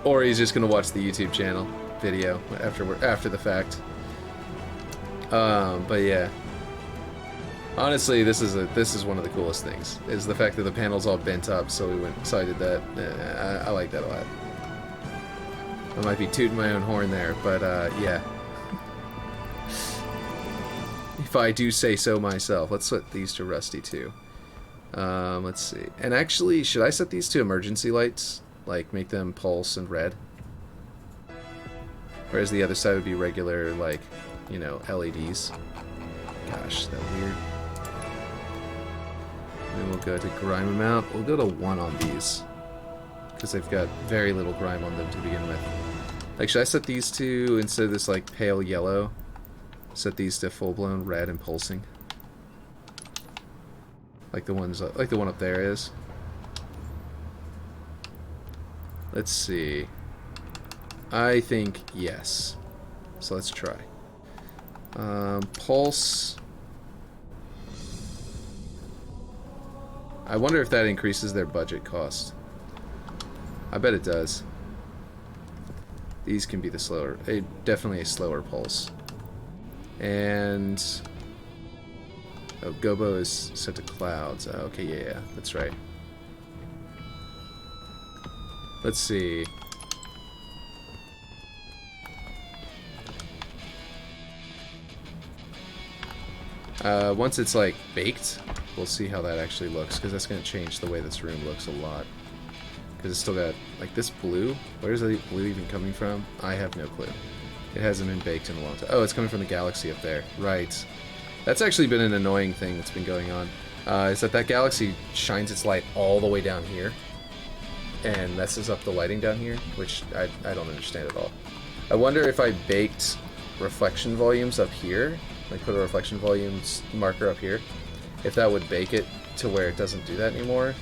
Or he's just gonna watch the YouTube channel video after the fact. But yeah. Honestly, this is one of the coolest things, is the fact that the panel's all bent up, so I did that. I like that a lot. I might be tooting my own horn there, but yeah. If I do say so myself. Let's set these to Rusty too. Let's see. And actually, should I set these to emergency lights? Like, make them pulse and red? Whereas the other side would be regular, like, you know, LEDs. Gosh, that weird. Then we'll go to grime amount. We'll go to 1 on these, because they've got very little grime on them to begin with. Like, should I set these to, instead of this, like, pale yellow, set these to full-blown red and pulsing? Like the ones, like the one up there is. Let's see. I think yes. So let's try. Pulse. I wonder if that increases their budget cost. I bet it does. These can be the slower, definitely a slower pulse. And oh, Gobo is set to clouds. Oh, okay, yeah, that's right. Let's see. Once it's like baked, we'll see how that actually looks, because that's going to change the way this room looks a lot. Because it's still got, like, this blue. Where's the blue even coming from? I have no clue. It hasn't been baked in a long time. Oh, it's coming from the galaxy up there. Right. That's actually been an annoying thing that's been going on. Is that galaxy shines its light all the way down here and messes up the lighting down here, which I don't understand at all. I wonder if I baked reflection volumes up here, like put a reflection volumes marker up here, if that would bake it to where it doesn't do that anymore.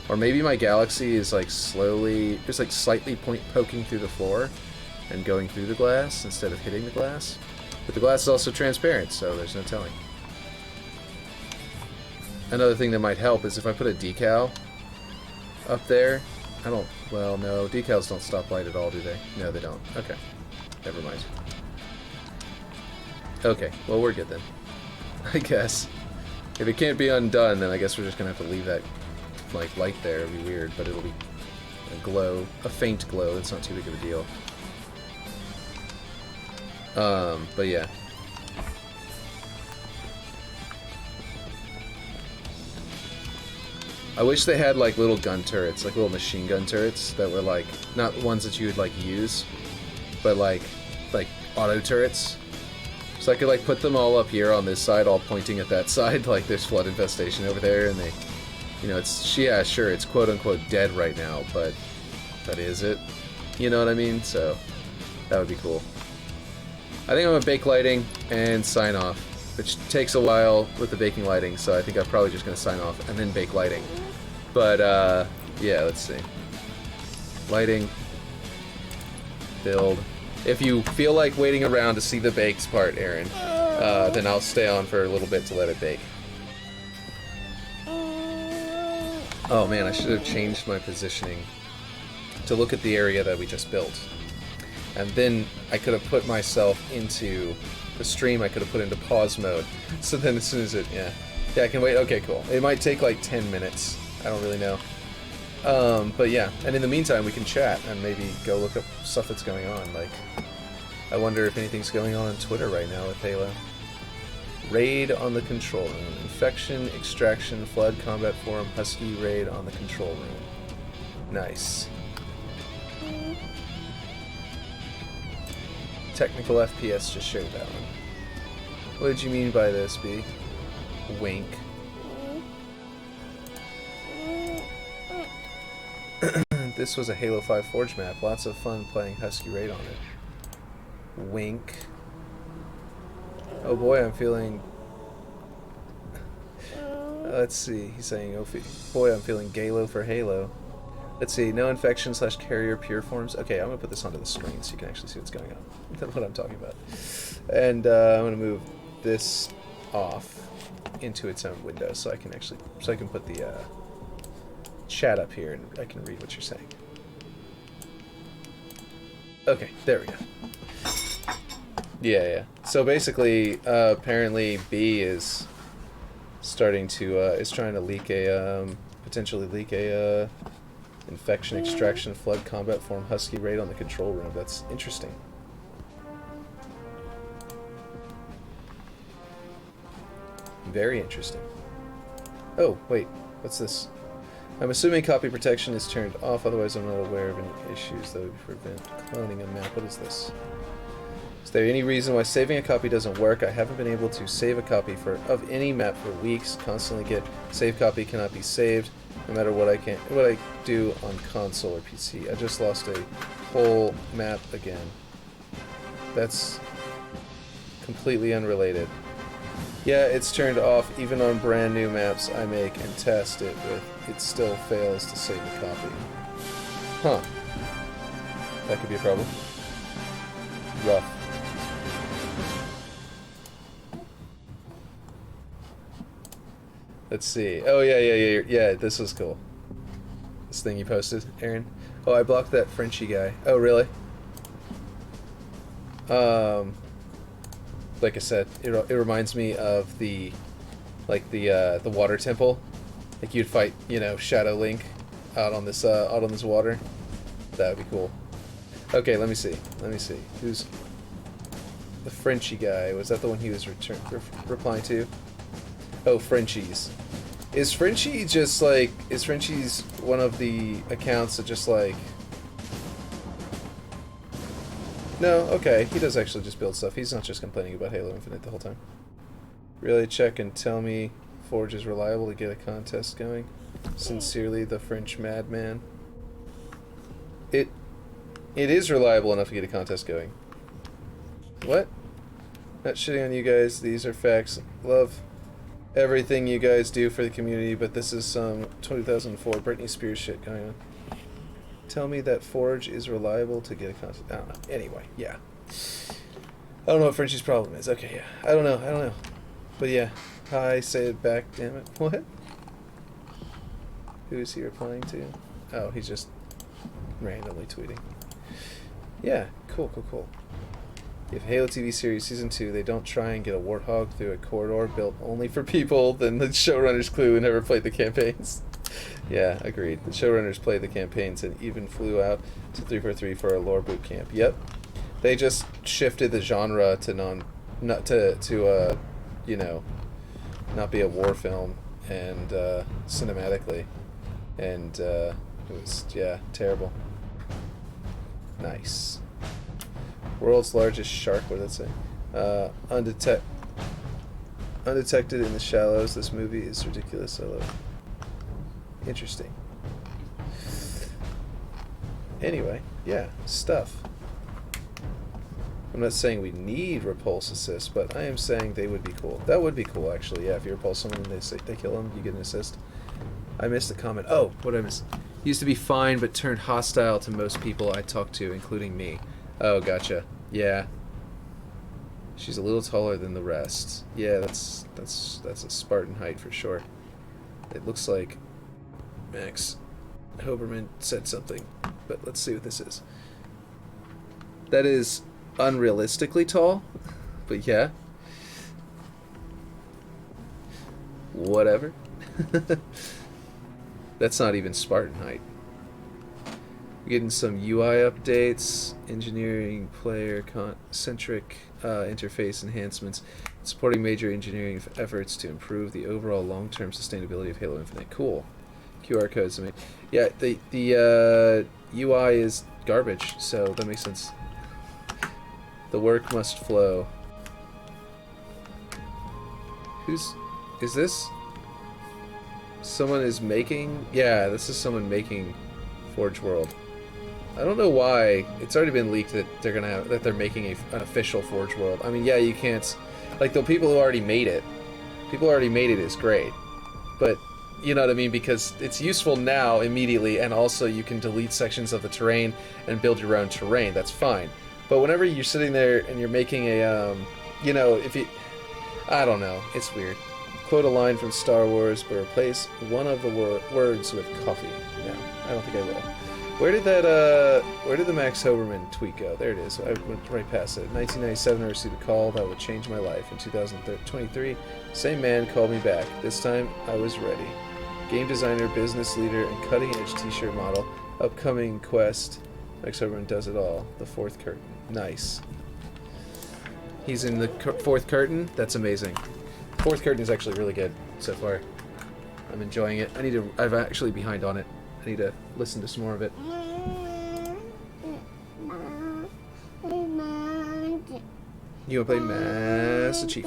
Or maybe my galaxy is like slowly, just like slightly poking through the floor and going through the glass instead of hitting the glass. But the glass is also transparent, so there's no telling. Another thing that might help is if I put a decal up there. Well, no, decals don't stop light at all, do they? No, they don't. Okay. Never mind. Okay, well, we're good then. I guess. If it can't be undone, then I guess we're just gonna have to leave that, like, light there. It'll be weird, but it'll be a glow, a faint glow. It's not too big of a deal. But yeah. I wish they had like little gun turrets, like little machine gun turrets that were like, not ones that you would like use, but like auto turrets. So I could like put them all up here on this side, all pointing at that side, like there's flood infestation over there, and they, you know, it's, yeah, sure, it's quote unquote dead right now, but is it? You know what I mean? So that would be cool. I think I'm gonna bake lighting and sign off, which takes a while with the baking lighting, so I think I'm probably just gonna sign off and then bake lighting. But yeah, let's see. Lighting. Build. If you feel like waiting around to see the baked part, Aaron, then I'll stay on for a little bit to let it bake. Oh man, I should have changed my positioning to look at the area that we just built. And then I could have put myself into the stream, I could have put into pause mode. So then as soon as it, yeah, I can wait. Okay, cool. It might take like 10 minutes. I don't really know. But yeah, and in the meantime, we can chat and maybe go look up stuff that's going on. Like, I wonder if anything's going on Twitter right now with Halo. Raid on the control room. Infection, extraction, flood, combat forum, husky raid on the control room. Nice. Technical FPS just showed that one. What did you mean by this, B? Wink. This was a Halo 5 Forge map. Lots of fun playing Husky Raid on it. Wink. Oh boy, I'm feeling... let's see, he's saying, oh boy, I'm feeling Galo for Halo. Let's see, no infection / carrier pure forms. Okay, I'm going to put this onto the screen so you can actually see what's going on. That's what I'm talking about. And I'm going to move this off into its own window so I can actually, put the chat up here and I can read what you're saying. Okay, there we go. Yeah. So basically, apparently B is starting to, is trying to leak a, potentially leak a, infection, extraction, flood, combat form, husky raid on the control room. That's interesting. Very interesting. Oh, wait. What's this? I'm assuming copy protection is turned off, otherwise I'm not aware of any issues that would prevent cloning a map. What is this? Is there any reason why saving a copy doesn't work? I haven't been able to save a copy of any map for weeks. Constantly get save copy cannot be saved. No matter what I do on console or PC. I just lost a whole map again. That's completely unrelated. Yeah, it's turned off even on brand new maps I make and test it with. It still fails to save the copy. Huh. That could be a problem. Rough. Let's see. Oh, yeah, this was cool. This thing you posted, Aaron. Oh, I blocked that Frenchy guy. Oh, really? Like I said, it reminds me of the water temple. Like you'd fight, Shadow Link out on this water. That would be cool. Okay, let me see. Who's the Frenchy guy? Was that the one he was replying to? Oh, Frenchies. Is Frenchie just like... Is Frenchie's one of the accounts that just like... No, okay. He does actually just build stuff. He's not just complaining about Halo Infinite the whole time. Really check and tell me Forge is reliable to get a contest going. Sincerely, the French madman. It is reliable enough to get a contest going. What? Not shitting on you guys. These are facts. Love everything you guys do for the community, but this is some 2004 Britney Spears shit going on. Tell me that Forge is reliable to get a contest. I don't know. Anyway, yeah. I don't know what Frenchie's problem is. Okay, yeah. I don't know. But yeah. Hi, say it back, damn it. What? Who is he replying to? Oh, he's just randomly tweeting. Yeah, cool. If Halo TV series Season 2, they don't try and get a warthog through a corridor built only for people, then the showrunners clue and never played the campaigns. Yeah, agreed. The showrunners played the campaigns and even flew out to 343 for a lore boot camp. Yep. They just shifted the genre to not be a war film and cinematically. And it was, yeah, terrible. Nice. World's largest shark, what did it say? Undetected in the shallows. This movie is ridiculous. I love it. Interesting. Anyway, yeah, stuff. I'm not saying we need repulse assist, but I am saying they would be cool. That would be cool, actually. Yeah, if you repulse someone and they kill them, you get an assist. I missed the comment. Oh, what did I miss? Used to be fine, but turned hostile to most people I talked to, including me. Oh, gotcha. Yeah. She's a little taller than the rest. Yeah, that's a Spartan height for sure. It looks like Max Hoberman said something, but let's see what this is. That is unrealistically tall, but yeah. Whatever. That's not even Spartan height. We're getting some UI updates, engineering, player-centric interface enhancements, supporting major engineering efforts to improve the overall long-term sustainability of Halo Infinite. Cool. QR codes. Yeah, the UI is garbage, so that makes sense. The work must flow. Is this? Someone is making? Yeah, this is someone making Forge World. I don't know why. It's already been leaked that they're making an official Forge World. I mean, yeah, you can't, like, the people who already made it. People who already made it is great, but you know what I mean, because it's useful now immediately, and also you can delete sections of the terrain and build your own terrain. That's fine. But whenever you're sitting there and you're making a, you know, I don't know, it's weird. Quote a line from Star Wars, but replace one of the words with coffee. No, I don't think I will. Where did the Max Hoberman tweet go? There it is. I went right past it. 1997, I received a call that would change my life. In 2023, same man called me back. This time, I was ready. Game designer, business leader, and cutting-edge t-shirt model. Upcoming quest. Max Hoberman does it all. The fourth curtain. Nice. He's in the fourth curtain? That's amazing. Fourth curtain is actually really good so far. I'm enjoying it. I'm actually behind on it. I need to listen to some more of it. You wanna play Master Chief?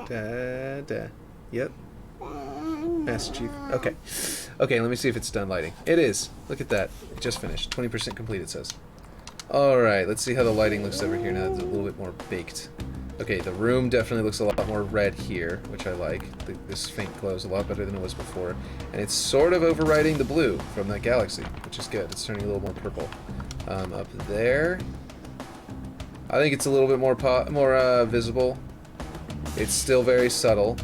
Da. Yep. Master Chief. Okay. Okay, let me see if it's done lighting. It is. Look at that. It just finished. 20% complete, it says. Alright, let's see how the lighting looks over here now. It's a little bit more baked. Okay, the room definitely looks a lot more red here, which I like. This faint glow is a lot better than it was before. And it's sort of overriding the blue from that galaxy, which is good. It's turning a little more purple. Up there, I think it's a little bit more visible. It's still very subtle.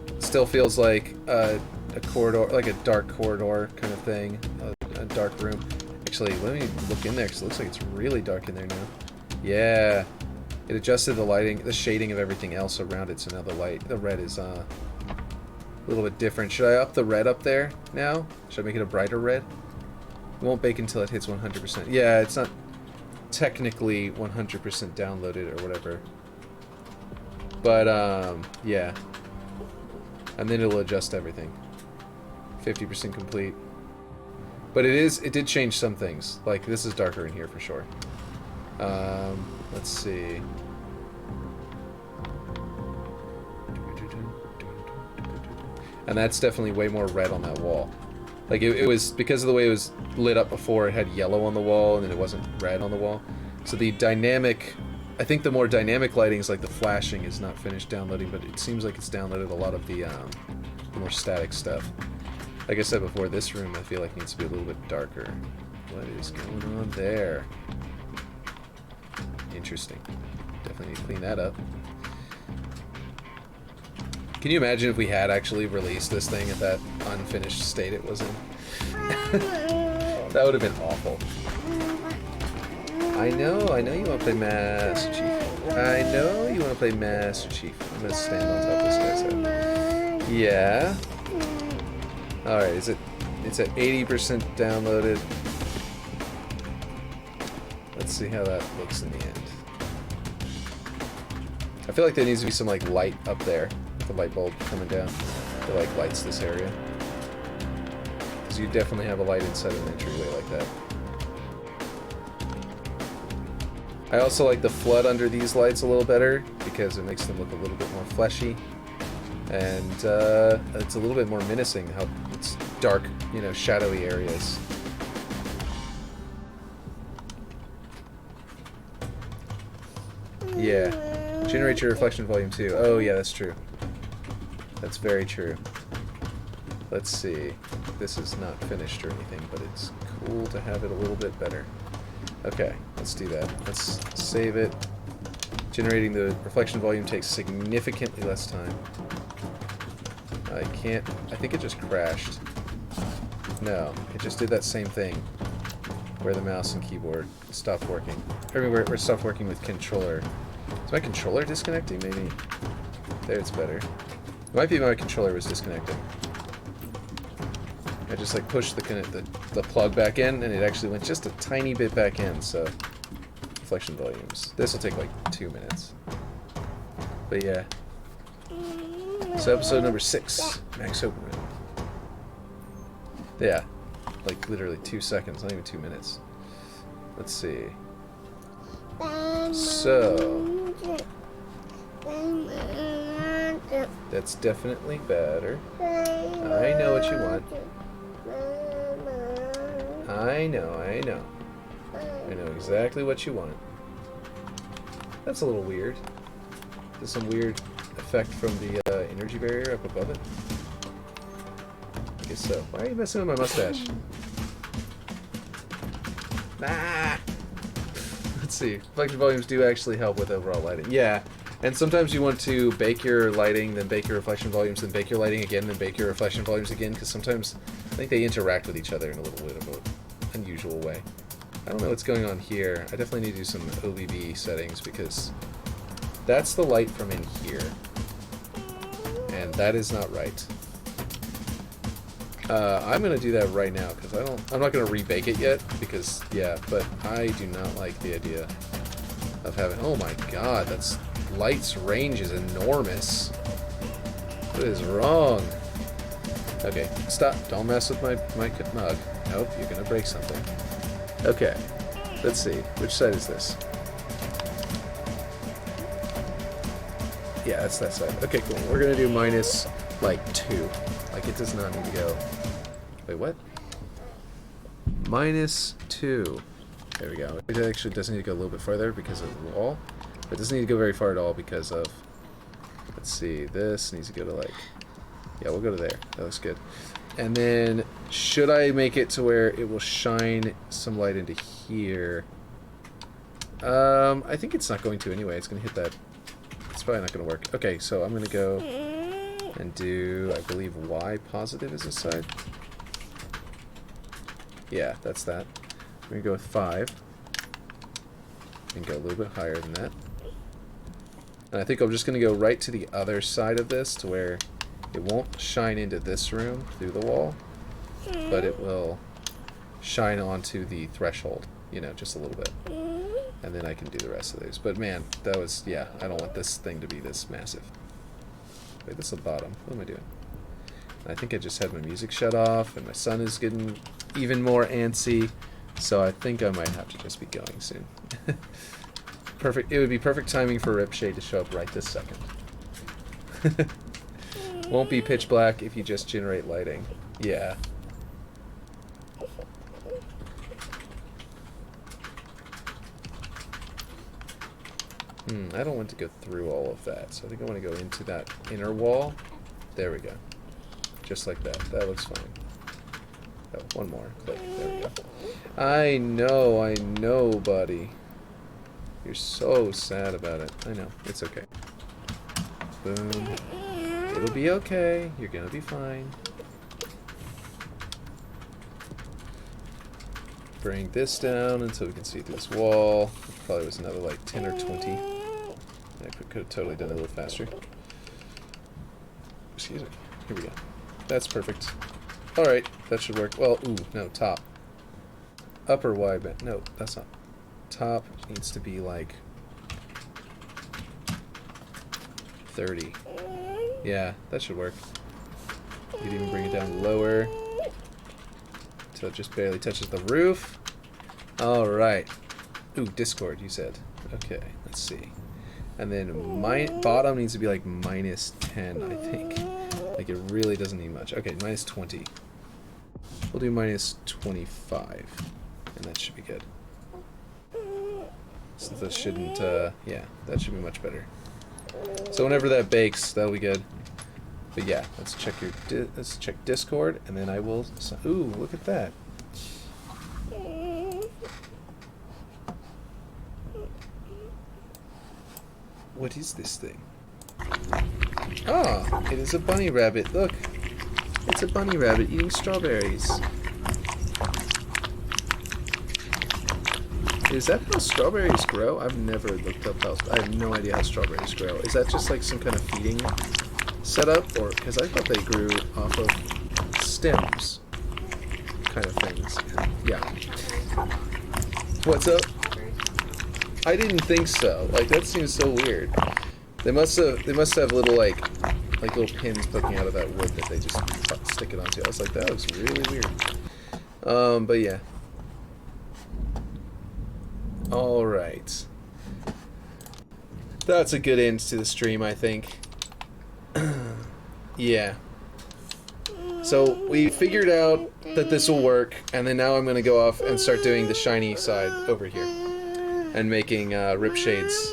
It still feels like a corridor, like a dark corridor kind of thing, a dark room. Actually, let me look in there because it looks like it's really dark in there now. Yeah. It adjusted the lighting, the shading of everything else around it, so now the red is a little bit different. Should I up the red up there now? Should I make it a brighter red? It won't bake until it hits 100%. Yeah, it's not technically 100% downloaded or whatever. But, yeah. And then it'll adjust everything. 50% complete. But it did change some things. Like, this is darker in here for sure. Let's see. And that's definitely way more red on that wall. Like, it was, because of the way it was lit up before, it had yellow on the wall, and then it wasn't red on the wall. So the dynamic, I think the more dynamic lighting is like the flashing is not finished downloading, but it seems like it's downloaded a lot of the more static stuff. Like I said before, this room I feel like needs to be a little bit darker. What is going on there? Interesting. Definitely need to clean that up. Can you imagine if we had actually released this thing at that unfinished state it was in? That would have been awful. I know you want to play Master Chief. I know you want to play Master Chief. I'm going to stand on top of this guy's head. Yeah. Alright, it's at 80% downloaded. Let's see how that looks in the end. I feel like there needs to be some like light up there. The light bulb coming down that like lights this area. Because you definitely have a light inside of an entryway like that. I also like the flood under these lights a little better because it makes them look a little bit more fleshy. And it's a little bit more menacing how it's dark, you know, shadowy areas. Yeah. Generate your reflection volume too. Oh yeah, that's true. That's very true. Let's see. This is not finished or anything, but it's cool to have it a little bit better. Okay, let's do that. Let's save it. Generating the reflection volume takes significantly less time. I think it just crashed. No, it just did that same thing where the mouse and keyboard stopped working. I mean, where it stopped working with controller. Is my controller disconnecting, maybe? There, it's better. It might be my controller was disconnecting. I just like pushed the plug back in, and it actually went just a tiny bit back in, so... Reflection volumes. This will take like 2 minutes. But yeah. So episode number 6, Max Open Room. Yeah. Like literally 2 seconds, not even 2 minutes. Let's see. So... That's definitely better. I know what you want. I know. I know exactly what you want. That's a little weird. There's some weird effect from the energy barrier up above it. I guess so. Why are you messing with my mustache? Nah! Let's see. Reflection volumes do actually help with overall lighting. Yeah. And sometimes you want to bake your lighting, then bake your reflection volumes, then bake your lighting again, then bake your reflection volumes again, because sometimes I think they interact with each other in a little bit of an unusual way. I don't know what's going on here. I definitely need to do some OBB settings, because that's the light from in here. And that is not right. I'm going to do that right now, because I'm not going to rebake it yet, because, yeah, but I do not like the idea of having, oh my god, that's... Light's range is enormous. What is wrong? Okay, stop. Don't mess with my mug. Nope, you're gonna break something. Okay, let's see. Which side is this? Yeah, that's that side. Okay, cool. We're gonna do minus, like, 2. Like, it does not need to go... Wait, what? Minus 2. There we go. It actually does need to go a little bit further because of the wall. It doesn't need to go very far at all because of, let's see, this needs to go to like, yeah, we'll go to there. That looks good. And then, should I make it to where it will shine some light into here? I think it's not going to anyway. It's going to hit that. It's probably not going to work. Okay, so I'm going to go and do, I believe, Y positive is this side. Yeah, that's that. I'm going to go with 5. And go a little bit higher than that. And I think I'm just going to go right to the other side of this to where it won't shine into this room through the wall, but it will shine onto the threshold, you know, just a little bit. And then I can do the rest of these. But man, that was, yeah, I don't want this thing to be this massive. Wait, this is the bottom. What am I doing? I think I just had my music shut off, and my son is getting even more antsy, so I think I might have to just be going soon. Perfect. It would be perfect timing for Ripshade to show up right this second. Won't be pitch black if you just generate lighting. Yeah. I don't want to go through all of that, so I think I want to go into that inner wall. There we go. Just like that. That looks fine. Oh, one more. Click. There we go. I know, buddy. You're so sad about it. I know. It's okay. Boom. It'll be okay. You're gonna be fine. Bring this down until we can see through this wall. Probably was another like 10 or 20. I could have totally done it a little faster. Excuse me. Here we go. That's perfect. Alright, that should work. Well, ooh, no, top. Upper Y band. No, that's not. Top needs to be like 30. Yeah, that should work. You could even bring it down lower until it just barely touches the roof. Alright. Ooh, Discord, you said. Okay, let's see. And then my bottom needs to be like minus 10, I think. Like, it really doesn't need much. Okay, minus 20. We'll do minus 25. And that should be good. So this shouldn't, yeah, that should be much better. So whenever that bakes, that'll be good. But yeah, let's check Discord, and then I will, ooh, look at that. What is this thing? Ah, it is a bunny rabbit. Look, it's a bunny rabbit eating strawberries. Is that how strawberries grow? I've never looked up how... I have no idea how strawberries grow. Is that just like some kind of feeding setup? Or... Because I thought they grew off of stems kind of things. Yeah. What's up? I didn't think so. Like, that seems so weird. They must have little, like little pins poking out of that wood that they just stick it onto. I was like, that looks really weird. But yeah. Alright. That's a good end to the stream, I think. Yeah. So, we figured out that this will work, and then now I'm going to go off and start doing the shiny side over here. And making Ripshade's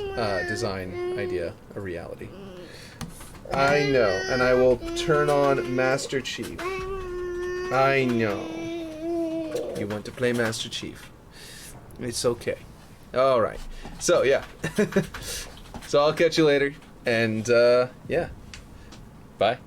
design idea a reality. I know, and I will turn on Master Chief. I know. You want to play Master Chief. It's okay. Alright. So, yeah. So I'll catch you later, and, yeah. Bye.